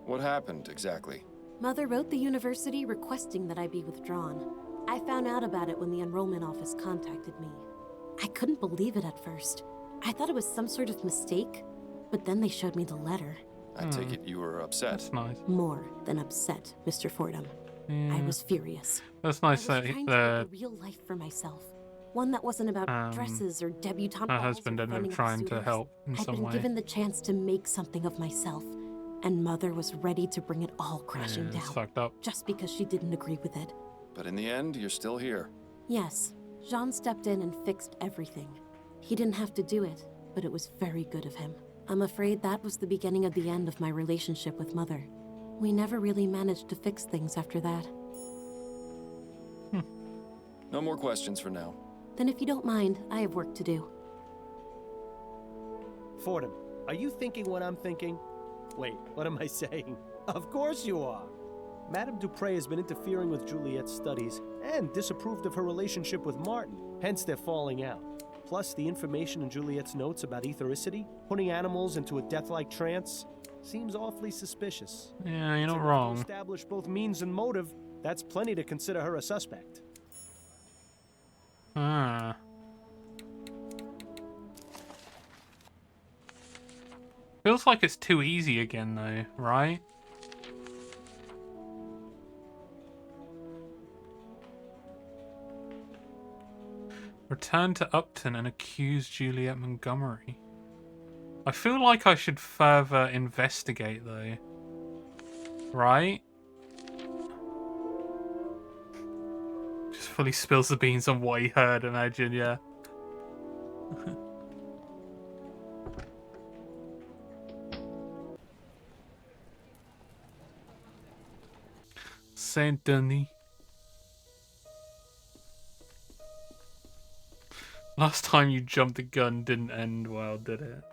What happened, exactly? Mother wrote the university requesting that I be withdrawn. I found out about it when the enrollment office contacted me. I couldn't believe it at first. I thought it was some sort of mistake, but then they showed me the letter. I take it you were upset. That's nice. More than upset, Mr. Fordham. Yeah. I was furious. That's I nice was that trying to the make a real life for myself. One that wasn't about dresses or debutante her balls husband or ended finding up trying to suitors. help in I'd some been way. given the chance to make something of myself, and Mother was ready to bring it all crashing It's down, fucked up. just because she didn't agree with it. But in the end, you're still here. Yes, Jean stepped in and fixed everything. He didn't have to do it, but it was very good of him. I'm afraid that was the beginning of the end of my relationship with Mother. We never really managed to fix things after that. No more questions for now. Then if you don't mind, I have work to do. Fordham, are you thinking what I'm thinking? Wait, what am I saying? Of course you are! Madame Dupre has been interfering with Juliet's studies and disapproved of her relationship with Martin, hence their falling out. Plus, the information in Juliet's notes about ethericity, putting animals into a death-like trance, seems awfully suspicious. Yeah, you're not To wrong. establish both means and motive, that's plenty to consider her a suspect. Ah. Feels like it's too easy again, though, right? Return to Upton and accuse Juliet Montgomery. I feel like I should further investigate, though. Right? Just fully spills the beans on what he heard, imagine, yeah. Saint Denis. Last time you jumped the gun didn't end well, did it?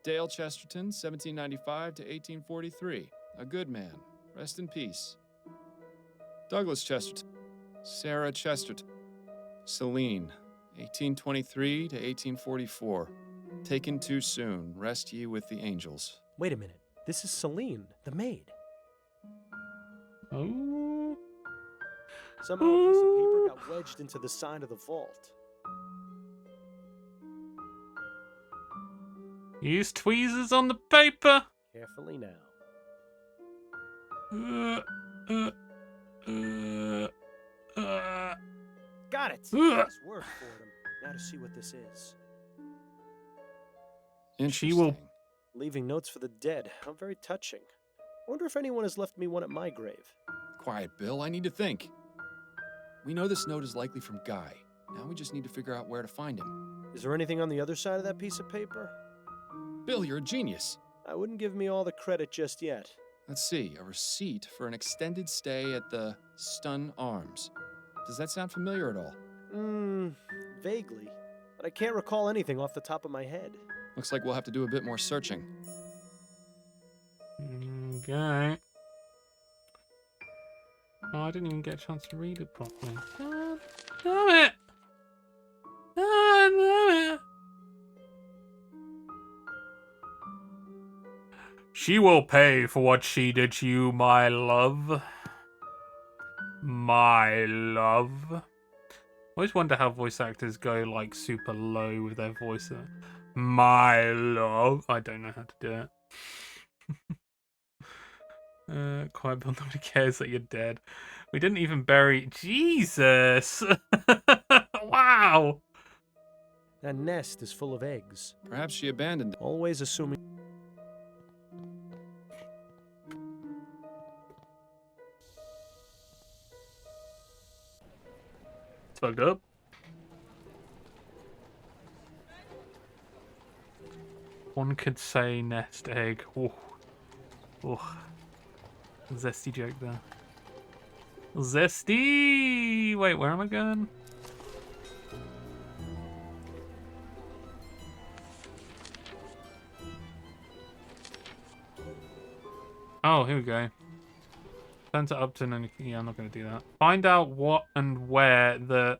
Dale Chesterton, 1795 to 1843. A good man. Rest in peace. Douglas Chesterton. Sarah Chesterton. Celine, 1823 to 1844. Taken too soon. Rest ye with the angels. Wait a minute. This is Celine, the maid. Oh. Somehow a piece of paper got wedged into the side of the vault. Use tweezers on the paper. Carefully now. Got it! Nice work, Fordham. Now to see what this is. She will- Interesting. Leaving notes for the dead. How very touching. Wonder if anyone has left me one at my grave. Quiet, Bill. I need to think. We know this note is likely from Guy. Now we just need to figure out where to find him. Is there anything on the other side of that piece of paper? Bill, you're a genius. I wouldn't give me all the credit just yet. Let's see, a receipt for an extended stay at the Stun Arms. Does that sound familiar at all? Vaguely. But I can't recall anything off the top of my head. Looks like we'll have to do a bit more searching. Okay. Oh, I didn't even get a chance to read it properly. God damn it! God damn it! She will pay for what she did to you, my love. My love. I always wonder how voice actors go like super low with their voice. My love. I don't know how to do it. Quiet Bill, nobody cares that you're dead. We didn't even bury... Jesus! Wow! That nest is full of eggs. Perhaps she abandoned it. Always assuming... It's fucked up. One could say nest egg. Oh. Oh. Zesty joke there. Zesty! Wait, where am I going? Oh, here we go. Turn to Upton and... Yeah, I'm not going to do that. Find out what and where the...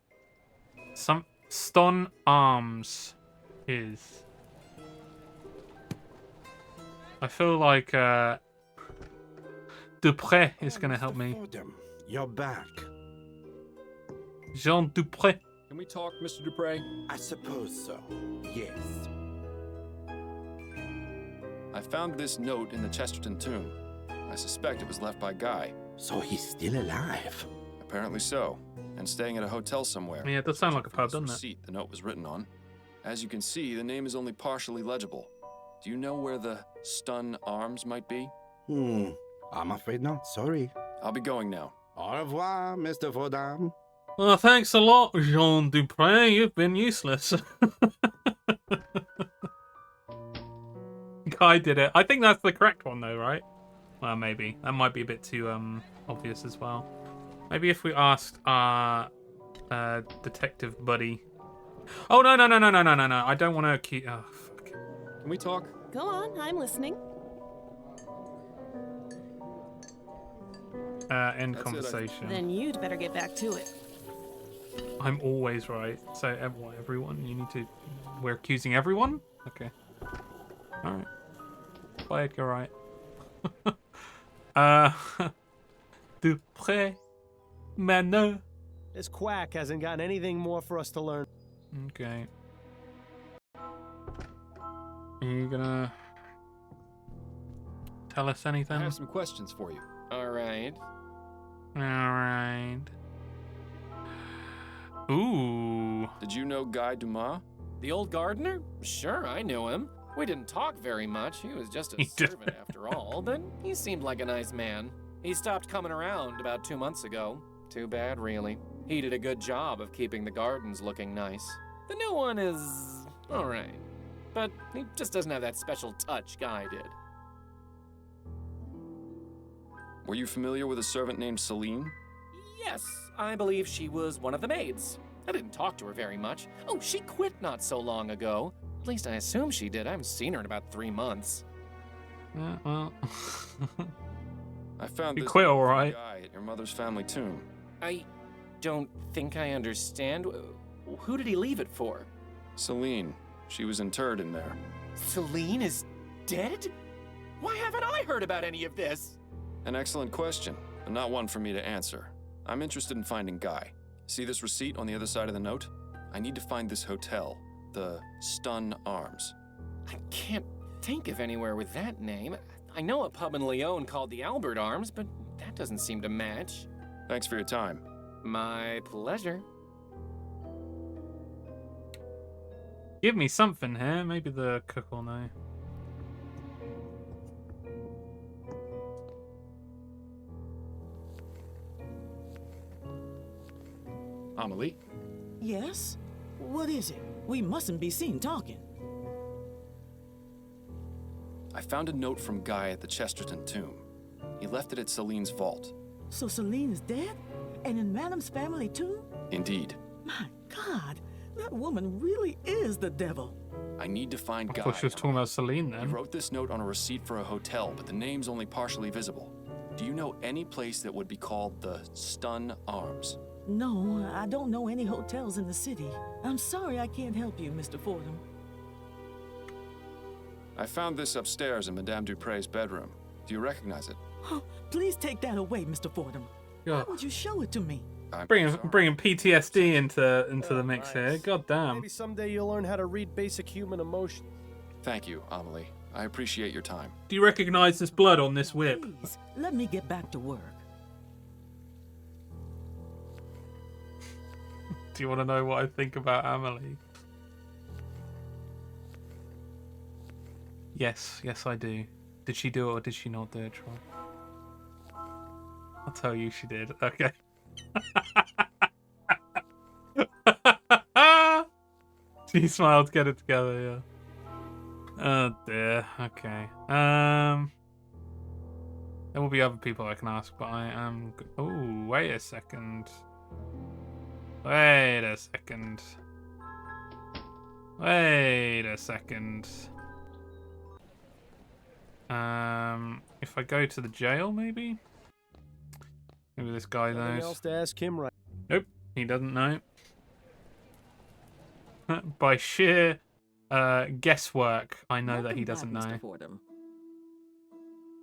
Stun Arms is. I feel like, Dupré is going to help me. Fordham, you're back. Jean Dupré. Can we talk, Mr. Dupre? I suppose so. Yes. I found this note in the Chesterton tomb. I suspect it was left by Guy. So he's still alive. Apparently so, and staying at a hotel somewhere. Yeah, it does sound like a pub, This doesn't it? receipt the note was written on. As you can see, the name is only partially legible. Do you know where the Stun Arms might be? I'm afraid not. Sorry. I'll be going now. Au revoir, Mr. Fordham. Well, thanks a lot, Jean Dupré. You've been useless. Guy did it. I think that's the correct one, though, right? Well, maybe. That might be a bit too obvious as well. Maybe if we asked our detective buddy. Oh, no. I don't want to keep... Oh, fuck. Can we talk? Go on, I'm listening. End That's it, conversation. Then you'd better get back to it. I'm always right. So, what, everyone? You need to... We're accusing everyone? Okay. Alright. Play it, you're right. Dupré. Maneux. This quack hasn't gotten anything more for us to learn. Okay. Are you gonna... tell us anything? I have some questions for you. All right. Alright. Ooh. Did you know Guy Dumas? The old gardener? Sure, I knew him. We didn't talk very much. He was just a He did. servant after all, but he seemed like a nice man. He stopped coming around about 2 months ago. Too bad, really. He did a good job of keeping the gardens looking nice. The new one is all right, but he just doesn't have that special touch Guy did. Were you familiar with a servant named Celine? Yes, I believe she was one of the maids. I didn't talk to her very much. Oh, she quit not so long ago. At least I assume she did. I haven't seen her in about 3 months. Yeah, well. I found You this quit, note from alright. Guy at your mother's family tomb. I don't think I understand. Who did he leave it for? Celine. She was interred in there. Celine is dead? Why haven't I heard about any of this? An excellent question, but not one for me to answer. I'm interested in finding Guy. See this receipt on the other side of the note? I need to find this hotel, the Stun Arms. I can't think of anywhere with that name. I know a pub in Lyon called the Albert Arms, but that doesn't seem to match. Thanks for your time. My pleasure. Give me something here. Maybe the cook will know. Amelie? Yes? What is it? We mustn't be seen talking. I found a note from Guy at the Chesterton tomb. He left it at Celine's vault. So Celine is dead? And in Madam's family too? Indeed. My God, that woman really is the devil. I need to find I Guy. thought she was talking about Celine He then. wrote this note on a receipt for a hotel, but the name's only partially visible. Do you know any place that would be called the Stun Arms? No, I don't know any hotels in the city. I'm sorry I can't help you, Mr. Fordham. I found this upstairs in Madame Dupre's bedroom. Do you recognize it? Oh, please take that away, Mr. Fordham. Yeah. Why would you show it to me? I'm Bringing sorry. PTSD into the mix here. nice. God damn. Maybe someday you'll learn how to read basic human emotion. Thank you, Amelie. I appreciate your time. Do you recognise this blood on this whip? Please, let me get back to work. Do you want to know what I think about Amelie? Yes, I do. Did she do it or did she not do it, Troy? I'll tell you she did. Okay. She smiled, get it together, yeah. Oh dear, okay. There will be other people I can ask, but I am... Oh, wait a second. Wait a second. Wait a second. If I go to the jail, maybe? Maybe this guy Nothing knows. else to ask him right. Nope, he doesn't know. By sheer guesswork, I know that he doesn't know. Fordham.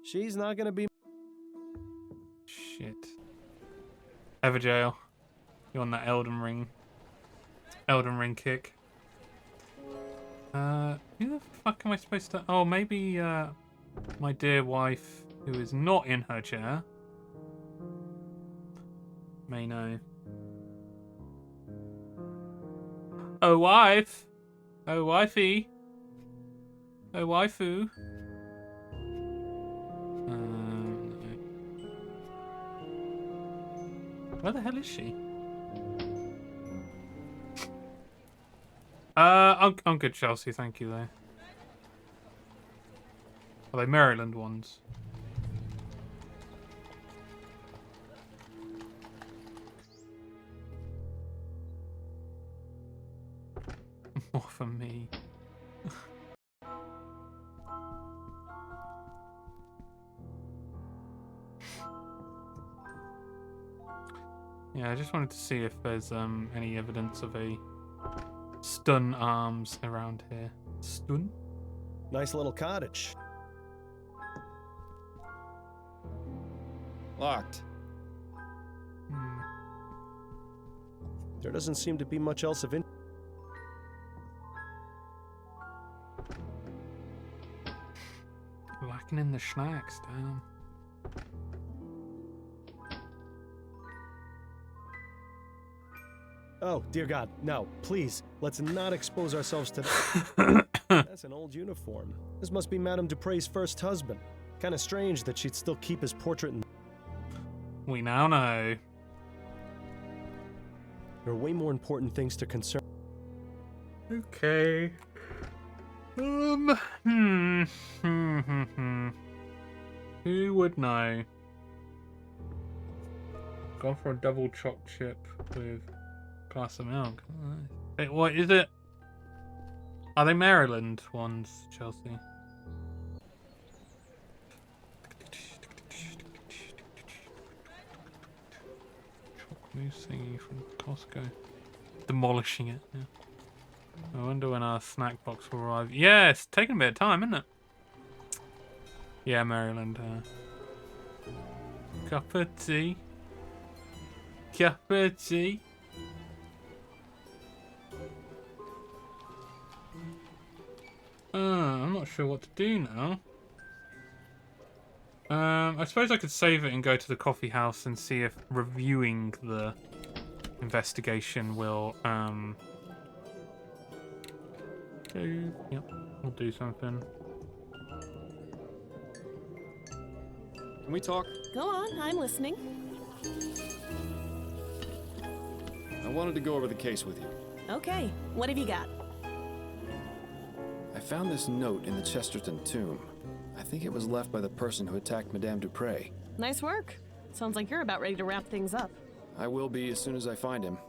She's not gonna be. Shit. Everjail. You're on that Elden Ring kick. Who the fuck am I supposed to... Oh, maybe my dear wife, who is not in her chair, may know. Oh, wife. Oh, wifey. Oh, waifu. Where the hell is she? I'm good, Chelsea. Thank you, though. Are they Maryland ones? More for me. Yeah, I just wanted to see if there's any evidence of a stun arms around here. Stun? Nice little cottage. Locked. There doesn't seem to be much else of interest. Lacking in the snacks, damn. Oh, dear God, no, please, let's not expose ourselves to that. That's an old uniform. This must be Madame Dupre's first husband. Kind of strange that she'd still keep his portrait in... We now know. There are way more important things to concern... Okay. Who would know? Gone for a double chopped chip with a glass of milk. Wait, what is it? Are they Maryland ones, Chelsea? Choc mousse thingy from Costco. Demolishing it, yeah. I wonder when our snack box will arrive. Yeah, it's taking a bit of time, isn't it? Yeah, Maryland. Cup of tea. Cup of tea. I'm not sure what to do now. I suppose I could save it and go to the coffee house and see if reviewing the investigation will yep, we'll do something. Can we talk? Go on, I'm listening. I wanted to go over the case with you. Okay, what have you got? I found this note in the Chesterton tomb. I think it was left by the person who attacked Madame Dupre. Nice work. Sounds like you're about ready to wrap things up. I will be as soon as I find him.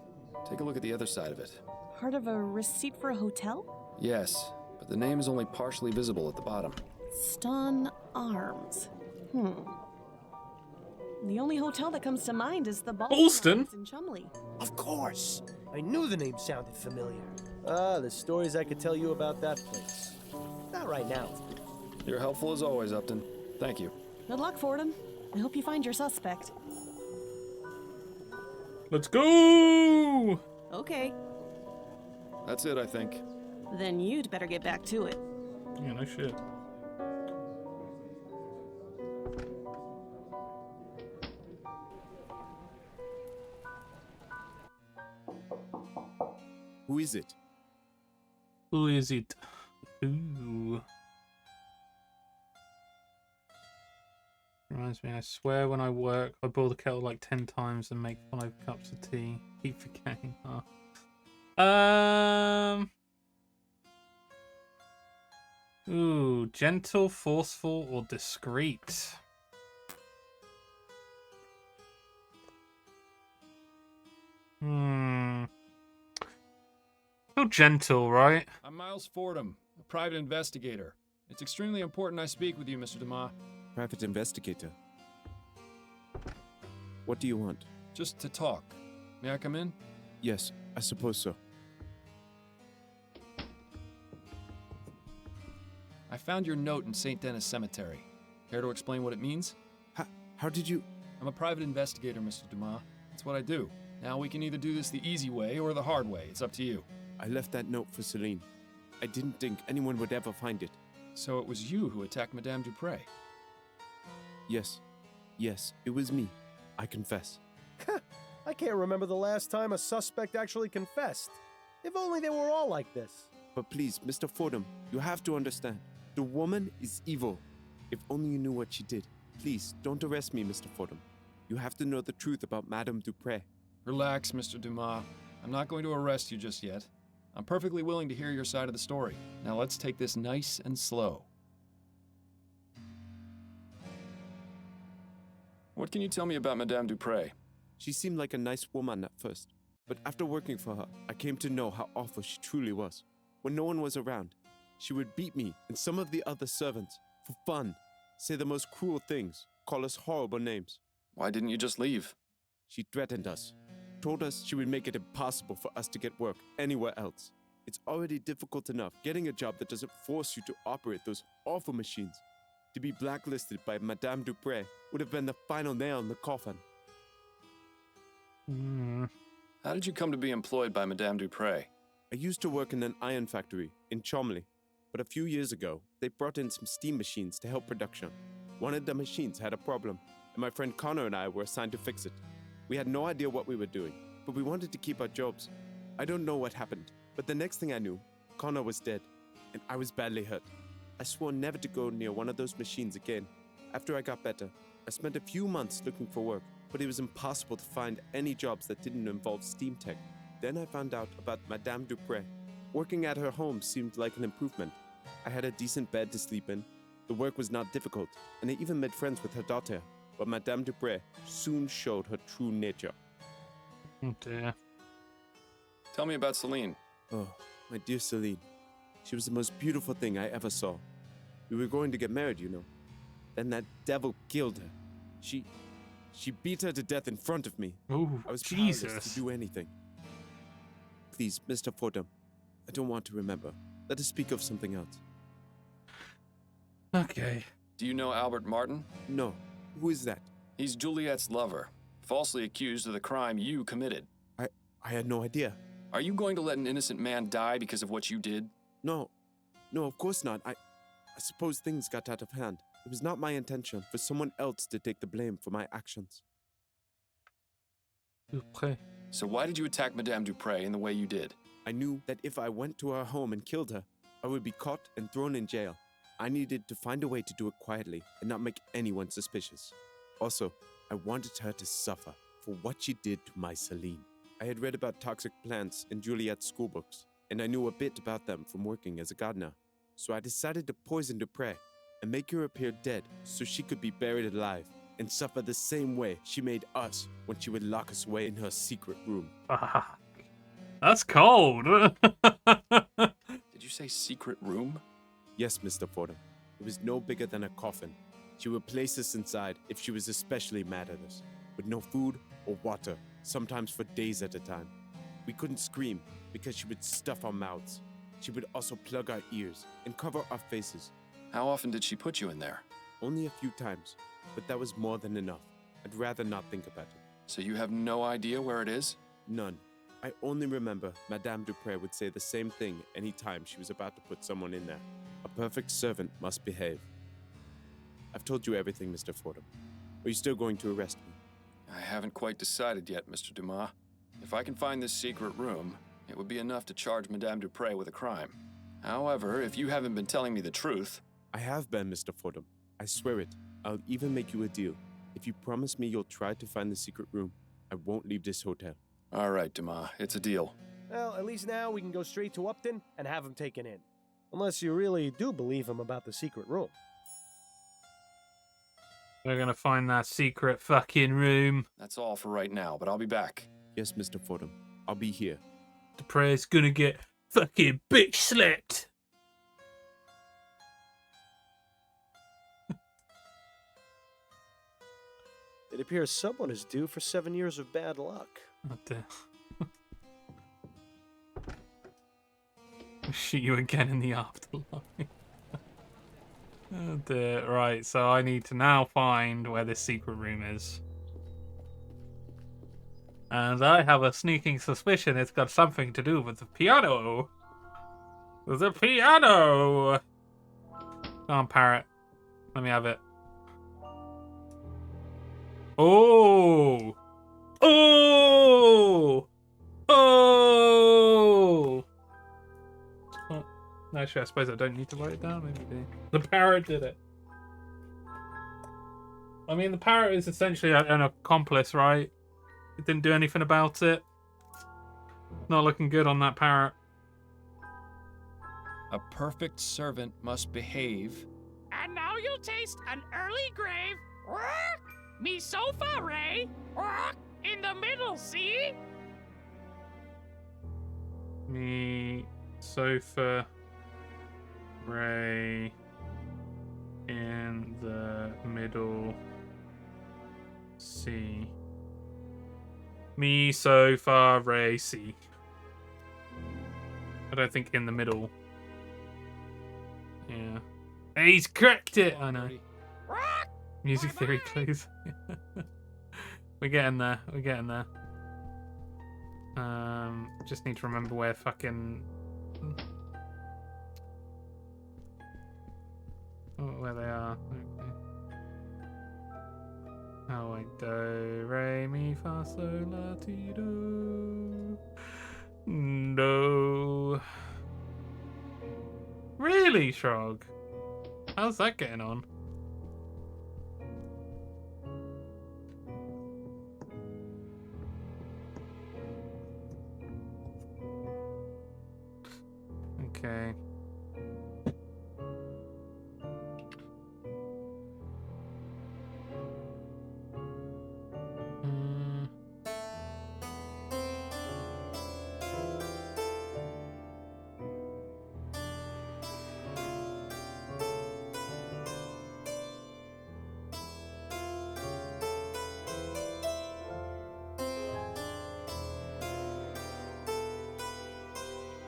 Take a look at the other side of it. Part of a receipt for a hotel? Yes, but the name is only partially visible at the bottom. Stun Arms. The only hotel that comes to mind is the Alston? in Chumley. Of course! I knew the name sounded familiar. The stories I could tell you about that place. Not right now. You're helpful as always, Upton. Thank you. Good luck, Fordham. I hope you find your suspect. Let's go! Okay, That's it, I think. then you'd better get back to it. Yeah, no shit. Who is it? Who is it? Ooh. Reminds me, I swear when I work, I boil the kettle like 10 times and make 5 cups of tea. Keep forgetting. Oh. Ooh, gentle, forceful, or discreet? So gentle, right? I'm Miles Fordham, a private investigator. It's extremely important I speak with you, Mr. Dumas. Private investigator. What do you want? Just to talk. May I come in? Yes, I suppose so. I found your note in St. Denis Cemetery. Care to explain what it means? How did you... I'm a private investigator, Mr. Dumas. That's what I do. Now we can either do this the easy way or the hard way. It's up to you. I left that note for Celine. I didn't think anyone would ever find it. So it was you who attacked Madame Dupre? Yes. Yes, it was me. I confess. I can't remember the last time a suspect actually confessed. If only they were all like this. But please, Mr. Fordham, you have to understand. The woman is evil. If only you knew what she did. Please, don't arrest me, Mr. Fordham. You have to know the truth about Madame Dupre. Relax, Mr. Dumas. I'm not going to arrest you just yet. I'm perfectly willing to hear your side of the story. Now let's take this nice and slow. What can you tell me about Madame Dupre? She seemed like a nice woman at first. But after working for her, I came to know how awful she truly was. When no one was around, she would beat me and some of the other servants for fun, say the most cruel things, call us horrible names. Why didn't you just leave? She threatened us, told us she would make it impossible for us to get work anywhere else. It's already difficult enough getting a job that doesn't force you to operate those awful machines. To be blacklisted by Madame Dupre would have been the final nail in the coffin. How did you come to be employed by Madame Dupre? I used to work in an iron factory in Chumley, but a few years ago, they brought in some steam machines to help production. One of the machines had a problem, and my friend Connor and I were assigned to fix it. We had no idea what we were doing, but we wanted to keep our jobs. I don't know what happened, but the next thing I knew, Connor was dead, and I was badly hurt. I swore never to go near one of those machines again. After I got better, I spent a few months looking for work, but it was impossible to find any jobs that didn't involve steam tech. Then I found out about Madame Dupre. Working at her home seemed like an improvement. I had a decent bed to sleep in. The work was not difficult, and I even made friends with her daughter. But Madame Dupre soon showed her true nature. Oh dear. Tell me about Celine. Oh, my dear Celine. She was the most beautiful thing I ever saw. We were going to get married, you know. Then that devil killed her. She beat her to death in front of me. Oh, I was powerless Jesus. to do anything. Please, Mr. Fordham, I don't want to remember. Let us speak of something else. Okay. Do you know Albert Martin? No. Who is that? He's Juliet's lover, falsely accused of the crime you committed. I had no idea. Are you going to let an innocent man die because of what you did? No, of course not. I suppose things got out of hand. It was not my intention for someone else to take the blame for my actions. Dupre. So why did you attack Madame Dupre in the way you did? I knew that if I went to her home and killed her, I would be caught and thrown in jail. I needed to find a way to do it quietly and not make anyone suspicious. Also, I wanted her to suffer for what she did to my Celine. I had read about toxic plants in Juliet's schoolbooks, and I knew a bit about them from working as a gardener. So I decided to poison Dupree and make her appear dead so she could be buried alive and suffer the same way she made us when she would lock us away in her secret room. That's cold. Did you say secret room? Yes, Mr. Fordham. It was no bigger than a coffin. She would place us inside if she was especially mad at us, with no food or water, sometimes for days at a time. We couldn't scream because she would stuff our mouths. She would also plug our ears and cover our faces. How often did she put you in there? Only a few times, but that was more than enough. I'd rather not think about it. So you have no idea where it is? None. I only remember Madame Dupree would say the same thing any time she was about to put someone in there. A perfect servant must behave. I've told you everything, Mr. Fordham. Are you still going to arrest me? I haven't quite decided yet, Mr. Dumas. If I can find this secret room, it would be enough to charge Madame Dupree with a crime. However, if you haven't been telling me the truth... I have been, Mr. Fordham. I swear it. I'll even make you a deal. If you promise me you'll try to find the secret room, I won't leave this hotel. All right, Dumas, it's a deal. Well, at least now we can go straight to Upton and have him taken in. Unless you really do believe him about the secret room. We're gonna find that secret fucking room. That's all for right now, but I'll be back. Yes, Mr. Fordham. I'll be here. Dupree's gonna get fucking bitch slapped. It appears someone is due for 7 years of bad luck. Oh, dear. I'll shoot you again in the afterlife. Oh dear. Right, so I need to now find where this secret room is. And I have a sneaking suspicion it's got something to do with the piano. The piano! Come on, parrot. Let me have it. Oh! Oh! Oh! Oh. Actually, I suppose I don't need to write it down. Maybe the parrot did it. I mean, the parrot is essentially an accomplice, right? It didn't do anything about it. Not looking good on that parrot. A perfect servant must behave. And now you'll taste an early grave. Me sofa, Ray. In the middle, see? Me sofa Ray in the middle C. Me sofa Ray C. I don't think in the middle. Yeah. He's cracked it! I know. Music theory clues. We're getting there. We're getting there. Just need to remember where fucking... Oh, where they are. Okay. Oh, wait. Do, re, mi, fa, sol, la, ti, do. No. Really, Shrog? How's that getting on? Okay.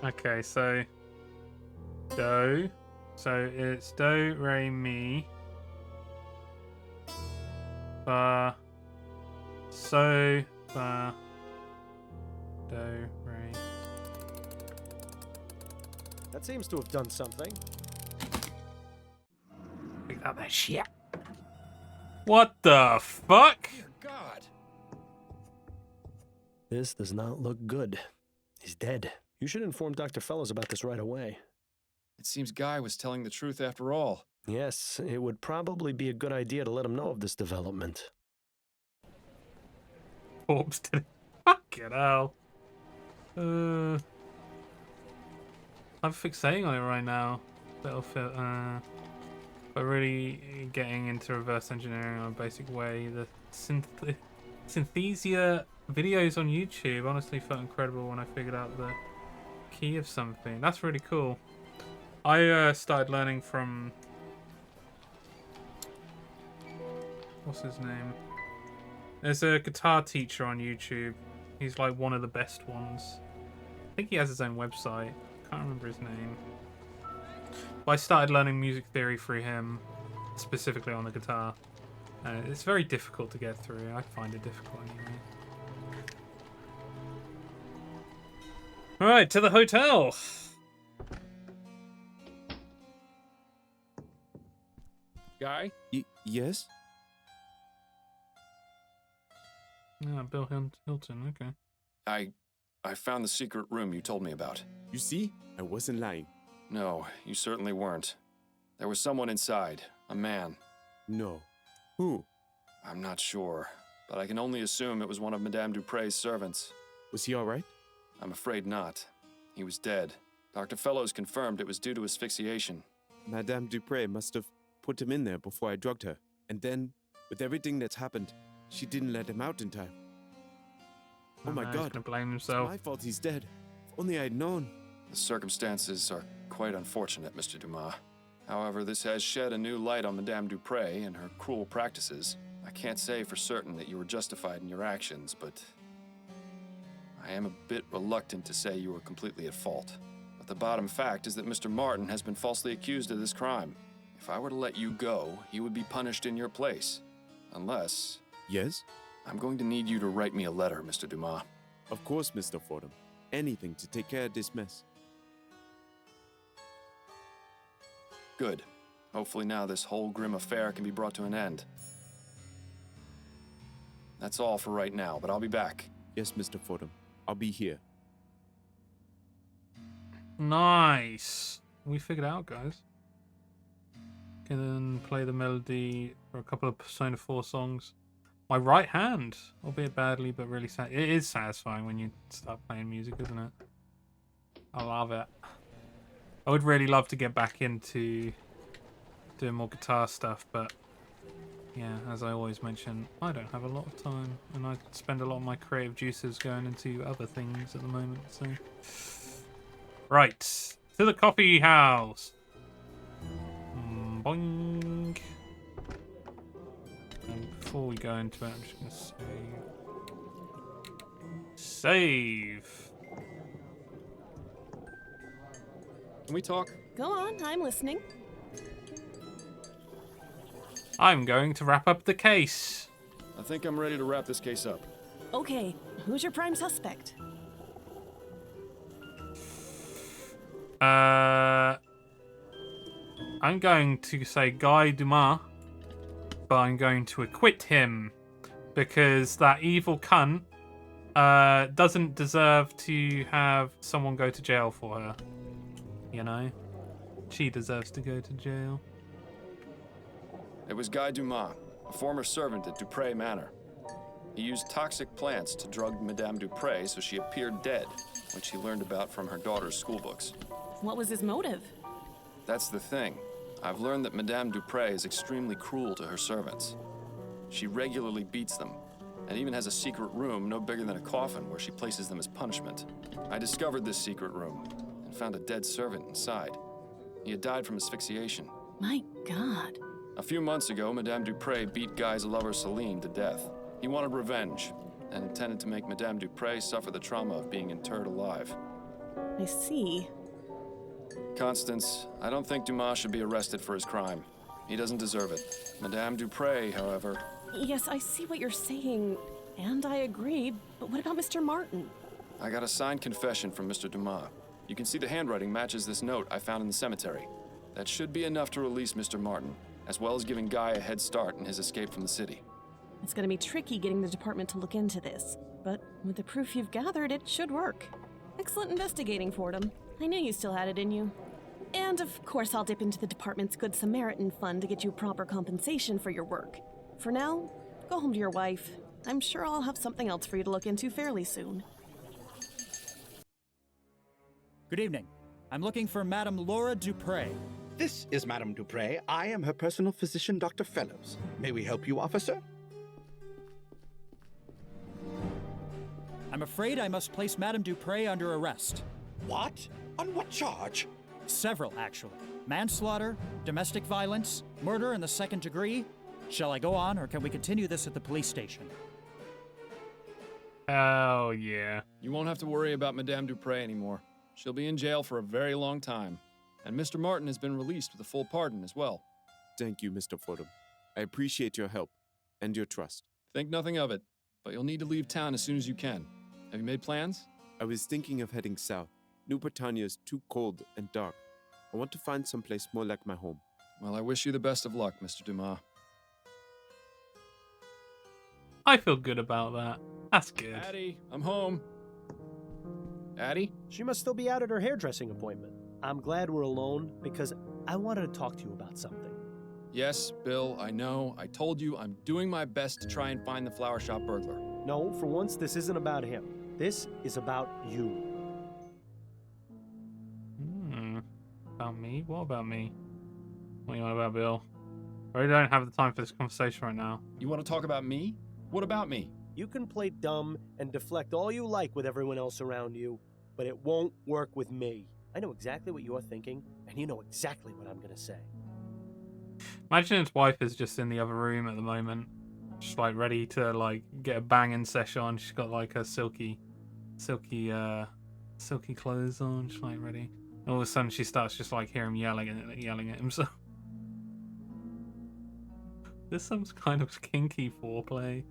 Okay, so do. So it's do, re, mi, fa, so, fa, do, re. That seems to have done something. Pick up that shit. What the fuck? Dear God. This does not look good. He's dead. You should inform Dr. Fellows about this right away. It seems Guy was telling the truth after all. Yes, it would probably be a good idea to let him know of this development. Forbes did it. Fucking hell. I'm fixating on it right now. Battlefield. But really getting into reverse engineering on a basic way. The Synthesia videos on YouTube honestly felt incredible when I figured out the key of something. That's really cool. I started learning from... What's his name? There's a guitar teacher on YouTube. He's like one of the best ones. I think he has his own website. Can't remember his name. But I started learning music theory through him, specifically on the guitar. It's very difficult to get through. I find it difficult anyway. Alright, to the hotel! Guy? Yes? Yeah, Bill Hilton, okay. I found the secret room you told me about. You see? I wasn't lying. No, you certainly weren't. There was someone inside, a man. No. Who? I'm not sure, but I can only assume it was one of Madame Dupre's servants. Was he alright? I'm afraid not. He was dead. Dr. Fellows confirmed it was due to asphyxiation. Madame Dupre must have put him in there before I drugged her. And then, with everything that's happened, she didn't let him out in time. Oh my God. He's gonna blame It's himself. my fault he's dead. If only I'd known. The circumstances are quite unfortunate, Mr. Dumas. However, this has shed a new light on Madame Dupre and her cruel practices. I can't say for certain that you were justified in your actions, but I am a bit reluctant to say you were completely at fault. But the bottom fact is that Mr. Martin has been falsely accused of this crime. If I were to let you go, he would be punished in your place. Unless... Yes? I'm going to need you to write me a letter, Mr. Dumas. Of course, Mr. Fordham. Anything to take care of this mess. Good. Hopefully now this whole grim affair can be brought to an end. That's all for right now, but I'll be back. Yes, Mr. Fordham. I'll be here. Nice. We figured it out, guys. Can play the melody for a couple of Persona 4 songs. My right hand, albeit badly, but really sad. It is satisfying when you start playing music, isn't it? I love it. I would really love to get back into doing more guitar stuff, but yeah, as I always mention, I don't have a lot of time, and I spend a lot of my creative juices going into other things at the moment. So, right, to the coffee house. Boing. And before we go into it, I'm just going to save. Can we talk? Go on, I'm listening. I'm going to wrap up the case. I think I'm ready to wrap this case up. Okay, who's your prime suspect? I'm going to say Guy Dumas, but I'm going to acquit him because that evil cunt doesn't deserve to have someone go to jail for her. You know? She deserves to go to jail. It was Guy Dumas, a former servant at Dupre Manor. He used toxic plants to drug Madame Dupre so she appeared dead, which he learned about from her daughter's schoolbooks. What was his motive? That's the thing. I've learned that Madame Dupre is extremely cruel to her servants. She regularly beats them, and even has a secret room no bigger than a coffin where she places them as punishment. I discovered this secret room and found a dead servant inside. He had died from asphyxiation. My God. A few months ago, Madame Dupre beat Guy's lover Celine to death. He wanted revenge and intended to make Madame Dupre suffer the trauma of being interred alive. I see. Constance, I don't think Dumas should be arrested for his crime. He doesn't deserve it. Madame Dupre, however... Yes, I see what you're saying, and I agree, but what about Mr. Martin? I got a signed confession from Mr. Dumas. You can see the handwriting matches this note I found in the cemetery. That should be enough to release Mr. Martin, as well as giving Guy a head start in his escape from the city. It's gonna be tricky getting the department to look into this, but with the proof you've gathered, it should work. Excellent investigating, Fordham. I knew you still had it in you. And of course, I'll dip into the department's Good Samaritan fund to get you proper compensation for your work. For now, go home to your wife. I'm sure I'll have something else for you to look into fairly soon. Good evening. I'm looking for Madame Laura Dupre. This is Madame Dupre. I am her personal physician, Dr. Fellows. May we help you, officer? I'm afraid I must place Madame Dupre under arrest. What? On what charge? Several, actually. Manslaughter, domestic violence, murder in the second degree. Shall I go on, or can we continue this at the police station? Oh, yeah. You won't have to worry about Madame Dupre anymore. She'll be in jail for a very long time. And Mr. Martin has been released with a full pardon as well. Thank you, Mr. Fordham. I appreciate your help and your trust. Think nothing of it, but you'll need to leave town as soon as you can. Have you made plans? I was thinking of heading south. New Britannia is too cold and dark. I want to find someplace more like my home. Well, I wish you the best of luck, Mr. Dumas. I feel good about that. That's good. Addie, I'm home. Addie? She must still be out at her hairdressing appointment. I'm glad we're alone because I wanted to talk to you about something. Yes, Bill, I know. I told you I'm doing my best to try and find the flower shop burglar. No, for once, this isn't about him. This is about you. About me? What about me? What do you want about Bill? I really don't have the time for this conversation right now. You want to talk about me? What about me? You can play dumb and deflect all you like with everyone else around you, but it won't work with me. I know exactly what you're thinking, and you know exactly what I'm going to say. Imagine his wife is just in the other room at the moment, just like ready to like get a banging session on. She's got like her silky clothes on, just like ready. And all of a sudden she starts just like hear him yelling at himself. There's some kind of kinky foreplay.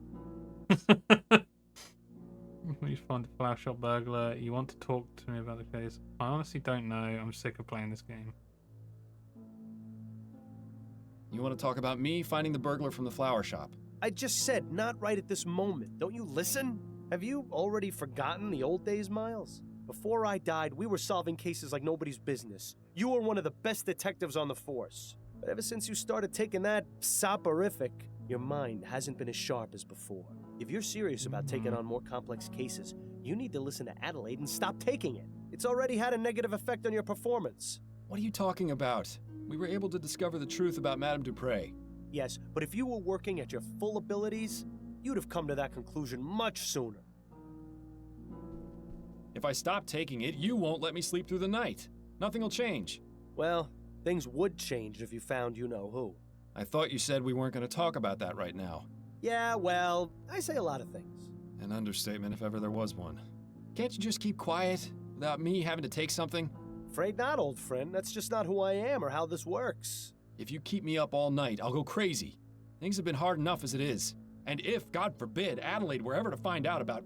You find the flower shop burglar. You want to talk to me about the case? I honestly don't know. I'm sick of playing this game. You want to talk about me finding the burglar from the flower shop? I just said not right at this moment. Don't you listen? Have you already forgotten the old days, Miles? Before I died, we were solving cases like nobody's business. You were one of the best detectives on the force. But ever since you started taking that soporific, your mind hasn't been as sharp as before. If you're serious about taking on more complex cases, you need to listen to Adelaide and stop taking it. It's already had a negative effect on your performance. What are you talking about? We were able to discover the truth about Madame Dupre. Yes, but if you were working at your full abilities, you'd have come to that conclusion much sooner. If I stop taking it, you won't let me sleep through the night. Nothing will change. Well, things would change if you found you-know-who. I thought you said we weren't going to talk about that right now. Yeah, well, I say a lot of things. An understatement if ever there was one. Can't you just keep quiet without me having to take something? Afraid not, old friend. That's just not who I am or how this works. If you keep me up all night, I'll go crazy. Things have been hard enough as it is. And if, God forbid, Adelaide were ever to find out about...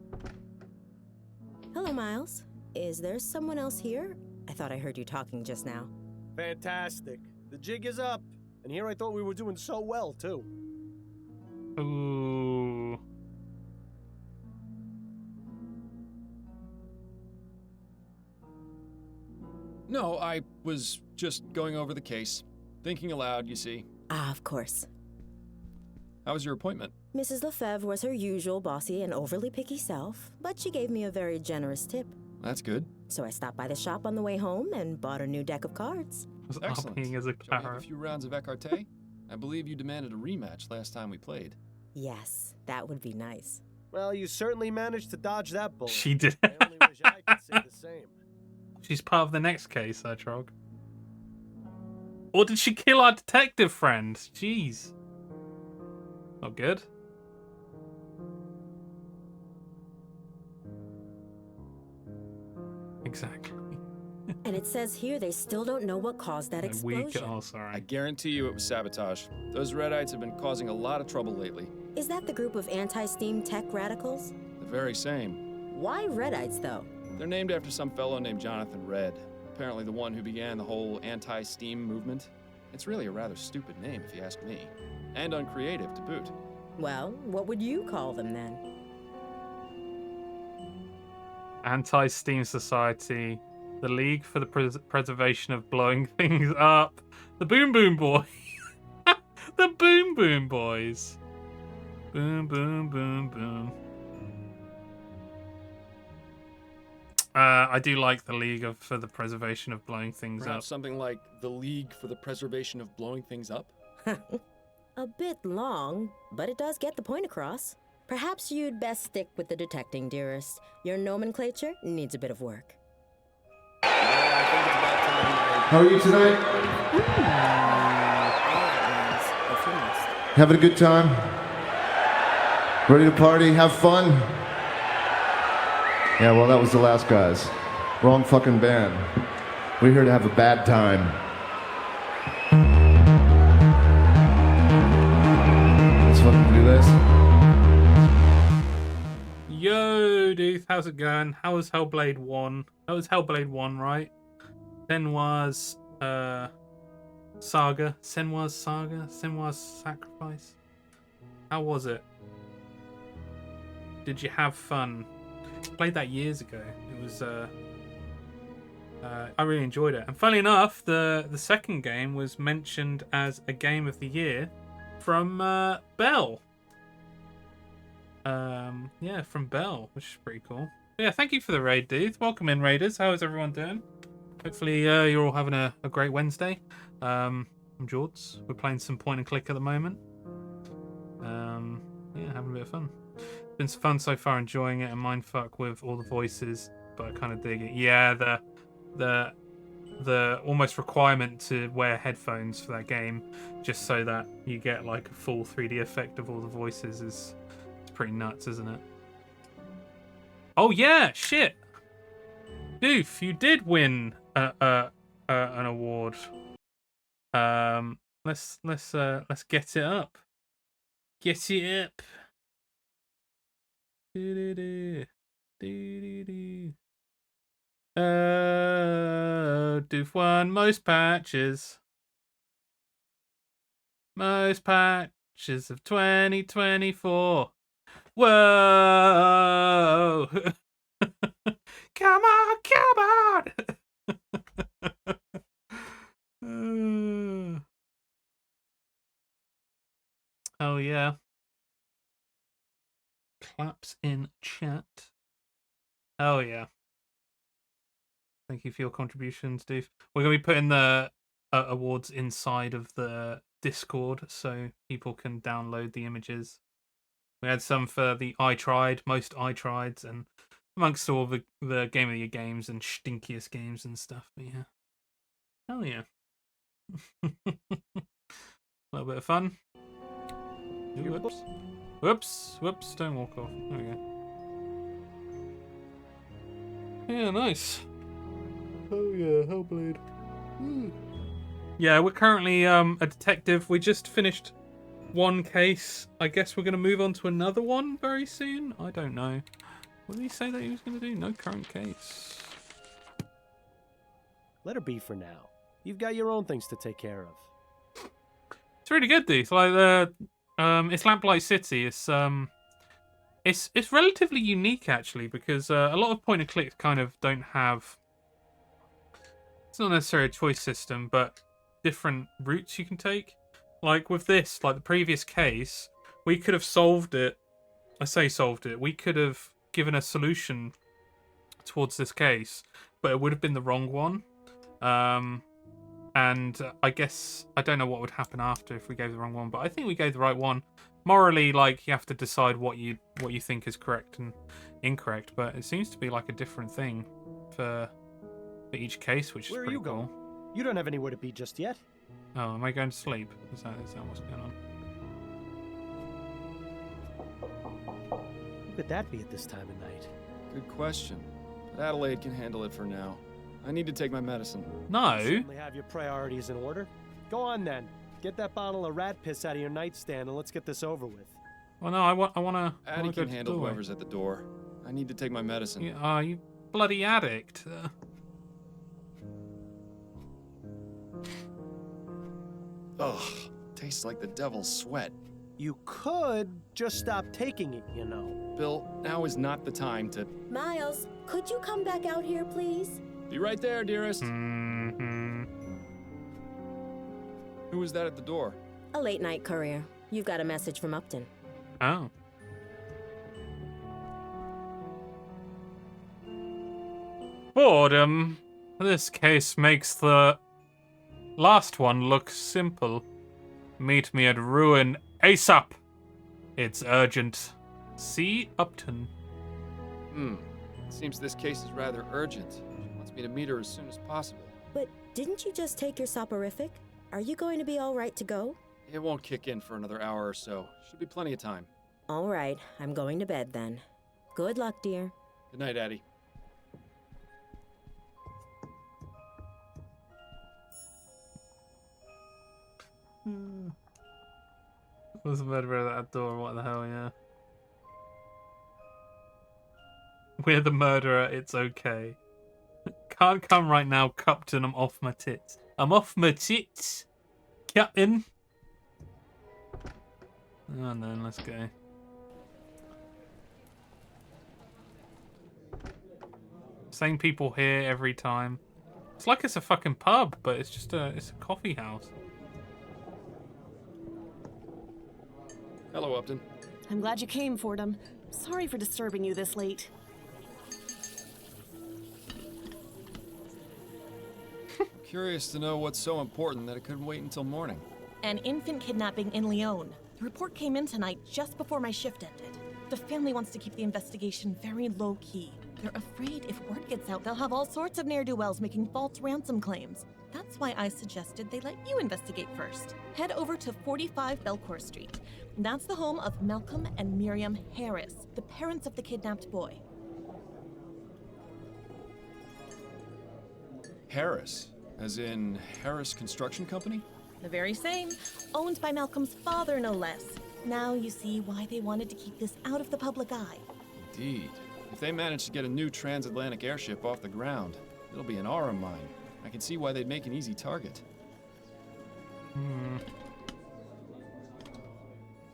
Hello, Miles. Is there someone else here? I thought I heard you talking just now. Fantastic. The jig is up. And here I thought we were doing so well, too. Ooh. No, I was just going over the case. Thinking aloud, you see. Ah, of course. How was your appointment? Mrs. Lefebvre was her usual bossy and overly picky self, but she gave me a very generous tip. That's good. So I stopped by the shop on the way home and bought a new deck of cards. Excellent. As a Shall we have a few rounds of écarté? I believe you demanded a rematch last time we played. Yes, that would be nice. Well, you certainly managed to dodge that bullet. She did. I only wish I could say the same. She's part of the next case, Trog. Or did she kill our detective friend? Jeez. Not good. Exactly. And it says here they still don't know what caused that explosion. Oh, sorry. I guarantee you it was sabotage. Those Redites have been causing a lot of trouble lately. Is that the group of anti-steam tech radicals? The very same. Why Redites, though? They're named after some fellow named Jonathan Red. Apparently the one who began the whole anti-steam movement. It's really a rather stupid name, if you ask me. And uncreative, to boot. Well, what would you call them, then? Anti-Steam Society. The League for the Preservation of Blowing Things Up. The Boom Boom Boys. The Boom Boom Boys. Boom, boom, boom, boom. I do like the League for the Preservation of Blowing Things Perhaps Up. something like the League for the Preservation of Blowing Things Up? A bit long, but it does get the point across. Perhaps you'd best stick with the detecting, dearest. Your nomenclature needs a bit of work. How are you tonight? Having a good time? Ready to party? Have fun? Yeah, well, that was the last guys. Wrong fucking band. We're here to have a bad time. Let's fucking do this. Yo, dude, how's it going? How was Hellblade 1? That was Hellblade 1, right? Then was Saga. Senwa's Saga? Senwa's Sacrifice? How was it? Did you have fun? Played that years ago. It was I really enjoyed it. And funnily enough, the second game was mentioned as a game of the year from Bell. Yeah, from Bell, which is pretty cool. Yeah, thank you for the raid, dude. Welcome in, raiders. How is everyone doing? Hopefully you're all having a great Wednesday. I'm Jords. We're playing some point and click at the moment. Yeah, having a bit of fun. Been some fun so far, enjoying it, and mindfuck with all the voices, but I kind of dig it. Yeah, the almost requirement to wear headphones for that game, just so that you get like a full 3D effect of all the voices, is it's pretty nuts, isn't it? Oh yeah, shit, Doof, you did win an award. Let's get it up. Get it up. Doof won most patches. Most patches of 2024. Whoa! Come on, come on! Oh yeah. Claps in chat. Oh yeah. Thank you for your contributions, Doof. We're going to be putting the awards inside of the Discord so people can download the images. We had some for the most I Trieds, and amongst all the Game of the Year games and stinkiest games and stuff. But yeah. Hell yeah. A little bit of fun. Ooh, whoops. Whoops. Don't walk off. There we go. Yeah, nice. Oh yeah, Hellblade. Yeah, we're currently a detective. We just finished one case. I guess we're going to move on to another one very soon. I don't know. What did he say that he was going to do? No current case. Let her be for now. You've got your own things to take care of. It's really good, dude. Like it's Lamplight City. It's relatively unique actually, because a lot of point and clicks kind of don't have. It's not necessarily a choice system, but different routes you can take. Like with this, like the previous case, we could have solved it. I say solved it. We could have given a solution towards this case, but it would have been the wrong one. And I guess I don't know what would happen after if we gave the wrong one, but I think we gave the right one. Morally, like, you have to decide what you think is correct and incorrect, but it seems to be like a different thing for each case, which is pretty cool. You don't have anywhere to be just yet. Oh, am I going to sleep? Is that what's going on? Who could that be at this time of night? Good question. But Adelaide can handle it for now. I need to take my medicine. No. You certainly have your priorities in order. Go on then. Get that bottle of rat piss out of your nightstand and let's get this over with. Well, no, I want to. Addie can handle whoever's at the door. I need to take my medicine. You bloody addict. Ugh, tastes like the devil's sweat. You could just stop taking it, you know. Bill, now is not the time to... Miles, could you come back out here, please? Be right there, dearest. Mm-hmm. Who was that at the door? A late-night courier. You've got a message from Upton. Oh. Fordham, this case makes the last one look simple. Meet me at Ruin ASAP. It's urgent. See Upton. Seems this case is rather urgent. She wants me to meet her as soon as possible. But didn't you just take your soporific? Are you going to be all right to go? It won't kick in for another hour or so. Should be plenty of time. All right, I'm going to bed then. Good luck, dear. Good night, Addie. There's a murderer at that door, what the hell, yeah. We're the murderer, it's okay. Can't come right now, Captain, I'm off my tits. I'm off my tits, Captain. Oh no, let's go. Same people here every time. It's like it's a fucking pub, but it's just it's a coffee house. Hello, Upton. I'm glad you came, Fordham. Sorry for disturbing you this late. Curious to know what's so important that it couldn't wait until morning. An infant kidnapping in Lyon. The report came in tonight just before my shift ended. The family wants to keep the investigation very low-key. They're afraid if word gets out, they'll have all sorts of ne'er-do-wells making false ransom claims. That's why I suggested they let you investigate first. Head over to 45 Belcourt Street. That's the home of Malcolm and Miriam Harris, the parents of the kidnapped boy. Harris? As in Harris Construction Company? The very same. Owned by Malcolm's father, no less. Now you see why they wanted to keep this out of the public eye. Indeed. If they manage to get a new transatlantic airship off the ground, it'll be an aura mine. I can see why they'd make an easy target.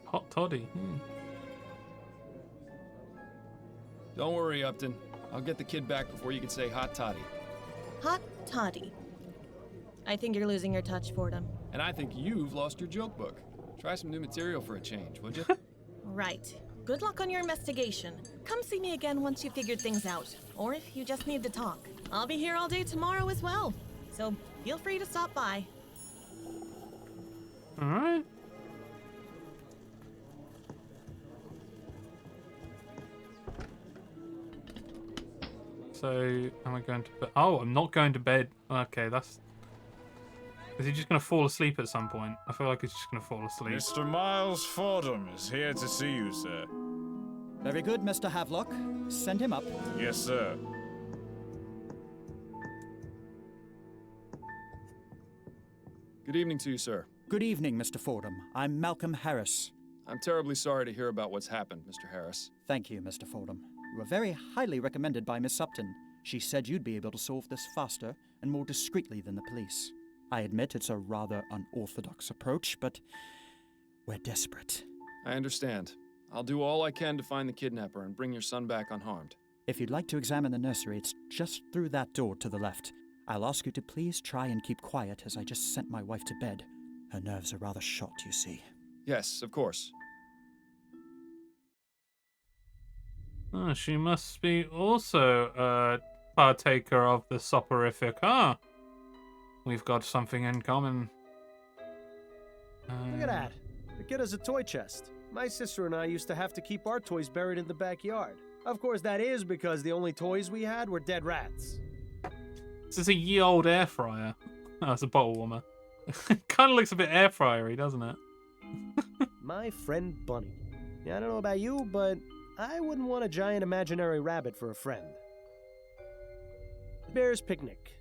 Hot toddy. Don't worry, Upton. I'll get the kid back before you can say hot toddy. Hot toddy. I think you're losing your touch, Fordham. And I think you've lost your joke book. Try some new material for a change, would you? Right. Good luck on your investigation. Come see me again once you've figured things out. Or if you just need to talk. I'll be here all day tomorrow as well. So feel free to stop by. Alright. So, am I going to bed? Oh, I'm not going to bed. Okay, that's... Is he just going to fall asleep at some point? I feel like he's just going to fall asleep. Mr. Miles Fordham is here to see you, sir. Very good, Mr. Havelock. Send him up. Yes, sir. Good evening to you, sir. Good evening, Mr. Fordham. I'm Malcolm Harris. I'm terribly sorry to hear about what's happened, Mr. Harris. Thank you, Mr. Fordham. You were very highly recommended by Miss Upton. She said you'd be able to solve this faster and more discreetly than the police. I admit it's a rather unorthodox approach, but we're desperate. I understand. I'll do all I can to find the kidnapper and bring your son back unharmed. If you'd like to examine the nursery, it's just through that door to the left. I'll ask you to please try and keep quiet as I just sent my wife to bed. Her nerves are rather shot, you see. Yes, of course. Oh, she must be also a partaker of the soporific, huh? We've got something in common. Look at that. The kid has a toy chest. My sister and I used to have to keep our toys buried in the backyard. Of course, that is because the only toys we had were dead rats. This is a ye-old air fryer. Oh, it's a bottle warmer. Kind of looks a bit air fryery, doesn't it? My friend Bunny. Yeah, I don't know about you, but I wouldn't want a giant imaginary rabbit for a friend. Bear's picnic.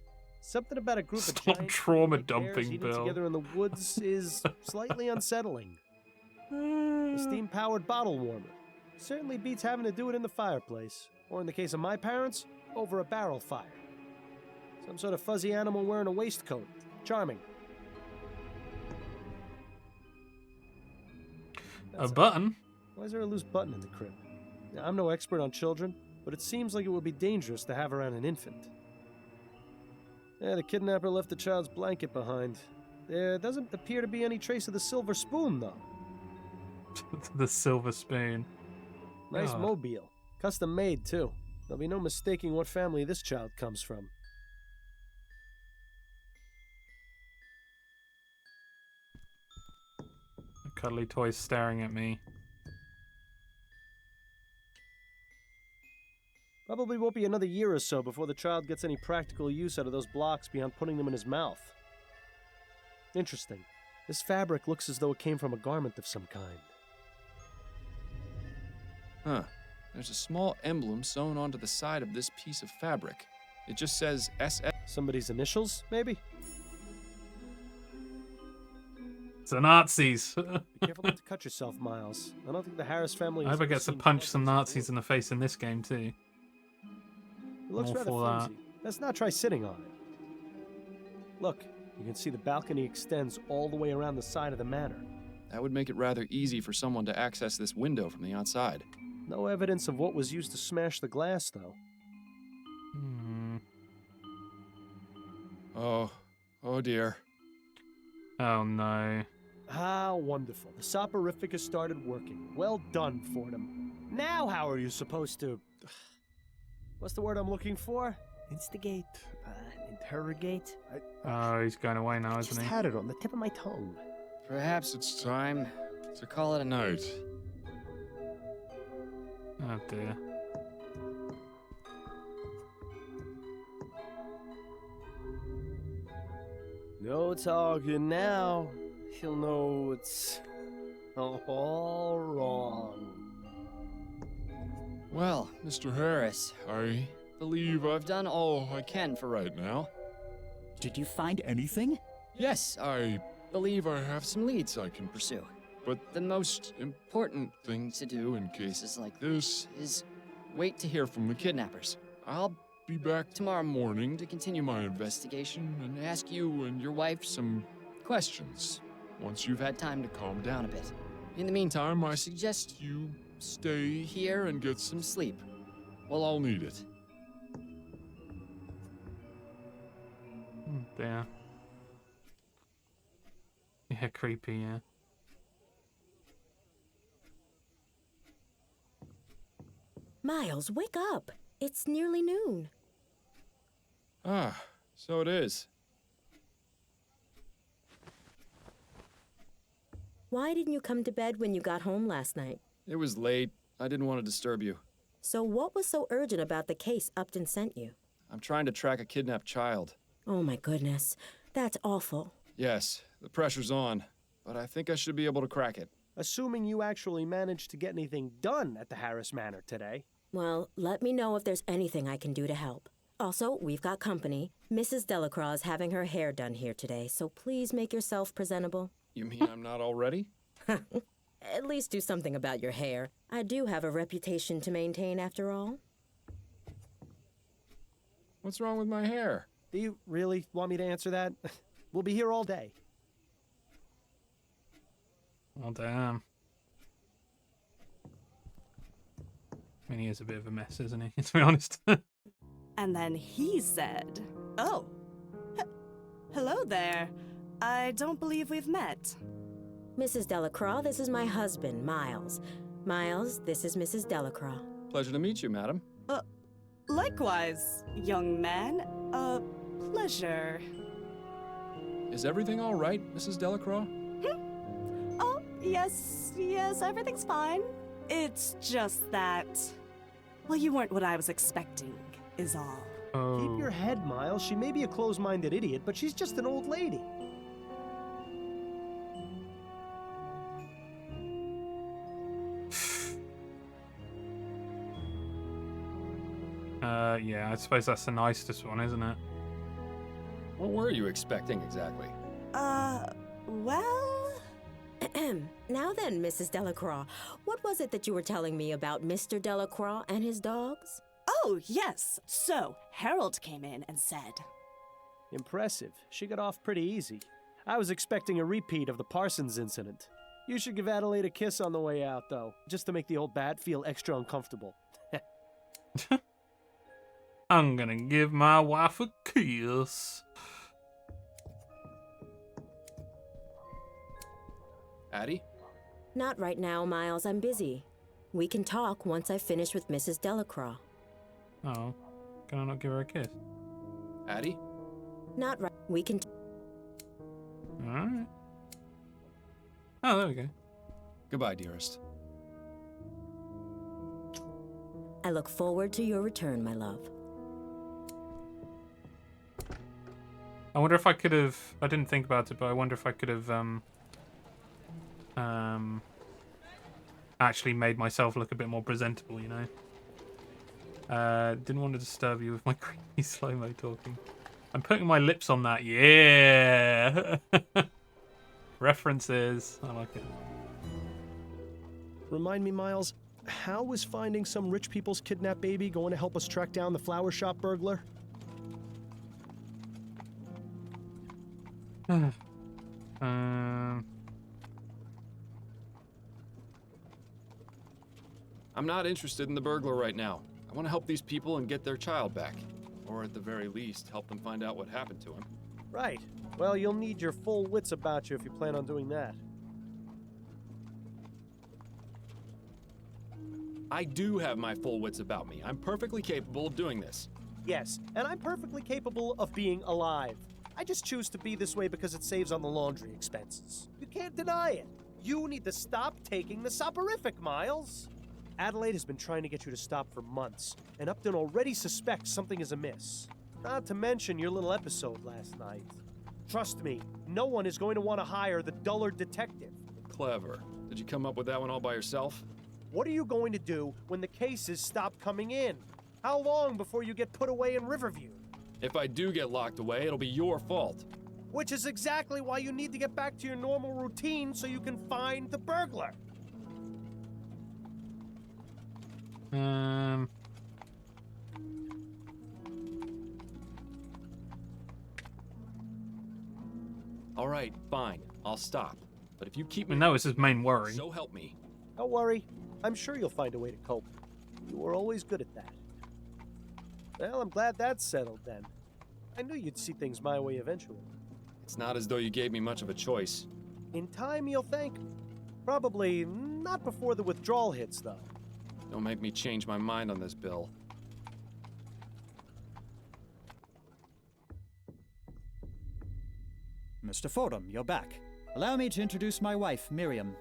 Something about a group of giant trauma bears dumping, eating Bill. together in the woods is slightly unsettling. A steam-powered bottle warmer certainly beats having to do it in the fireplace, or in the case of my parents, over a barrel fire. Some sort of fuzzy animal wearing a waistcoat. Charming. A button? Why is there a loose button in the crib? Now, I'm no expert on children, but it seems like it would be dangerous to have around an infant. Yeah, the kidnapper left the child's blanket behind. There doesn't appear to be any trace of the silver spoon, though. The silver spoon. Nice God. mobile. Custom made, too. There'll be no mistaking what family this child comes from. A cuddly toy's staring at me. Probably won't be another year or so before the child gets any practical use out of those blocks beyond putting them in his mouth. Interesting. This fabric looks as though it came from a garment of some kind. Huh. There's a small emblem sewn onto the side of this piece of fabric. It just says SS. Somebody's initials, maybe? It's the Nazis. Be careful not to cut yourself, Miles. I don't think the Harris family I has hope I ever get to seen punch some politics Nazis in the face in this game too. It looks All rather for that. flimsy. Let's not try sitting on it. Look, you can see the balcony extends all the way around the side of the manor. That would make it rather easy for someone to access this window from the outside. No evidence of what was used to smash the glass, though. Oh dear. Oh no. How wonderful. The soporific has started working. Well done, Fordham. Now how are you supposed to... What's the word I'm looking for? Instigate? Interrogate? Oh, he's going away now, I isn't just he? had it on the tip of my tongue. Perhaps it's time to call it a night. Oh dear. No talking now. He'll know it's all wrong. Well, Mr. Harris, I believe I've done all I can for right now. Did you find anything? Yes, I believe I have some leads I can pursue. But the most important thing to do in cases like this is wait to hear from the kidnappers. I'll be back tomorrow morning to continue my investigation and ask you and your wife some questions once you've had time to calm down a bit. In the meantime, I suggest you stay here and get some sleep. Well, I'll need it. Oh dear. Yeah, creepy, yeah. Miles, wake up. It's nearly noon. Ah, so it is. Why didn't you come to bed when you got home last night? It was late. I didn't want to disturb you. So what was so urgent about the case Upton sent you? I'm trying to track a kidnapped child. Oh my goodness. That's awful. Yes, the pressure's on, but I think I should be able to crack it. Assuming you actually managed to get anything done at the Harris Manor today. Well, let me know if there's anything I can do to help. Also, we've got company. Mrs. Delacroix is having her hair done here today, so please make yourself presentable. You mean I'm not all ready? At least do something about your hair. I do have a reputation to maintain after all. What's wrong with my hair? Do you really want me to answer that? We'll be here all day. Oh damn. I mean, he is a bit of a mess, isn't he? To be honest. And then he said, "Oh, hello there. I don't believe we've met." Mrs. Delacroix, this is my husband, Miles. Miles, this is Mrs. Delacroix. Pleasure to meet you, madam. Likewise, young man. Pleasure. Is everything all right, Mrs. Delacroix? Oh, yes, everything's fine. It's just that, well, you weren't what I was expecting, is all. Oh. Keep your head, Miles. She may be a closed-minded idiot, but she's just an old lady. Yeah, I suppose that's the nicest one, isn't it? What were you expecting exactly? Well... Now then, Mrs. Delacroix, what was it that you were telling me about Mr. Delacroix and his dogs? Oh, yes. So, Harold came in and said... Impressive. She got off pretty easy. I was expecting a repeat of the Parsons incident. You should give Adelaide a kiss on the way out, though, just to make the old bat feel extra uncomfortable. I'm gonna give my wife a kiss. Addie? Not right now, Miles. I'm busy. We can talk once I finish with Mrs. Delacroix. Oh, can I not give her a kiss? Addie? Not right. We can. Alright. Oh, there we go. Goodbye, dearest. I look forward to your return, my love. I wonder if I could have. I didn't think about it, but I wonder if I could have actually made myself look a bit more presentable. You know. Didn't want to disturb you with my creepy slow-mo talking. I'm putting my lips on that. Yeah. References. I like it. Remind me, Miles, how is finding some rich people's kidnapped baby going to help us track down the flower shop burglar? I'm not interested in the burglar right now. I want to help these people and get their child back. Or at the very least, help them find out what happened to him. Right. Well, you'll need your full wits about you if you plan on doing that. I do have my full wits about me. I'm perfectly capable of doing this. Yes, and I'm perfectly capable of being alive. I just choose to be this way because it saves on the laundry expenses. You can't deny it. You need to stop taking the soporific, Miles. Adelaide has been trying to get you to stop for months, and Upton already suspects something is amiss. Not to mention your little episode last night. Trust me, no one is going to want to hire the dullard detective. Clever. Did you come up with that one all by yourself? What are you going to do when the cases stop coming in? How long before you get put away in Riverview? If I do get locked away, it'll be your fault. Which is exactly why you need to get back to your normal routine so you can find the burglar. All right, fine. I'll stop. But if you keep me... And that was his main worry. So help me. Don't worry. I'm sure you'll find a way to cope. You were always good at that. Well, I'm glad that's settled then. I knew you'd see things my way eventually. It's not as though you gave me much of a choice. In time, you'll thank me. Probably not before the withdrawal hits, though. Don't make me change my mind on this, Bill. Mr. Fordham, you're back. Allow me to introduce my wife, Miriam.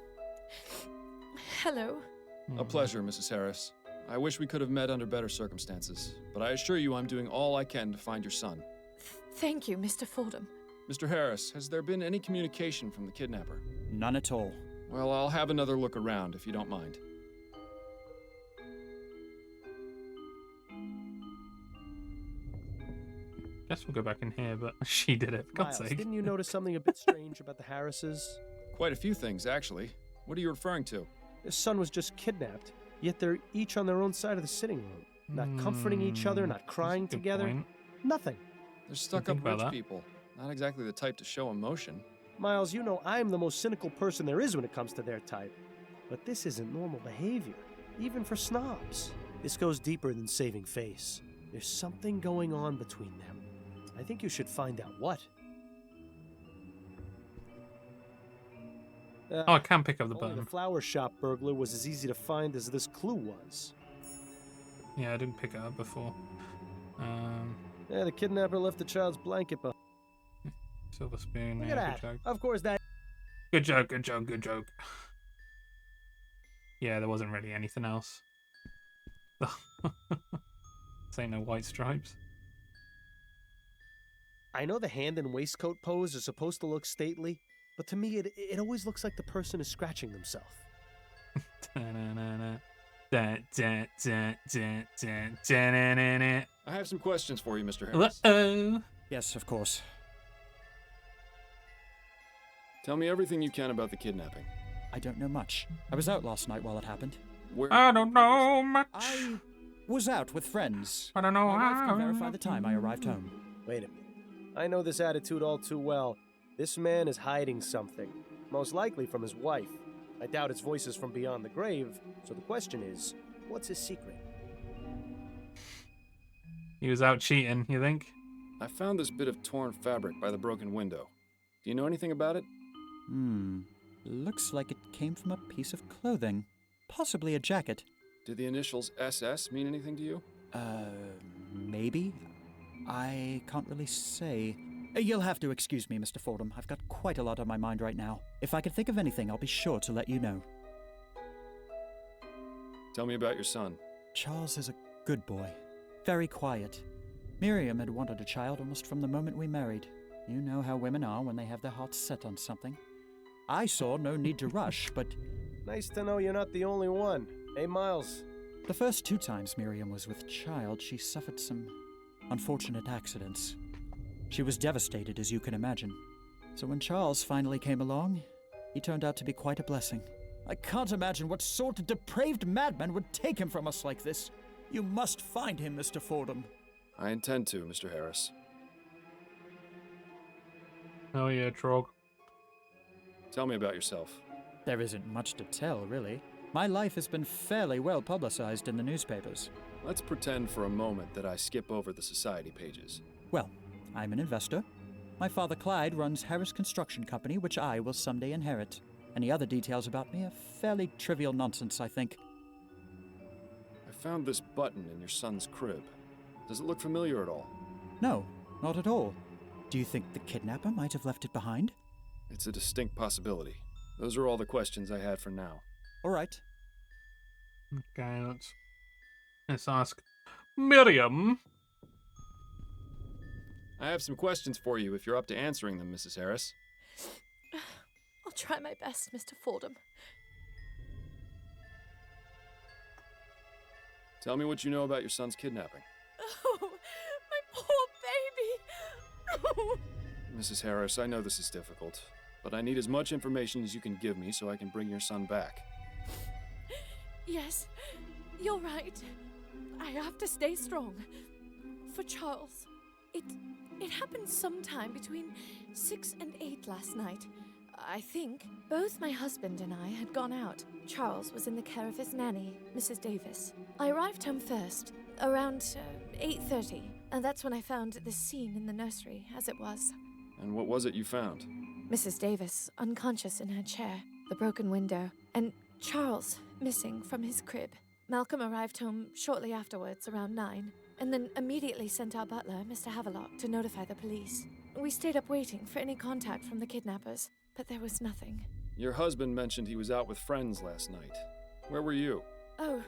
Hello. A pleasure, Mrs. Harris. I wish we could have met under better circumstances, but I assure you I'm doing all I can to find your son. Thank you, Mr. Fordham. Mr. Harris, has there been any communication from the kidnapper? None at all. Well, I'll have another look around, if you don't mind. Guess we'll go back in here, but she did it, for God's Miles, sake. didn't you notice something a bit strange about the Harrises? Quite a few things, actually. What are you referring to? His son was just kidnapped, yet they're each on their own side of the sitting room. Not comforting each other, not crying together. Point. Nothing. They're stuck-up rich people. Not exactly the type to show emotion. Miles, you know I'm the most cynical person there is when it comes to their type. But this isn't normal behavior, even for snobs. This goes deeper than saving face. There's something going on between them. I think you should find out what. Oh, I can pick up the Only button. the flower shop burglar was as easy to find as this clue was. Yeah, I didn't pick it up before. Yeah, the kidnapper left the child's blanket behind. Silver spoon. Look Yeah, at good that. joke. Of course, that. Good joke, good joke, good joke. Yeah, there wasn't really anything else. This ain't no white stripes. I know the hand and waistcoat pose are supposed to look stately, but to me, it always looks like the person is scratching themselves. I have some questions for you, Mr. Harris. Uh-oh. Yes, of course. Tell me everything you can about the kidnapping. I don't know much. I was out last night while it happened. Where? I don't know much. I was out with friends. I don't know My wife how. can verify the time I arrived home. Wait a minute. I know this attitude all too well. This man is hiding something, most likely from his wife. I doubt it's voices from beyond the grave, so the question is, what's his secret? He was out cheating, you think? I found this bit of torn fabric by the broken window. Do you know anything about it? Looks like it came from a piece of clothing. Possibly a jacket. Did the initials SS mean anything to you? Maybe? I can't really say. You'll have to excuse me, Mr. Fordham. I've got quite a lot on my mind right now. If I can think of anything, I'll be sure to let you know. Tell me about your son. Charles is a good boy. Very quiet. Miriam had wanted a child almost from the moment we married. You know how women are when they have their hearts set on something. I saw no need to rush, but... Nice to know you're not the only one. Hey, Miles. The first 2 times Miriam was with child, she suffered some unfortunate accidents. She was devastated, as you can imagine. So when Charles finally came along, he turned out to be quite a blessing. I can't imagine what sort of depraved madman would take him from us like this. You must find him, Mr. Fordham. I intend to, Mr. Harris. Oh yeah, Trog. Tell me about yourself. There isn't much to tell, really. My life has been fairly well publicized in the newspapers. Let's pretend for a moment that I skip over the society pages. Well, I'm an investor. My father Clyde runs Harris Construction Company, which I will someday inherit. Any other details about me are fairly trivial nonsense, I think. I found this button in your son's crib. Does it look familiar at all? No, not at all. Do you think the kidnapper might have left it behind? It's a distinct possibility. Those are all the questions I had for now. All right. Okay, let's ask Miriam. I have some questions for you if you're up to answering them, Mrs. Harris. I'll try my best, Mr. Fordham. Tell me what you know about your son's kidnapping. Oh, my poor baby! Mrs. Harris, I know this is difficult, but I need as much information as you can give me so I can bring your son back. Yes, you're right. I have to stay strong. For Charles, it happened sometime between 6 and 8 last night. I think both my husband and I had gone out. Charles was in the care of his nanny, Mrs. Davis. I arrived home first, around 8:30, and that's when I found this scene in the nursery, as it was. And what was it you found? Mrs. Davis, unconscious in her chair, the broken window, and Charles missing from his crib. Malcolm arrived home shortly afterwards, around 9, and then immediately sent our butler, Mr. Havelock, to notify the police. We stayed up waiting for any contact from the kidnappers, but there was nothing. Your husband mentioned he was out with friends last night. Where were you? Oh,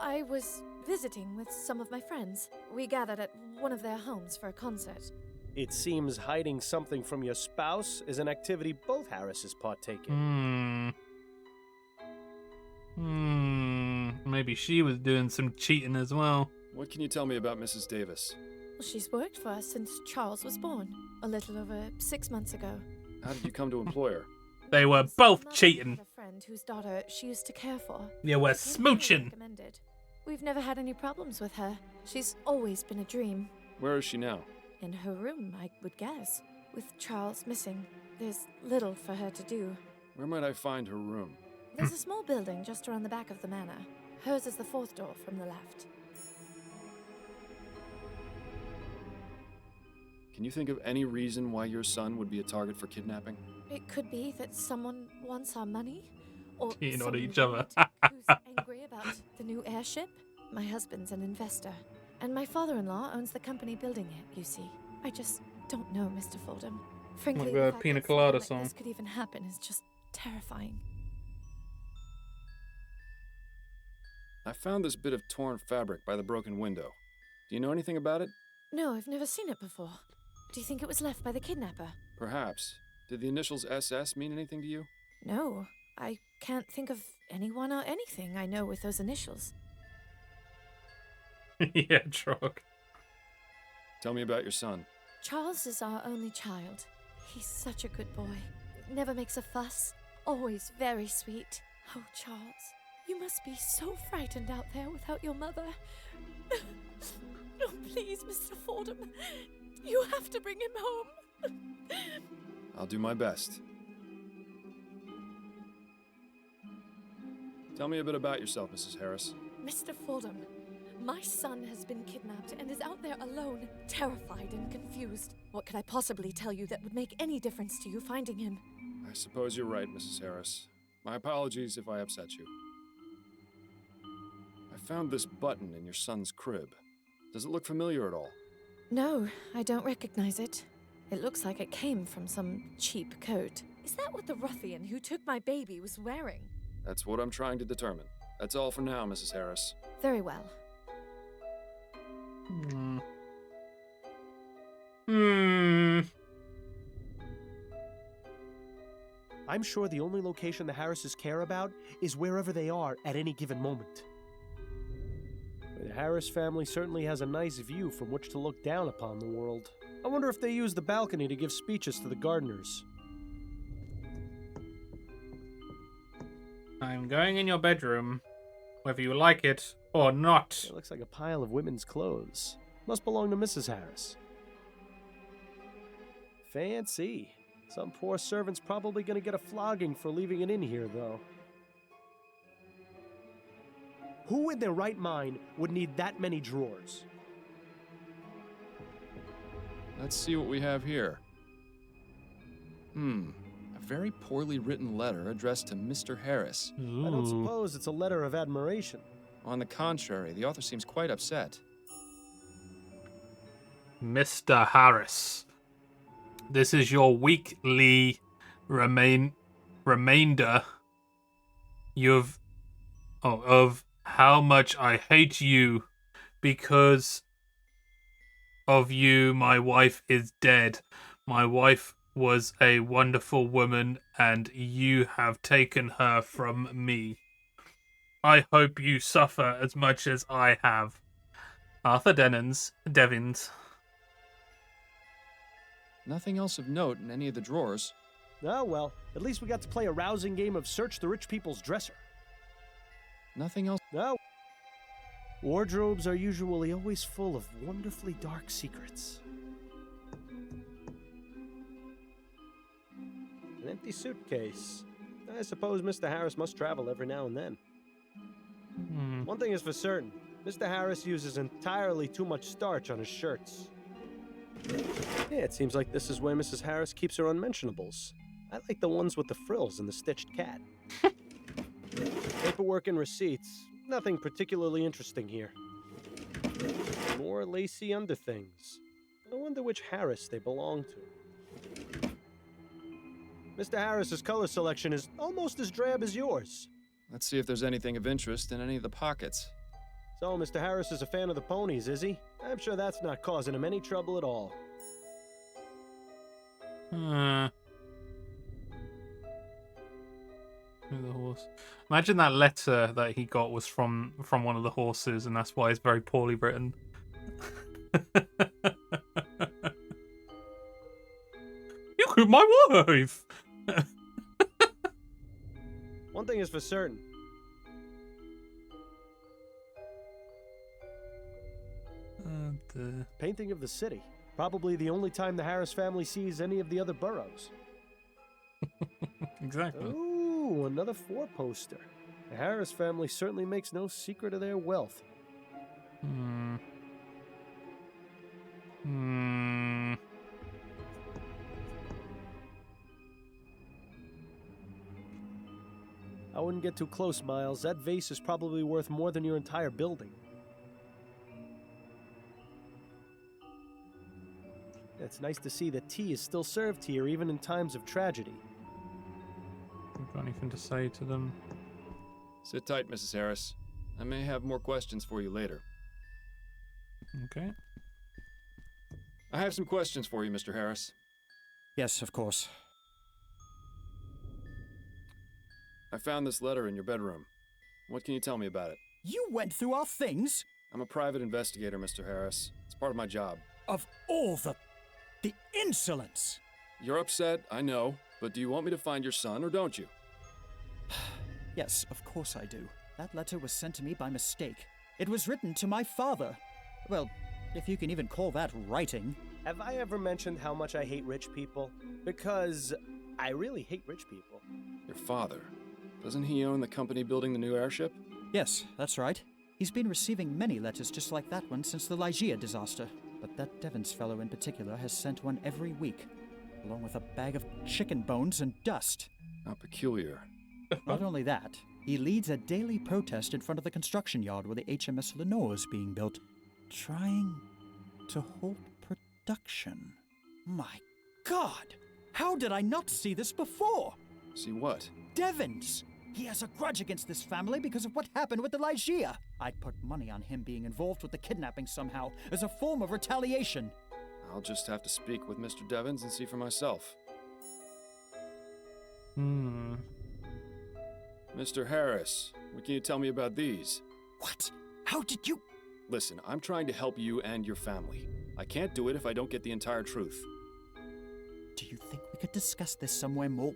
I was visiting with some of my friends. We gathered at one of their homes for a concert. It seems hiding something from your spouse is an activity both Harrises partake in. Maybe she was doing some cheating as well. What can you tell me about Mrs. Davis? Well, she's worked for us since Charles was born, a little over 6 months ago. How did you come to employ her? They were both cheating. A friend whose daughter she used to care for. They were smooching. We've never had any problems with her. She's always been a dream. Where is she now? In her room, I would guess. With Charles missing, there's little for her to do. Where might I find her room? There's a small building just around the back of the manor. Hers is the 4th door from the left. Can you think of any reason why your son would be a target for kidnapping? It could be that someone wants our money, or Cheating on someone each other. who's angry about the new airship. My husband's an investor, and my father-in-law owns the company building it, you see. I just don't know, Mr. Fordham. Frankly, Like the the fact Pina that something Colada like song. this could even happen is just terrifying. I found this bit of torn fabric by the broken window. Do you know anything about it? No, I've never seen it before. Do you think it was left by the kidnapper? Perhaps. Did the initials SS mean anything to you? No, I can't think of anyone or anything I know with those initials. Yeah, Trog. Tell me about your son. Charles is our only child. He's such a good boy. Never makes a fuss. Always very sweet. Oh, Charles, you must be so frightened out there without your mother. Oh, please, Mr. Fordham. You have to bring him home. I'll do my best. Tell me a bit about yourself, Mrs. Harris. Mr. Fordham, my son has been kidnapped and is out there alone, terrified and confused. What could I possibly tell you that would make any difference to you finding him? I suppose you're right, Mrs. Harris. My apologies if I upset you. I found this button in your son's crib. Does it look familiar at all? No, I don't recognize it. It looks like it came from some cheap coat. Is that what the ruffian who took my baby was wearing? That's what I'm trying to determine. That's all for now, Mrs. Harris. Very well. I'm sure the only location the Harrises care about is wherever they are at any given moment. The Harris family certainly has a nice view from which to look down upon the world. I wonder if they use the balcony to give speeches to the gardeners. I'm going in your bedroom, whether you like it or not. It looks like a pile of women's clothes. Must belong to Mrs. Harris. Fancy. Some poor servant's probably gonna get a flogging for leaving it in here, though. Who in their right mind would need that many drawers? Let's see what we have here. A very poorly written letter addressed to Mr. Harris. I don't suppose it's a letter of admiration. On the contrary, the author seems quite upset. Mr. Harris, this is your weekly remainder of how much I hate you. Because of you, my wife is dead. My wife was a wonderful woman, and you have taken her from me. I hope you suffer as much as I have. Arthur Devins. Nothing else of note in any of the drawers. Oh, well, at least we got to play a rousing game of Search the Rich People's Dresser. Nothing else? No. Wardrobes are usually always full of wonderfully dark secrets. An empty suitcase. I suppose Mr. Harris must travel every now and then. One thing is for certain. Mr. Harris uses entirely too much starch on his shirts. Yeah, it seems like this is where Mrs. Harris keeps her unmentionables. I like the ones with the frills and the stitched cat. Paperwork and receipts. Nothing particularly interesting here. More lacy underthings. I wonder which Harris they belong to. Mr. Harris's color selection is almost as drab as yours. Let's see if there's anything of interest in any of the pockets. So, Mr. Harris is a fan of the ponies, is he? I'm sure that's not causing him any trouble at all. The horse. Imagine that letter that he got was from one of the horses, and that's why it's very poorly written. You killed my wife! One thing is for certain. Painting of the city. Probably the only time the Harris family sees any of the other boroughs. Exactly. Ooh, another four-poster. The Harris family certainly makes no secret of their wealth. I wouldn't get too close, Miles. That vase is probably worth more than your entire building. It's nice to see that tea is still served here, even in times of tragedy. I've got anything to say to them. Sit tight, Mrs. Harris. I may have more questions for you later. Okay. I have some questions for you, Mr. Harris. Yes, of course. I found this letter in your bedroom. What can you tell me about it? You went through our things? I'm a private investigator, Mr. Harris. It's part of my job. Of all the insolence! You're upset, I know, but do you want me to find your son or don't you? Yes, of course I do. That letter was sent to me by mistake. It was written to my father. Well, if you can even call that writing. Have I ever mentioned how much I hate rich people? Because I really hate rich people. Your father? Doesn't he own the company building the new airship? Yes, that's right. He's been receiving many letters just like that one since the Lygia disaster. But that Devons fellow in particular has sent one every week, along with a bag of chicken bones and dust. How peculiar. Not only that, he leads a daily protest in front of the construction yard where the HMS Lenore is being built. trying to halt production. My God! How did I not see this before? See what? Devons! He has a grudge against this family because of what happened with the Lygia. I'd put money on him being involved with the kidnapping somehow, as a form of retaliation. I'll just have to speak with Mr. Devons and see for myself. Mr. Harris, what can you tell me about these? What? How did you... Listen, I'm trying to help you and your family. I can't do it if I don't get the entire truth. Do you think we could discuss this somewhere more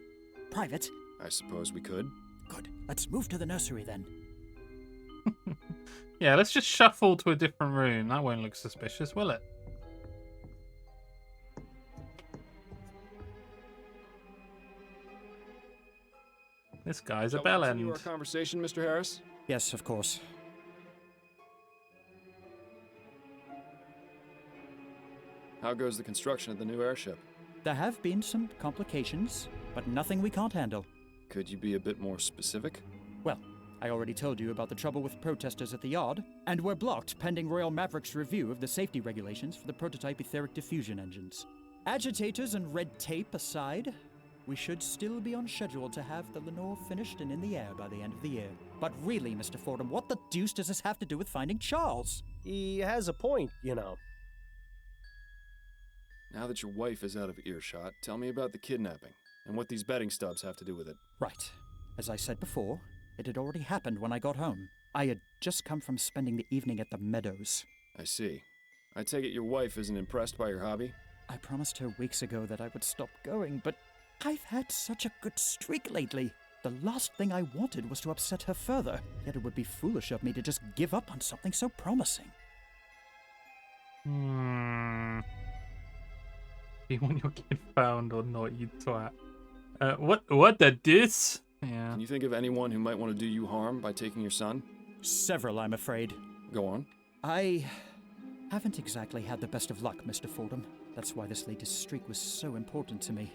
private? I suppose we could. Good. Let's move to the nursery then. Yeah, let's just shuffle to a different room. That won't look suspicious, will it? This guy's a Shall we bell continue end. our conversation, Mr. Harris? Yes, of course. How goes the construction of the new airship? There have been some complications, but nothing we can't handle. Could you be a bit more specific? Well, I already told you about the trouble with protesters at the yard, and we're blocked pending Royal Maverick's review of the safety regulations for the prototype etheric diffusion engines. Agitators and red tape aside, we should still be on schedule to have the Lenore finished and in the air by the end of the year. But really, Mr. Fordham, what the deuce does this have to do with finding Charles? He has a point, you know. Now that your wife is out of earshot, tell me about the kidnapping and what these betting stubs have to do with it. Right. As I said before, it had already happened when I got home. I had just come from spending the evening at the Meadows. I see. I take it your wife isn't impressed by your hobby? I promised her weeks ago that I would stop going, but I've had such a good streak lately. The last thing I wanted was to upset her further, yet it would be foolish of me to just give up on something so promising. You want your kid found or not, you twat. What the dis? Yeah. Can you think of anyone who might want to do you harm by taking your son? Several, I'm afraid. Go on. I haven't exactly had the best of luck, Mr. Fordham. That's why this latest streak was so important to me.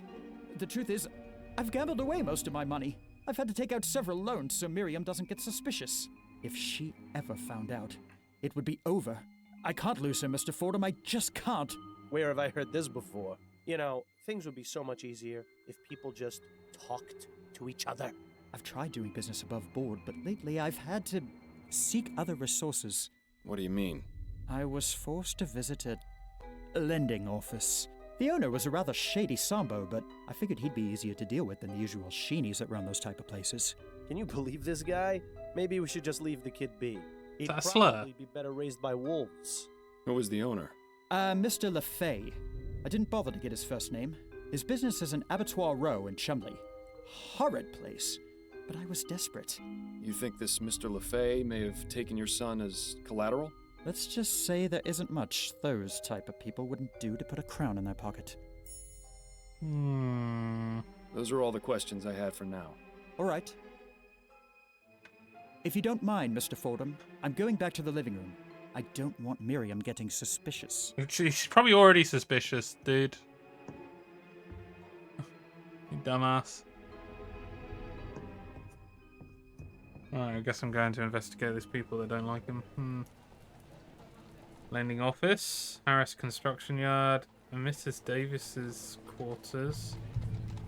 The truth is, I've gambled away most of my money. I've had to take out several loans so Miriam doesn't get suspicious. If she ever found out, it would be over. I can't lose her, Mr. Fordham. I just can't. Where have I heard this before? You know, things would be so much easier if people just talked to each other. I've tried doing business above board, but lately I've had to seek other resources. What do you mean? I was forced to visit a lending office. The owner was a rather shady Sambo, but I figured he'd be easier to deal with than the usual sheenies that run those type of places. Can you believe this guy? Maybe we should just leave the kid be. He'd That's probably be better raised by wolves. Who was the owner? Mr. LeFay. I didn't bother to get his first name. His business is an abattoir row in Chumley. Horrid place, but I was desperate. You think this Mr. LeFay may have taken your son as collateral? Let's just say there isn't much those type of people wouldn't do to put a crown in their pocket. Those are all the questions I had for now. All right. If you don't mind, Mr. Fordham, I'm going back to the living room. I don't want Miriam getting suspicious. She's probably already suspicious, dude. You dumbass. Alright, I guess I'm going to investigate these people that don't like him. Lending office, Harris Construction Yard, and Mrs. Davis's quarters.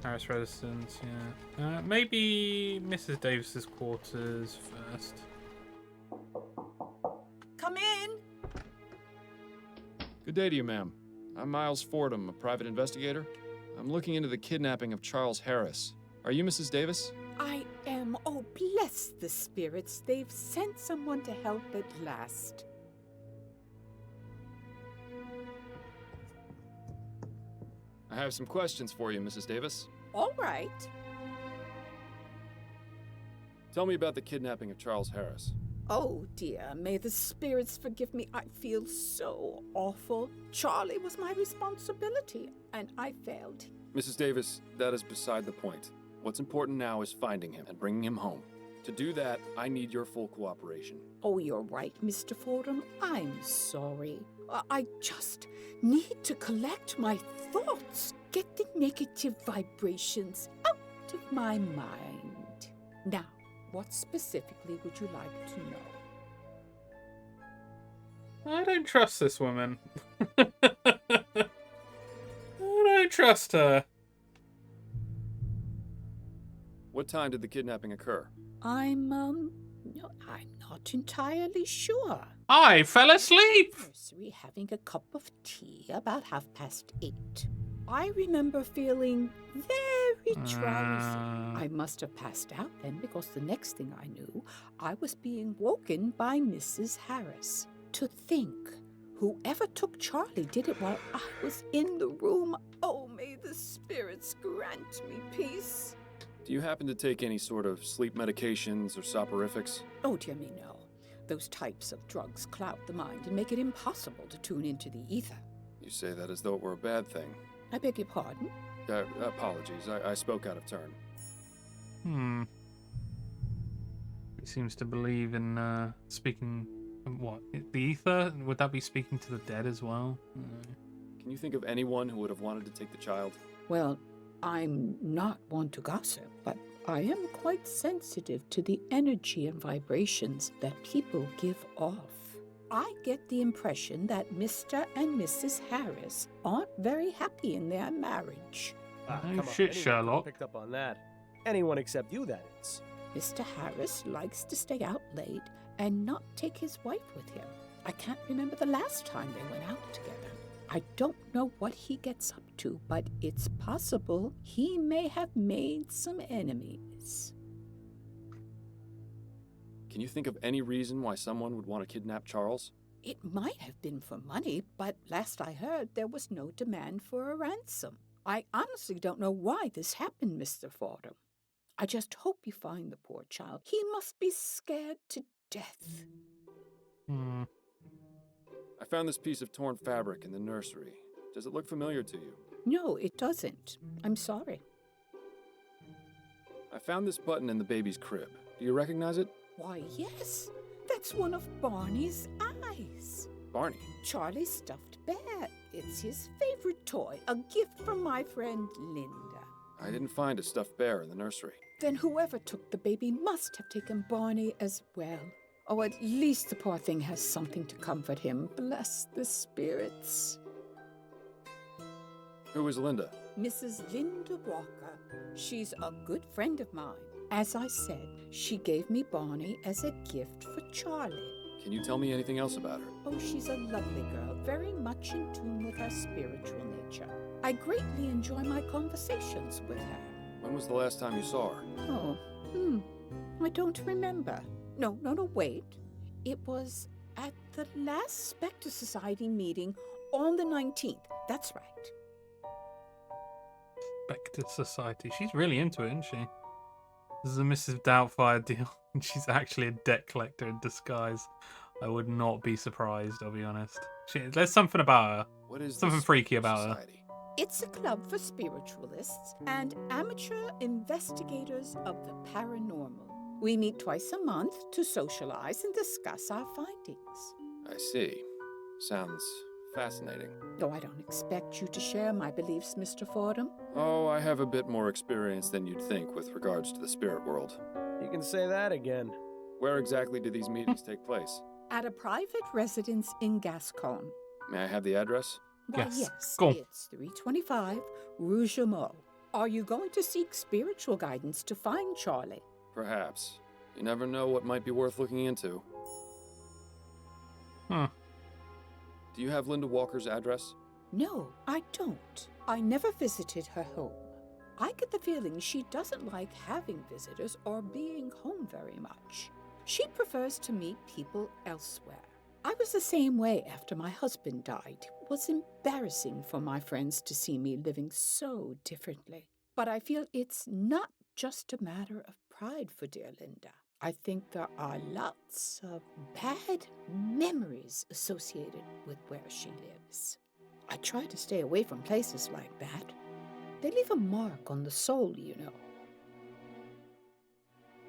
Harris residence, yeah. Maybe Mrs. Davis's quarters first. Come in. Good day to you, ma'am. I'm Miles Fordham, a private investigator. I'm looking into the kidnapping of Charles Harris. Are you Mrs. Davis? I am. Oh, bless the spirits. They've sent someone to help at last. I have some questions for you, Mrs. Davis. All right. Tell me about the kidnapping of Charles Harris. Oh, dear. May the spirits forgive me. I feel so awful. Charlie was my responsibility, and I failed. Mrs. Davis, that is beside the point. What's important now is finding him and bringing him home. To do that, I need your full cooperation. Oh, you're right, Mr. Fordham. I'm sorry. I just need to collect my thoughts, get the negative vibrations out of my mind. Now, what specifically would you like to know? I don't trust this woman. I don't trust her. What time did the kidnapping occur? I'm not entirely sure. I fell asleep. Nursery having a cup of tea about 8:30. I remember feeling very drowsy. I must have passed out then because the next thing I knew, I was being woken by Mrs. Harris. To think, whoever took Charlie did it while I was in the room. Oh, may the spirits grant me peace. Do you happen to take any sort of sleep medications or soporifics? Oh, dear me, no. Those types of drugs cloud the mind and make it impossible to tune into the ether. You say that as though it were a bad thing. I beg your pardon? Apologies, I spoke out of turn. He seems to believe in speaking. What? The ether? Would that be speaking to the dead as well? Can you think of anyone who would have wanted to take the child? Well, I'm not one to gossip, but I am quite sensitive to the energy and vibrations that people give off. I get the impression that Mr. and Mrs. Harris aren't very happy in their marriage. No shit, Sherlock. Picked up on that. Anyone except you, that is. Mr. Harris likes to stay out late and not take his wife with him. I can't remember the last time they went out together. I don't know what he gets up to, but it's possible he may have made some enemies. Can you think of any reason why someone would want to kidnap Charles? It might have been for money, but last I heard there was no demand for a ransom. I honestly don't know why this happened, Mr. Fordham. I just hope you find the poor child. He must be scared to death. I found this piece of torn fabric in the nursery. Does it look familiar to you? No, it doesn't. I'm sorry. I found this button in the baby's crib. Do you recognize it? Why, yes. That's one of Barney's eyes. Barney? Charlie's stuffed bear. It's his favorite toy, a gift from my friend Linda. I didn't find a stuffed bear in the nursery. Then whoever took the baby must have taken Barney as well. Oh, at least the poor thing has something to comfort him. Bless the spirits. Who is Linda? Mrs. Linda Walker. She's a good friend of mine. As I said, she gave me Barney as a gift for Charlie. Can you tell me anything else about her? Oh, she's a lovely girl, very much in tune with her spiritual nature. I greatly enjoy my conversations with her. When was the last time you saw her? Oh, I don't remember. No, wait. It was at the last Spectre Society meeting on the 19th. That's right. Spectre Society. She's really into it, isn't she? This is a Mrs. Doubtfire deal. She's actually a debt collector in disguise. I would not be surprised, I'll be honest. There's something about her. What is something freaky about her. It's a club for spiritualists and amateur investigators of the paranormal. We meet twice a month to socialize and discuss our findings. I see. Sounds fascinating. Though I don't expect you to share my beliefs, Mr. Fordham. Oh, I have a bit more experience than you'd think with regards to the spirit world. You can say that again. Where exactly do these meetings take place? At a private residence in Gascon. May I have the address? Why, yes, it's 325 Rue Jameau. Are you going to seek spiritual guidance to find Charlie? Perhaps. You never know what might be worth looking into. Do you have Linda Walker's address? No, I don't. I never visited her home. I get the feeling she doesn't like having visitors or being home very much. She prefers to meet people elsewhere. I was the same way after my husband died. It was embarrassing for my friends to see me living so differently. But I feel it's not just a matter of pride for dear Linda. I think there are lots of bad memories associated with where she lives. I try to stay away from places like that. They leave a mark on the soul, you know.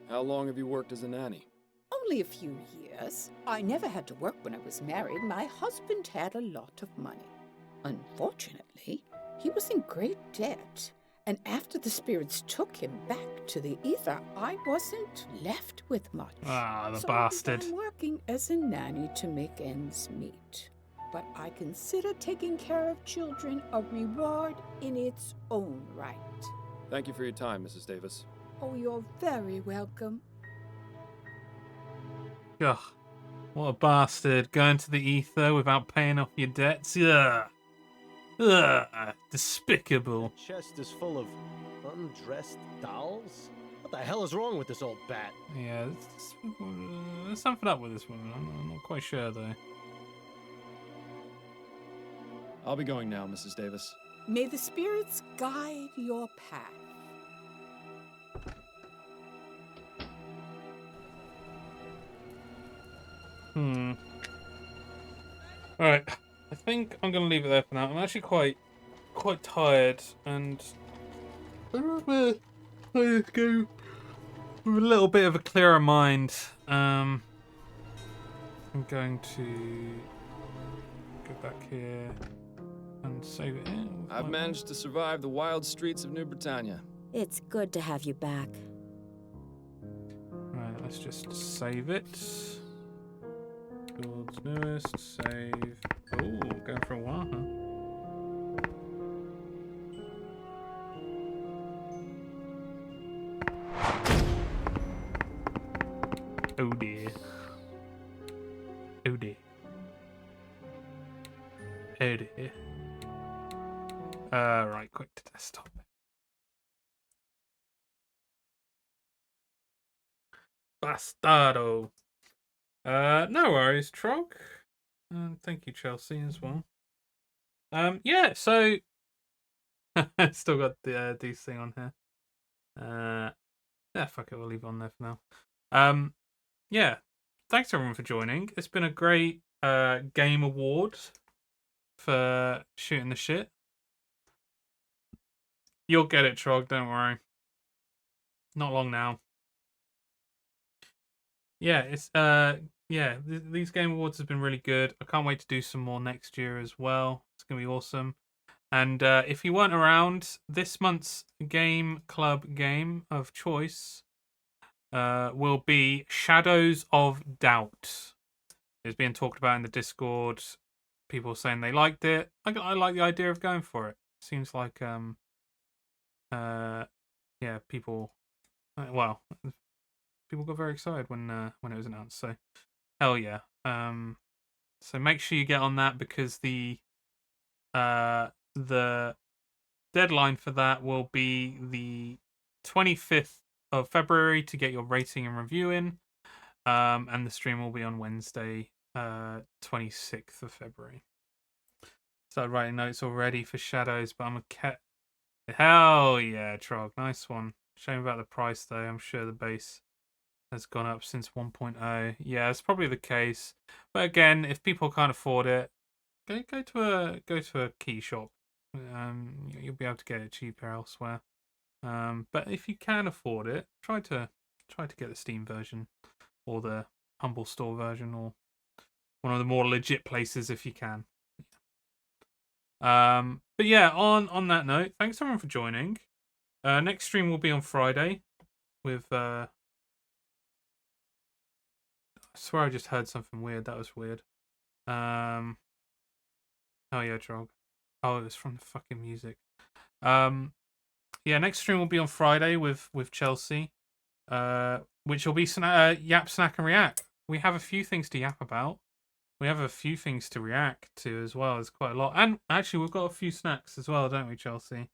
How long have you worked as a nanny? Only a few years. I never had to work when I was married. My husband had a lot of money. Unfortunately, he was in great debt And after the spirits took him back to the ether, I wasn't left with much. Ah, the So bastard. I began working as a nanny to make ends meet. But I consider taking care of children a reward in its own right. Thank you for your time, Mrs. Davis. Oh, you're very welcome. Ugh. What a bastard. Going to the ether without paying off your debts. Ugh. Ugh. Despicable. The chest is full of undressed dolls? What the hell is wrong with this old bat? Yeah, there's something up with this woman. I'm not quite sure, though. I'll be going now, Mrs. Davis. May the spirits guide your path. Alright, I think I'm going to leave it there for now. I'm actually quite tired, and I just go with a little bit of a clearer mind. I'm going to go back here and save it here. I've managed to survive the wild streets of New Britannia. It's good to have you back. Right, let's just save it. World's newest, save. Oh, going for a while, huh? Oh dear. Oh dear. Oh dear. Right, quick to desktop. Bastardo. No worries, Trog. Thank you, Chelsea, as well. Yeah, so still got the these thing on here. Yeah, fuck it, we'll leave it on there for now. Yeah, thanks everyone for joining. It's been a great game award for shooting the shit. You'll get it, Trog, don't worry. Not long now. Yeah, it's yeah, these game awards have been really good. I can't wait to do some more next year as well. It's gonna be awesome. And if you weren't around, this month's game club game of choice will be Shadows of Doubt. It's being talked about in the Discord. People saying they liked it. I like the idea of going for it. Seems like yeah, people well, people got very excited when it was announced. So hell yeah. So make sure you get on that, because the deadline for that will be the 25th of February to get your rating and review in. And the stream will be on Wednesday, 26th of February. Started writing notes already for Shadows, but I'm a cat. Hell yeah, Trog. Nice one. Shame about the price, though. I'm sure the base has gone up since 1.0. Yeah, it's probably the case. But again, if people can't afford it, go to a key shop. You'll be able to get it cheaper elsewhere. But if you can afford it, try to get the Steam version or the Humble Store version, or one of the more legit places if you can. But yeah, on that note, thanks everyone for joining. Next stream will be on Friday with I swear I just heard something weird. That was weird. Oh yeah, Trog. Oh, it was from the fucking music. Yeah, next stream will be on Friday with Chelsea. Which will be Yap, Snack, and React. We have a few things to yap about. We have a few things to react to as well. There's quite a lot. And actually, we've got a few snacks as well, don't we, Chelsea?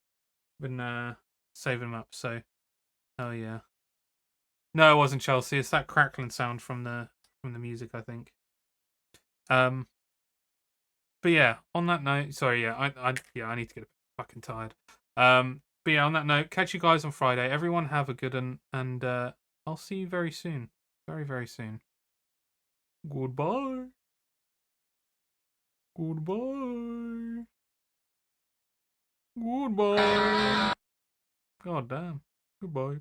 Been saving them up, so hell yeah. No, it wasn't Chelsea. It's that crackling sound from the music, I think. But yeah, on that note, sorry, yeah, I need to get a bit fucking tired. But yeah, on that note, catch you guys on Friday. Everyone have a good one, and I'll see you very soon. Very, very soon. Goodbye. Goodbye. Goodbye. God damn. Goodbye.